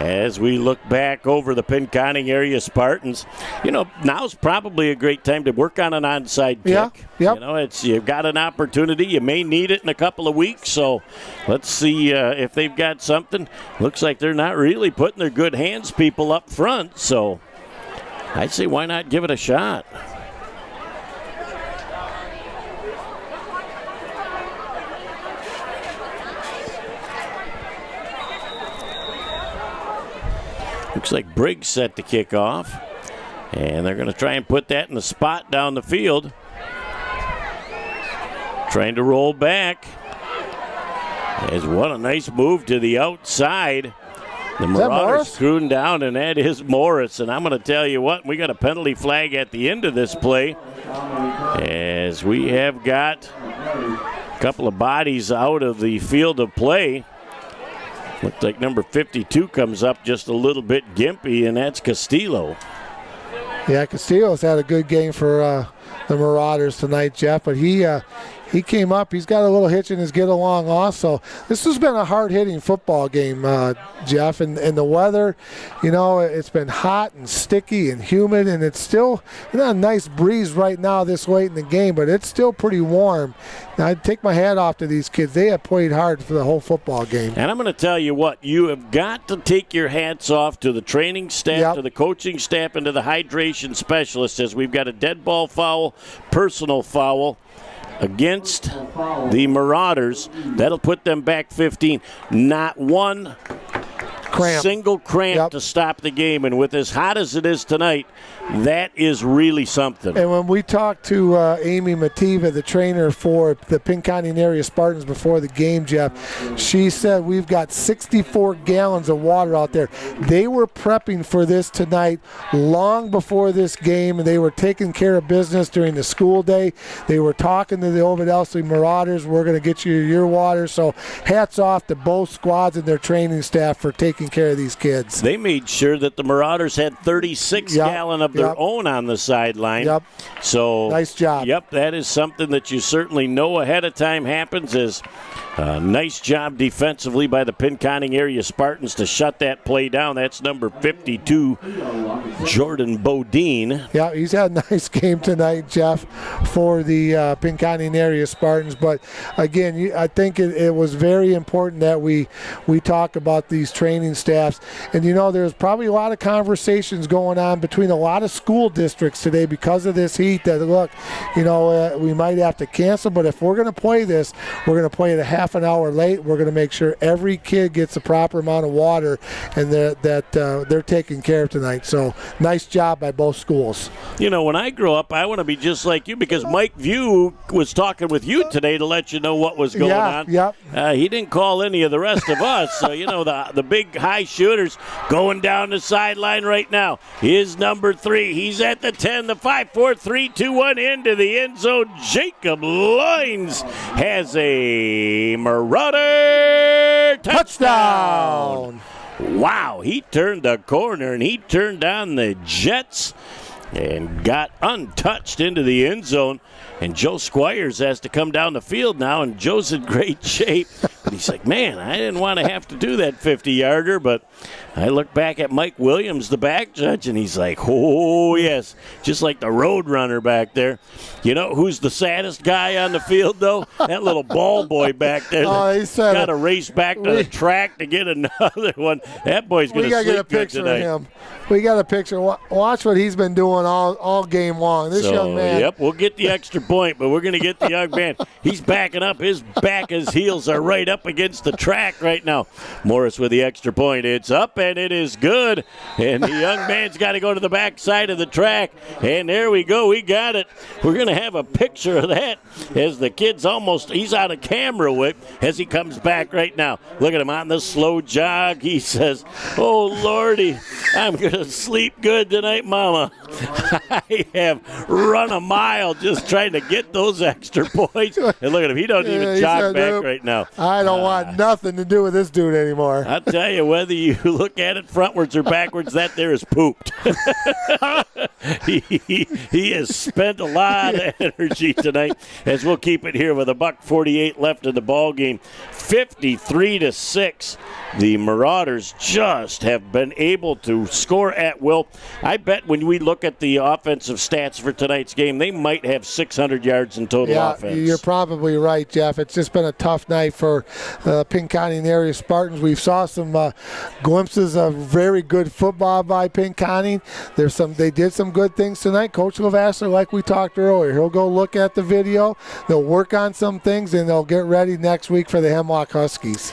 As we look back over the Pinconning area Spartans, now's probably a great time to work on an onside kick. Yeah, You've got an opportunity. You may need it in a couple of weeks, so let's see if they've got something. Looks like they're not really putting their good hands people up front, so I'd say why not give it a shot. Looks like Briggs set to kick off. And they're going to try and put that in the spot down the field. Trying to roll back. As what a nice move to the outside. The Marauders screwing down, and that is Morris. And I'm going to tell you what, we got a penalty flag at the end of this play. As we have got a couple of bodies out of the field of play. Looks like number 52 comes up just a little bit gimpy, and that's Castillo. Yeah, Castillo's had a good game for the Marauders tonight, Jeff, but he he came up. He's got a little hitch in his get along also. This has been a hard-hitting football game, Jeff, and the weather, it's been hot and sticky and humid, and it's still a nice breeze right now this late in the game, but it's still pretty warm. Now, I'd take my hat off to these kids. They have played hard for the whole football game. And I'm going to tell you what, you have got to take your hats off to the training staff, to the coaching staff, and to the hydration specialists, as we've got a dead ball foul, personal foul against the Marauders. That'll put them back 15. Not one single cramp to stop the game, and with as hot as it is tonight, that is really something. And when we talked to Amy Mativa, the trainer for the Pinconning area Spartans before the game, Jeff, she said we've got 64 gallons of water out there. They were prepping for this tonight long before this game, and they were taking care of business during the school day. They were talking to the Ovid-Elsie Marauders, we're going to get you your water. So hats off to both squads and their training staff for taking care of these kids. They made sure that the Marauders had 36 gallon of their own on the sideline. So nice job. That is something that you certainly know ahead of time happens. Is nice job defensively by the Pinconning area Spartans to shut that play down. That's number 52, Jordan Bodine. Yeah, he's had a nice game tonight, Jeff, for the Pinconning area Spartans. But again, I think it was very important that we talk about these training staffs. And there's probably a lot of conversations going on between a lot of school districts today because of this heat. That look, we might have to cancel, but if we're going to play this, we're going to play it a half an hour late. We're going to make sure every kid gets the proper amount of water, and that they're taken care of tonight. So nice job by both schools. When I grow up, I want to be just like you, because Mike View was talking with you today to let you know what was going on. He didn't call any of the rest of us. So the big high shooters going down the sideline right now is number 3. He's at the 10, the 5, 4, 3, 2, 1 into the end zone. Jacob Loines has a Marauder touchdown. Wow, he turned the corner and he turned on the Jets and got untouched into the end zone. And Joe Squires has to come down the field now, and Joe's in great shape. But he's like, man, I didn't want to have to do that 50-yarder, but I look back at Mike Williams, the back judge, and he's like, oh, yes, just like the road runner back there. You know who's the saddest guy on the field, though? That little ball boy back there. He's got to race back to the track to get another one. That boy's going to sleep get a picture tonight. of him. We got a picture. Watch what he's been doing all game long. This young man. Yep, we'll get the extra point, but we're going to get the young man. He's backing up. His heels are right up against the track right now. Morris with the extra point. It's up, and it is good. And the young man's got to go to the back side of the track. And there we go. We got it. We're going to have a picture of that as the kid's he's out of camera whip as he comes back right now. Look at him on the slow jog. He says, oh, Lordy, I'm going to sleep good tonight, Mama. I have run a mile just trying to get those extra points. And look at him. He doesn't even jog back right now. I don't want nothing to do with this dude anymore. I'll tell you, whether you look at it frontwards or backwards, that there is pooped. He has spent a lot of energy tonight, as we'll keep it here with $1:48 left in the ball game. 53-6. The Marauders just have been able to score at will. I bet when we look at the offensive stats for tonight's game, they might have 600 yards in total offense. You're probably right, Jeff. It's just been a tough night for Pinconning area Spartans. We saw some glimpses of very good football by Pinconning. They did some good things tonight. Coach Levasseur, like we talked earlier, he'll go look at the video. They'll work on some things, and they'll get ready next week for the Hemlock Huskies.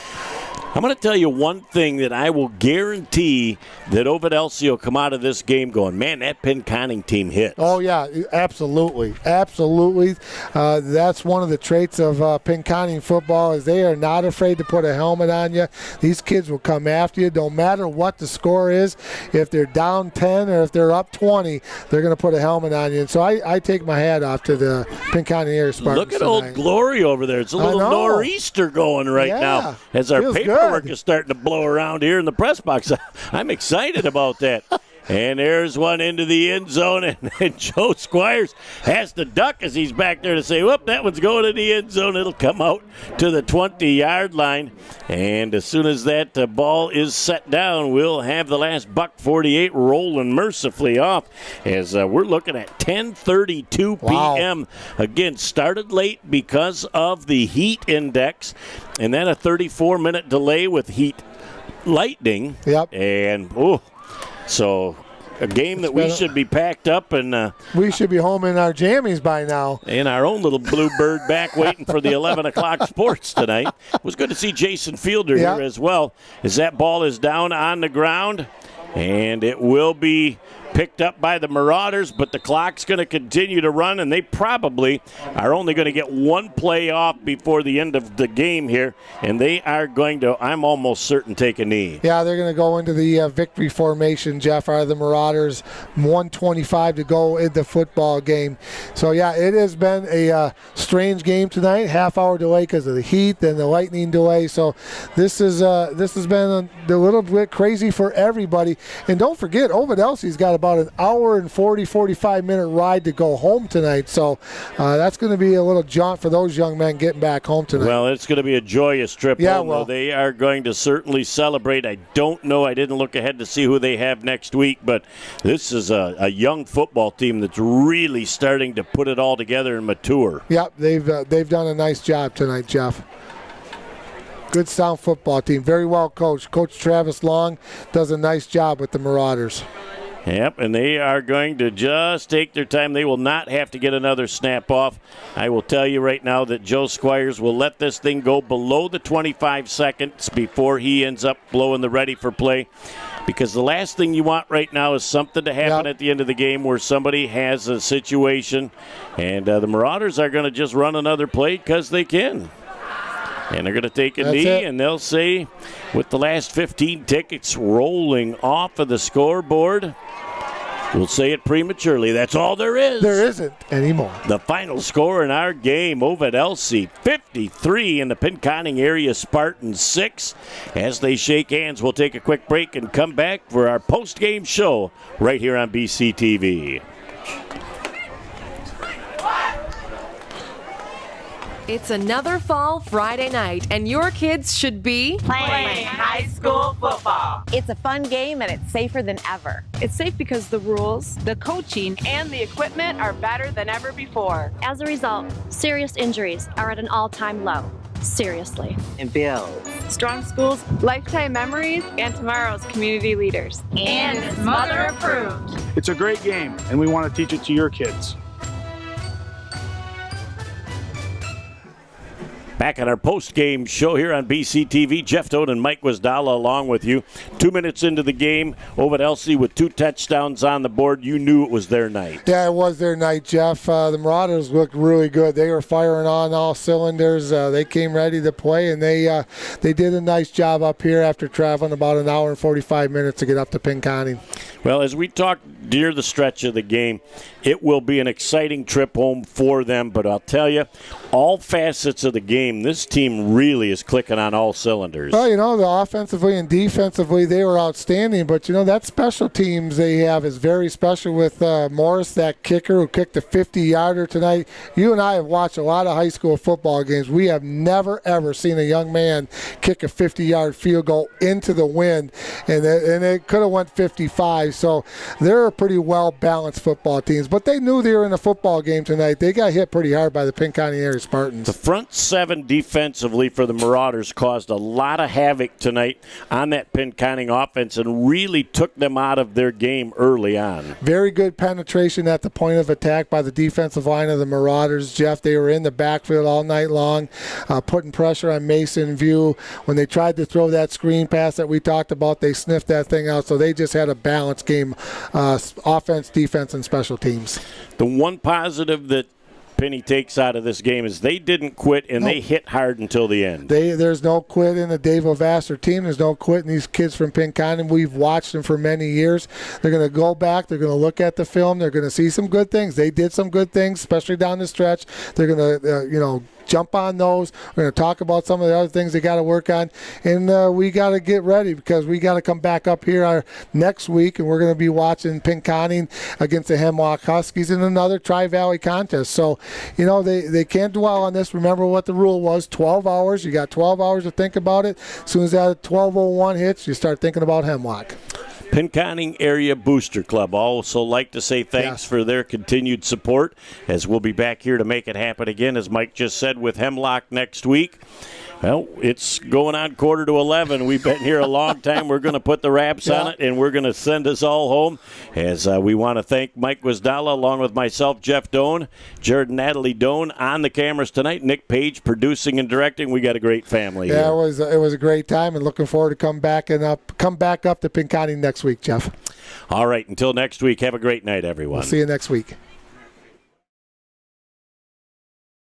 I'm going to tell you one thing that I will guarantee that Ovid-Elsie will come out of this game going, man, that Pinconning team hits. Oh, yeah, absolutely. Absolutely. That's one of the traits of Pinconning football is they are not afraid to put a helmet on you. These kids will come after you. Don't matter what the score is. If they're down 10 or if they're up 20, they're going to put a helmet on you. And so I take my hat off to the Pinconning area Spartans. Look at Old Glory over there. It's a little nor'easter going right now as our paperwork is starting to blow around here in the press box. I'm excited about that. And there's one into the end zone, and Joe Squires has to duck as he's back there to say, whoop, that one's going in the end zone. It'll come out to the 20-yard line. And as soon as that ball is set down, we'll have the last $1.48 rolling mercifully off as we're looking at 10:32 p.m. Again, started late because of the heat index, and then a 34-minute delay with heat lightning. Yep. And, so a game that we should be packed up and we should be home in our jammies by now. In our own little bluebird back waiting for the 11 o'clock sports tonight. It was good to see Jason Fielder here as well as that ball is down on the ground. And it will be picked up by the Marauders, but the clock's going to continue to run, and they probably are only going to get one play off before the end of the game here, and they are going to, I'm almost certain, take a knee. Yeah, they're going to go into the victory formation, Jeff, are the Marauders. 1:25 to go in the football game. So, yeah, it has been a strange game tonight, half-hour delay because of the heat and the lightning delay. So this has been a little bit crazy for everybody. And don't forget, Ovid-Elsie's got about an hour and 45 minute ride to go home tonight. So that's going to be a little jaunt for those young men getting back home tonight. Well, it's going to be a joyous trip home. Well, they are going to certainly celebrate. I don't know. I didn't look ahead to see who they have next week, but this is a young football team that's really starting to put it all together and mature. Yep, they've done a nice job tonight, Jeff. Good sound football team. Very well coached. Coach Travis Long does a nice job with the Marauders. Yep, and they are going to just take their time. They will not have to get another snap off. I will tell you right now that Joe Squires will let this thing go below the 25 seconds before he ends up blowing the ready for play. Because the last thing you want right now is something to happen at the end of the game where somebody has a situation. And the Marauders are going to just run another play because they can. And they're going to take a knee, and they'll say, with the last 15 tickets rolling off of the scoreboard, we'll say it prematurely. That's all there is. There isn't anymore. The final score in our game, Ovid-Elsie 53 and the Pinconning area Spartans 6. As they shake hands, we'll take a quick break and come back for our post-game show right here on BCTV. It's another fall Friday night, and your kids should be playing high school football. It's a fun game, and it's safer than ever. It's safe because the rules, the coaching, and the equipment are better than ever before. As a result, serious injuries are at an all-time low. Seriously. And build strong schools, lifetime memories, and tomorrow's community leaders. And it's mother approved. It's a great game, and we want to teach it to your kids. Back on our post-game show here on BCTV, Jeff Toad and Mike Wisdala along with you. 2 minutes into the game, Ovid-Elsie with 2 touchdowns on the board. You knew it was their night. Yeah, it was their night, Jeff. The Marauders looked really good. They were firing on all cylinders. They came ready to play, and they did a nice job up here after traveling about an hour and 45 minutes to get up to Pinconning. Well, as we talk near the stretch of the game, it will be an exciting trip home for them. But I'll tell you, all facets of the game, this team really is clicking on all cylinders. Well, the offensively and defensively, they were outstanding. But, that special teams they have is very special with Morris, that kicker who kicked a 50-yarder tonight. You and I have watched a lot of high school football games. We have never, ever seen a young man kick a 50-yard field goal into the wind, and it could have went 55. So they're a pretty well-balanced football teams. But they knew they were in a football game tonight. They got hit pretty hard by the Pinconning area Spartans. The front seven defensively for the Marauders caused a lot of havoc tonight on that Pinconning offense and really took them out of their game early on. Very good penetration at the point of attack by the defensive line of the Marauders, Jeff. They were in the backfield all night long, putting pressure on Mason View. When they tried to throw that screen pass that we talked about, they sniffed that thing out. So they just had a balanced game, offense, defense, and special teams. The one positive that Penny takes out of this game is they didn't quit, and they hit hard until the end. There's no quit in the Dave O'Vassar team. There's no quit in these kids from Pinconning. We've watched them for many years. They're going to go back. They're going to look at the film. They're going to see some good things. They did some good things, especially down the stretch. They're going to, jump on those. We're going to talk about some of the other things they got to work on, and we got to get ready because we got to come back up here next week, and we're going to be watching Pinconning against the Hemlock Huskies in another Tri-Valley contest. So, they can't dwell on this. Remember what the rule was, 12 hours. You got 12 hours to think about it. As soon as that 12:01 hits, you start thinking about Hemlock. Pinconning Area Booster Club also like to say thanks for their continued support, as we'll be back here to make it happen again, as Mike just said, with Hemlock next week. Well, it's going on 10:45. We've been here a long time. We're going to put the wraps on it, and we're going to send us all home. As we want to thank Mike Wisdala, along with myself, Jeff Doan, Jared and Natalie Doan on the cameras tonight, Nick Page producing and directing. We got a great family here. It was a great time, and looking forward to come back up to Pinconning next week, Jeff. All right, until next week, have a great night, everyone. We'll see you next week.